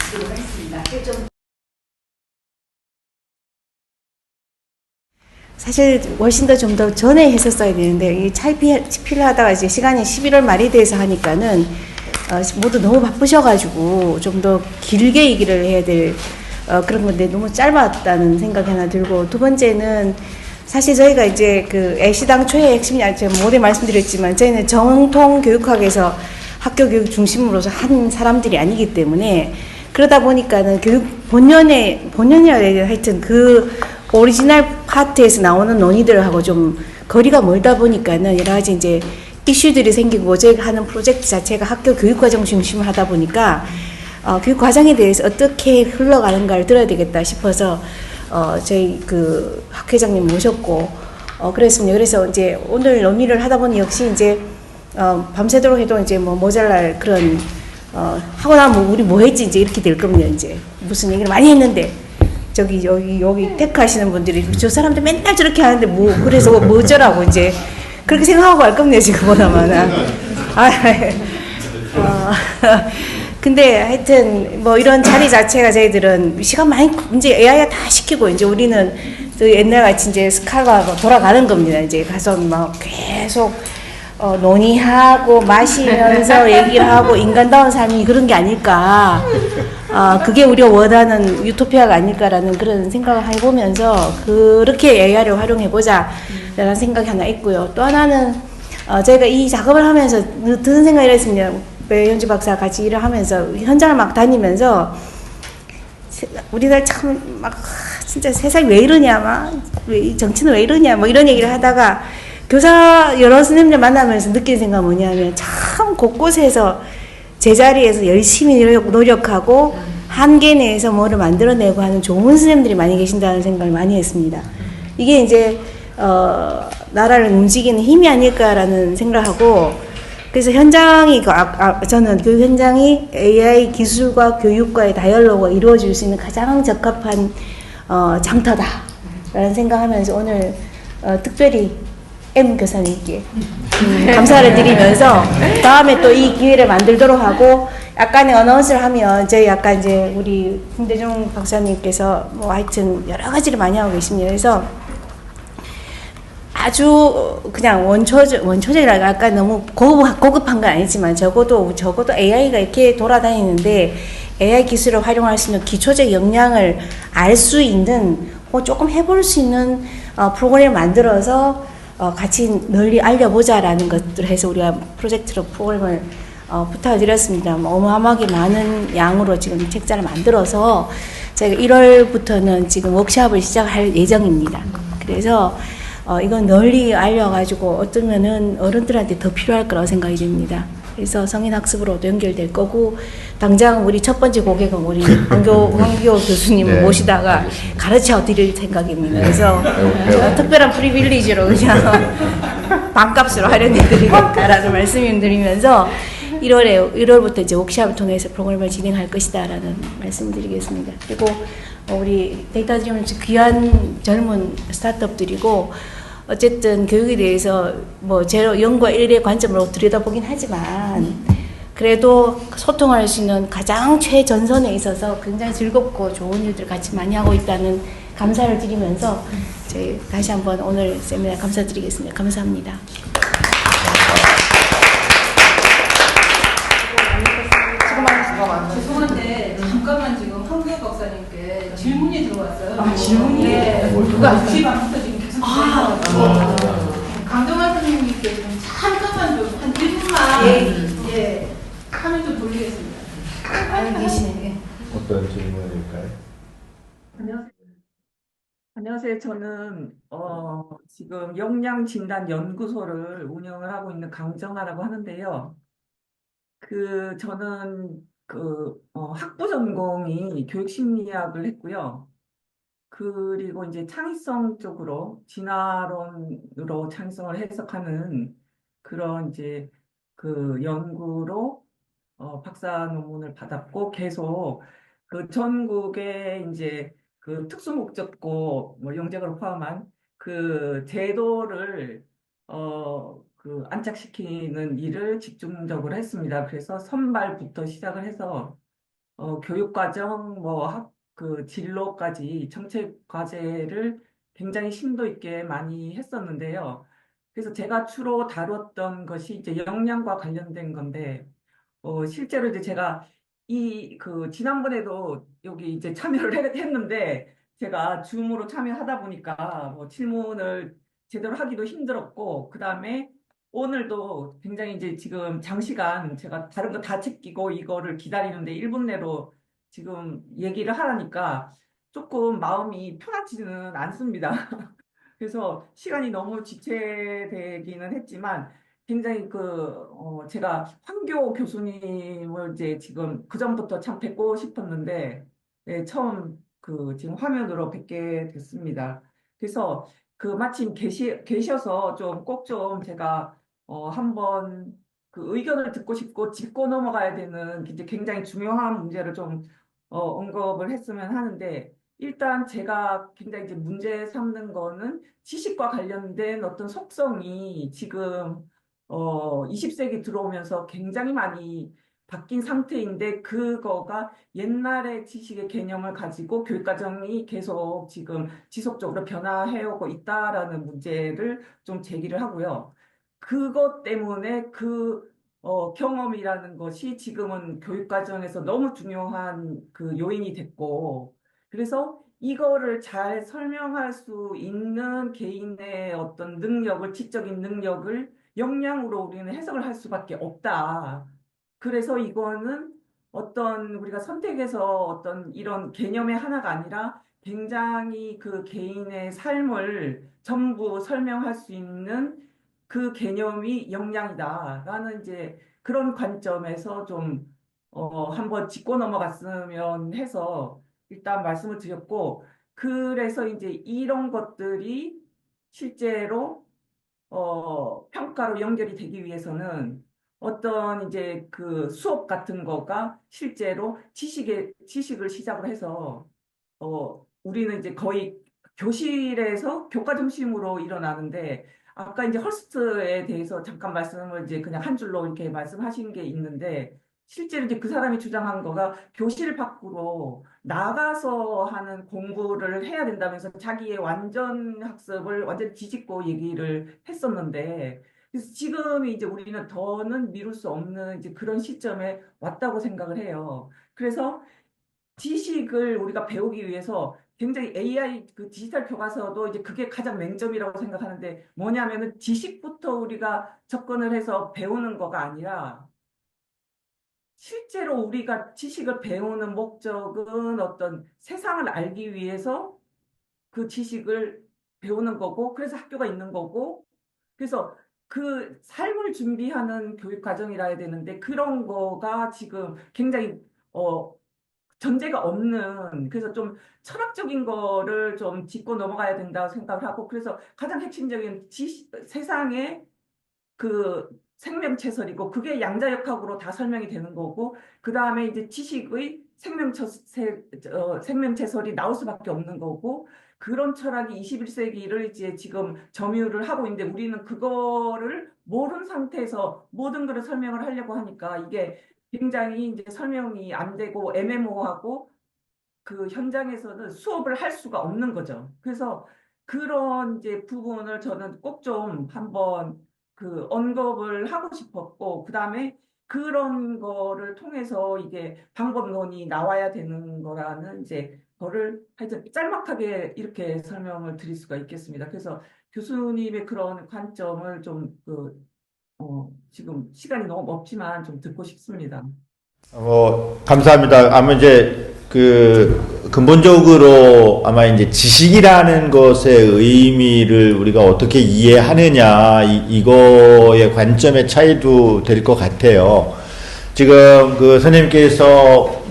마치도록 하겠습니다. 좀 사실 훨씬 더 좀 더 전에 했었어야 되는데 이 차피를 하다가 이제 시간이 11월 말이 돼서 하니까는 모두 너무 바쁘셔가지고 좀 더 길게 얘기를 해야 될 그런 건데 너무 짧았다는 생각이 하나 들고, 두 번째는 사실 저희가 이제 그 애시당 초의 핵심이 제가 모두 말씀드렸지만 저희는 정통 교육학에서 학교 교육 중심으로서 한 사람들이 아니기 때문에, 그러다 보니까는 교육 본연이라 해야 되나, 하여튼 그 오리지널 파트에서 나오는 논의들하고 좀 거리가 멀다 보니까는 여러 가지 이제 이슈들이 생기고, 저희가 하는 프로젝트 자체가 학교 교육과정 중심을 하다 보니까 교육과정에 대해서 어떻게 흘러가는가를 들어야 되겠다 싶어서 저희 그 학회장님 모셨고 그랬습니다. 그래서 이제 오늘 논의를 하다 보니 역시 이제 밤새도록 해도 이제 뭐 모자랄 그런 하고 나면 우리 뭐 했지 이제 이렇게 될 겁니다. 이제 무슨 얘기를 많이 했는데 여기 테크 하시는 분들이 저 사람들 맨날 저렇게 하는데 뭐 그래서 뭐 어쩌라고 이제 그렇게 생각하고 할 겁니다. 지금 보나마나. 근데 하여튼 뭐 이런 자리 자체가 저희들은 시간 많이 이제 AI가 다 시키고 이제 우리는 또 옛날 같이 이제 스카가 돌아가는 겁니다. 이제 가서 막 계속 논의하고 마시면서 얘기를 하고 인간다운 삶이 그런 게 아닐까. 그게 우리가 원하는 유토피아가 아닐까라는 그런 생각을 해보면서 그렇게 AI를 활용해보자 라는 생각이 하나 있고요. 또 하나는 저희가 이 작업을 하면서 드는 생각이 이랬습니다. 배현주 박사 같이 일을 하면서 현장을 막 다니면서 우리들 참 막 진짜 세상이 왜 이러냐, 막 왜 정치는 왜 이러냐, 뭐 이런 얘기를 하다가 교사 여러 선생님들 만나면서 느낀 생각은 뭐냐면 참 곳곳에서 제자리에서 열심히 노력하고 한계 내에서 뭐를 만들어내고 하는 좋은 선생님들이 많이 계신다는 생각을 많이 했습니다. 이게 이제 나라를 움직이는 힘이 아닐까라는 생각하고, 그래서 현장이 저는 그 현장이 AI 기술과 교육과의 다이얼로그가 이루어질 수 있는 가장 적합한 장터다라는 생각하면서 오늘 특별히 M 교사님께 감사를 드리면서 다음에 또 이 기회를 만들도록 하고, 약간의 어나운스를 하면 저희 약간 이제 우리 김대중 박사님께서 뭐 하여튼 여러 가지를 많이 하고 계십니다. 그래서 아주 그냥 원초적이라 할까, 너무 고급한 건 아니지만 적어도 AI가 이렇게 돌아다니는데 AI 기술을 활용할 수 있는 기초적 역량을 알 수 있는 조금 해볼 수 있는 프로그램을 만들어서 같이 널리 알려보자라는 것들을 해서 우리가 프로젝트로 프로그램을 부탁을 드렸습니다. 어마어마하게 많은 양으로 지금 책자를 만들어서 저희가 1월부터는 지금 워크숍을 시작할 예정입니다. 그래서 이건 널리 알려가지고 어쩌면은 어른들한테 더 필요할 거라고 생각이 듭니다. 그래서 성인학습으로도 연결될 거고, 당장 우리 첫 번째 고객은 우리 황교 교수님을 네, 모시다가 알겠습니다. 가르쳐 드릴 생각입니다. 그래서 특별한 프리빌리지로 그냥 반값으로 활용해 드리겠다라는 말씀을 드리면서 1월부터 이제 워크숍을 통해서 프로그램을 진행할 것이다라는 말씀을 드리겠습니다. 그리고 우리 데이터 드리면 귀한 젊은 스타트업들이고, 어쨌든 교육에 대해서 뭐 제로 0과 1의 관점으로 들여다보긴 하지만 그래도 소통할 수 있는 가장 최전선에 있어서 굉장히 즐겁고 좋은 일들 같이 많이 하고 있다는 감사를 드리면서 저희 다시 한번 오늘 세미나 감사드리겠습니다. 감사합니다. 죄송한데 잠깐만 지금 황교 박사님께 질문이 들어왔어요. 질문이? 네. 누가 주시방부터 지금 계속 강동환 선생님께 좀 잠깐만 좀 한 1분만 화면 좀 돌리겠습니다. 계시네. 어떤 질문일까요? 안녕하세요. 저는 지금 역량진단연구소를 운영을 하고 있는 강정아라고 하는데요. 저는 학부 전공이 교육심리학을 했고요. 그리고 이제 창의성 쪽으로 진화론으로 창의성을 해석하는 그런 이제 그 연구로 박사 논문을 받았고, 계속 그 전국에 이제 그 특수 목적고 뭐 영재고를 포함한 그 제도를 안착시키는 일을 집중적으로 했습니다. 그래서 선발부터 시작을 해서 교육과정, 그 진로까지 정책 과제를 굉장히 심도 있게 많이 했었는데요. 그래서 제가 주로 다뤘던 것이 이제 역량과 관련된 건데, 실제로 이제 제가 지난번에도 여기 이제 참여를 했는데, 제가 줌으로 참여하다 보니까 질문을 제대로 하기도 힘들었고, 그 다음에 오늘도 굉장히 이제 지금 장시간 제가 다른 거 다 챙기고 이거를 기다리는데 1분 내로 지금 얘기를 하라니까 조금 마음이 편하지는 않습니다. 그래서 시간이 너무 지체되기는 했지만 굉장히 제가 황교 교수님을 이제 지금 그전부터 참 뵙고 싶었는데, 네, 처음 지금 화면으로 뵙게 됐습니다. 그래서 마침 계셔서 꼭 좀 제가 한번 그 의견을 듣고 싶고 짚고 넘어가야 되는 이제 굉장히 중요한 문제를 좀 언급을 했으면 하는데, 일단 제가 굉장히 이제 문제 삼는 거는 지식과 관련된 어떤 속성이 지금 20세기 들어오면서 굉장히 많이 바뀐 상태인데, 그거가 옛날의 지식의 개념을 가지고 교육과정이 계속 지금 지속적으로 변화해오고 있다라는 문제를 좀 제기를 하고요. 그것 때문에 경험이라는 것이 지금은 교육과정에서 너무 중요한 그 요인이 됐고, 그래서 이거를 잘 설명할 수 있는 개인의 어떤 능력을, 지적인 능력을 역량으로 우리는 해석을 할 수밖에 없다. 그래서 이거는 우리가 선택해서 어떤 이런 개념의 하나가 아니라 굉장히 그 개인의 삶을 전부 설명할 수 있는 그 개념이 역량이다라는 이제 그런 관점에서 좀 한번 짚고 넘어갔으면 해서 일단 말씀을 드렸고, 그래서 이제 이런 것들이 실제로 평가로 연결이 되기 위해서는 어떤 이제 그 수업 같은 거가 실제로 지식을 시작으로 해서 우리는 이제 거의 교실에서 교과 중심으로 일어나는데, 아까 이제 헐스트에 대해서 잠깐 말씀을 이제 그냥 한 줄로 이렇게 말씀하신 게 있는데, 실제로 이제 그 사람이 주장한 거가 교실 밖으로 나가서 하는 공부를 해야 된다면서 자기의 완전 학습을 완전 뒤집고 얘기를 했었는데, 그래서 지금이 이제 우리는 더는 미룰 수 없는 이제 그런 시점에 왔다고 생각을 해요. 그래서 지식을 우리가 배우기 위해서 굉장히 AI 그 디지털 교과서도 이제 그게 가장 맹점이라고 생각하는데, 뭐냐면은 지식부터 우리가 접근을 해서 배우는 거가 아니라 실제로 우리가 지식을 배우는 목적은 어떤 세상을 알기 위해서 그 지식을 배우는 거고, 그래서 학교가 있는 거고, 그래서 그 삶을 준비하는 교육 과정이라 해야 되는데, 그런 거가 지금 굉장히 전제가 없는, 그래서 좀 철학적인 거를 좀 짚고 넘어가야 된다고 생각을 하고, 그래서 가장 핵심적인 세상의 그 생명체설이고, 그게 양자역학으로 다 설명이 되는 거고, 그 다음에 이제 지식의 생명체설이 나올 수밖에 없는 거고, 그런 철학이 21세기를 이제 지금 점유를 하고 있는데, 우리는 그거를 모르는 상태에서 모든 것을 설명을 하려고 하니까 이게 굉장히 이제 설명이 안 되고 애매모호하고, 그 현장에서는 수업을 할 수가 없는 거죠. 그래서 그런 이제 부분을 저는 꼭 좀 한번 그 언급을 하고 싶었고, 그 다음에 그런 거를 통해서 이게 방법론이 나와야 되는 거라는 이제 거를 하여튼 짤막하게 이렇게 설명을 드릴 수가 있겠습니다. 그래서 교수님의 그런 관점을 좀 지금 시간이 너무 없지만 좀 듣고 싶습니다. 감사합니다. 아마 이제 근본적으로 아마 이제 지식이라는 것의 의미를 우리가 어떻게 이해하느냐, 이거의 관점의 차이도 될 것 같아요. 지금 선생님께서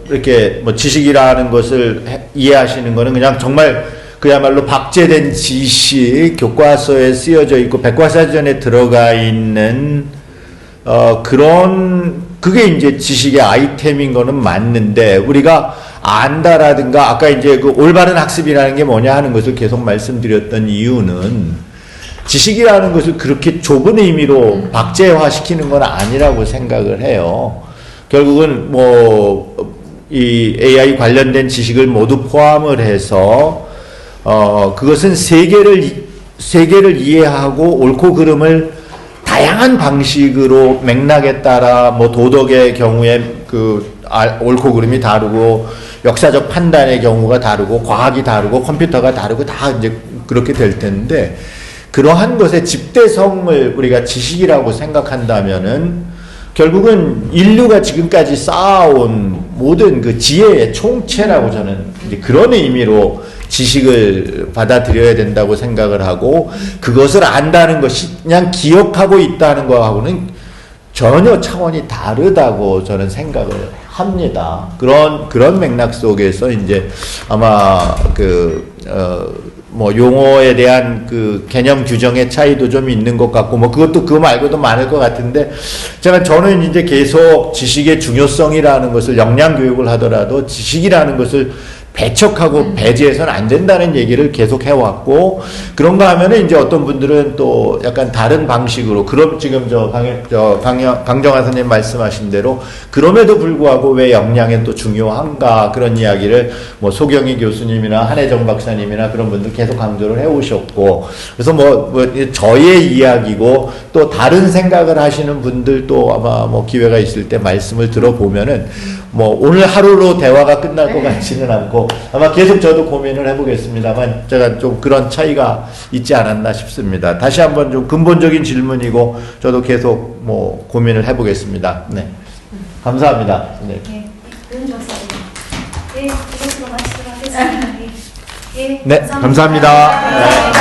이렇게 지식이라는 것을 이해하시는 거는 그냥 정말 그야말로 박제된 지식, 교과서에 쓰여져 있고 백과사전에 들어가 있는 그게 이제 지식의 아이템인 거는 맞는데, 우리가 안다라든가 아까 이제 그 올바른 학습이라는 게 뭐냐 하는 것을 계속 말씀드렸던 이유는, 지식이라는 것을 그렇게 좁은 의미로 박제화 시키는 건 아니라고 생각을 해요. 결국은 이 AI 관련된 지식을 모두 포함을 해서 그것은 세계를 이해하고 옳고 그름을 다양한 방식으로 맥락에 따라 뭐 도덕의 경우에 옳고 그름이 다르고 역사적 판단의 경우가 다르고 과학이 다르고 컴퓨터가 다르고 다 이제 그렇게 될 텐데 그러한 것의 집대성을 우리가 지식이라고 생각한다면은 결국은 인류가 지금까지 쌓아온 모든 그 지혜의 총체라고 저는 이제 그런 의미로 지식을 받아들여야 된다고 생각을 하고 그것을 안다는 것이 그냥 기억하고 있다는 것하고는 전혀 차원이 다르다고 저는 생각을 합니다. 그런 맥락 속에서 이제 아마 뭐 용어에 대한 그 개념 규정의 차이도 좀 있는 것 같고 뭐 그것도 그거 말고도 많을 것 같은데 저는 이제 계속 지식의 중요성이라는 것을 역량 교육을 하더라도 지식이라는 것을 배척하고 배제해서는 안 된다는 얘기를 계속 해왔고 그런가 하면은 이제 어떤 분들은 또 약간 다른 방식으로 그럼 지금 강정하 선생님 말씀하신 대로 그럼에도 불구하고 왜 역량이 또 중요한가 그런 이야기를 뭐 소경희 교수님이나 한혜정 박사님이나 그런 분들 계속 강조를 해오셨고 그래서 뭐 저의 이야기고 또 다른 생각을 하시는 분들도 아마 뭐 기회가 있을 때 말씀을 들어보면은 뭐 오늘 하루로 대화가 끝날 것 같지는 않고 아마 계속 저도 고민을 해보겠습니다만 제가 좀 그런 차이가 있지 않았나 싶습니다. 다시 한번 좀 근본적인 질문이고 저도 계속 뭐 고민을 해보겠습니다. 네, 감사합니다. 네. 이것으로 마치도록 하겠습니다. 네, 감사합니다.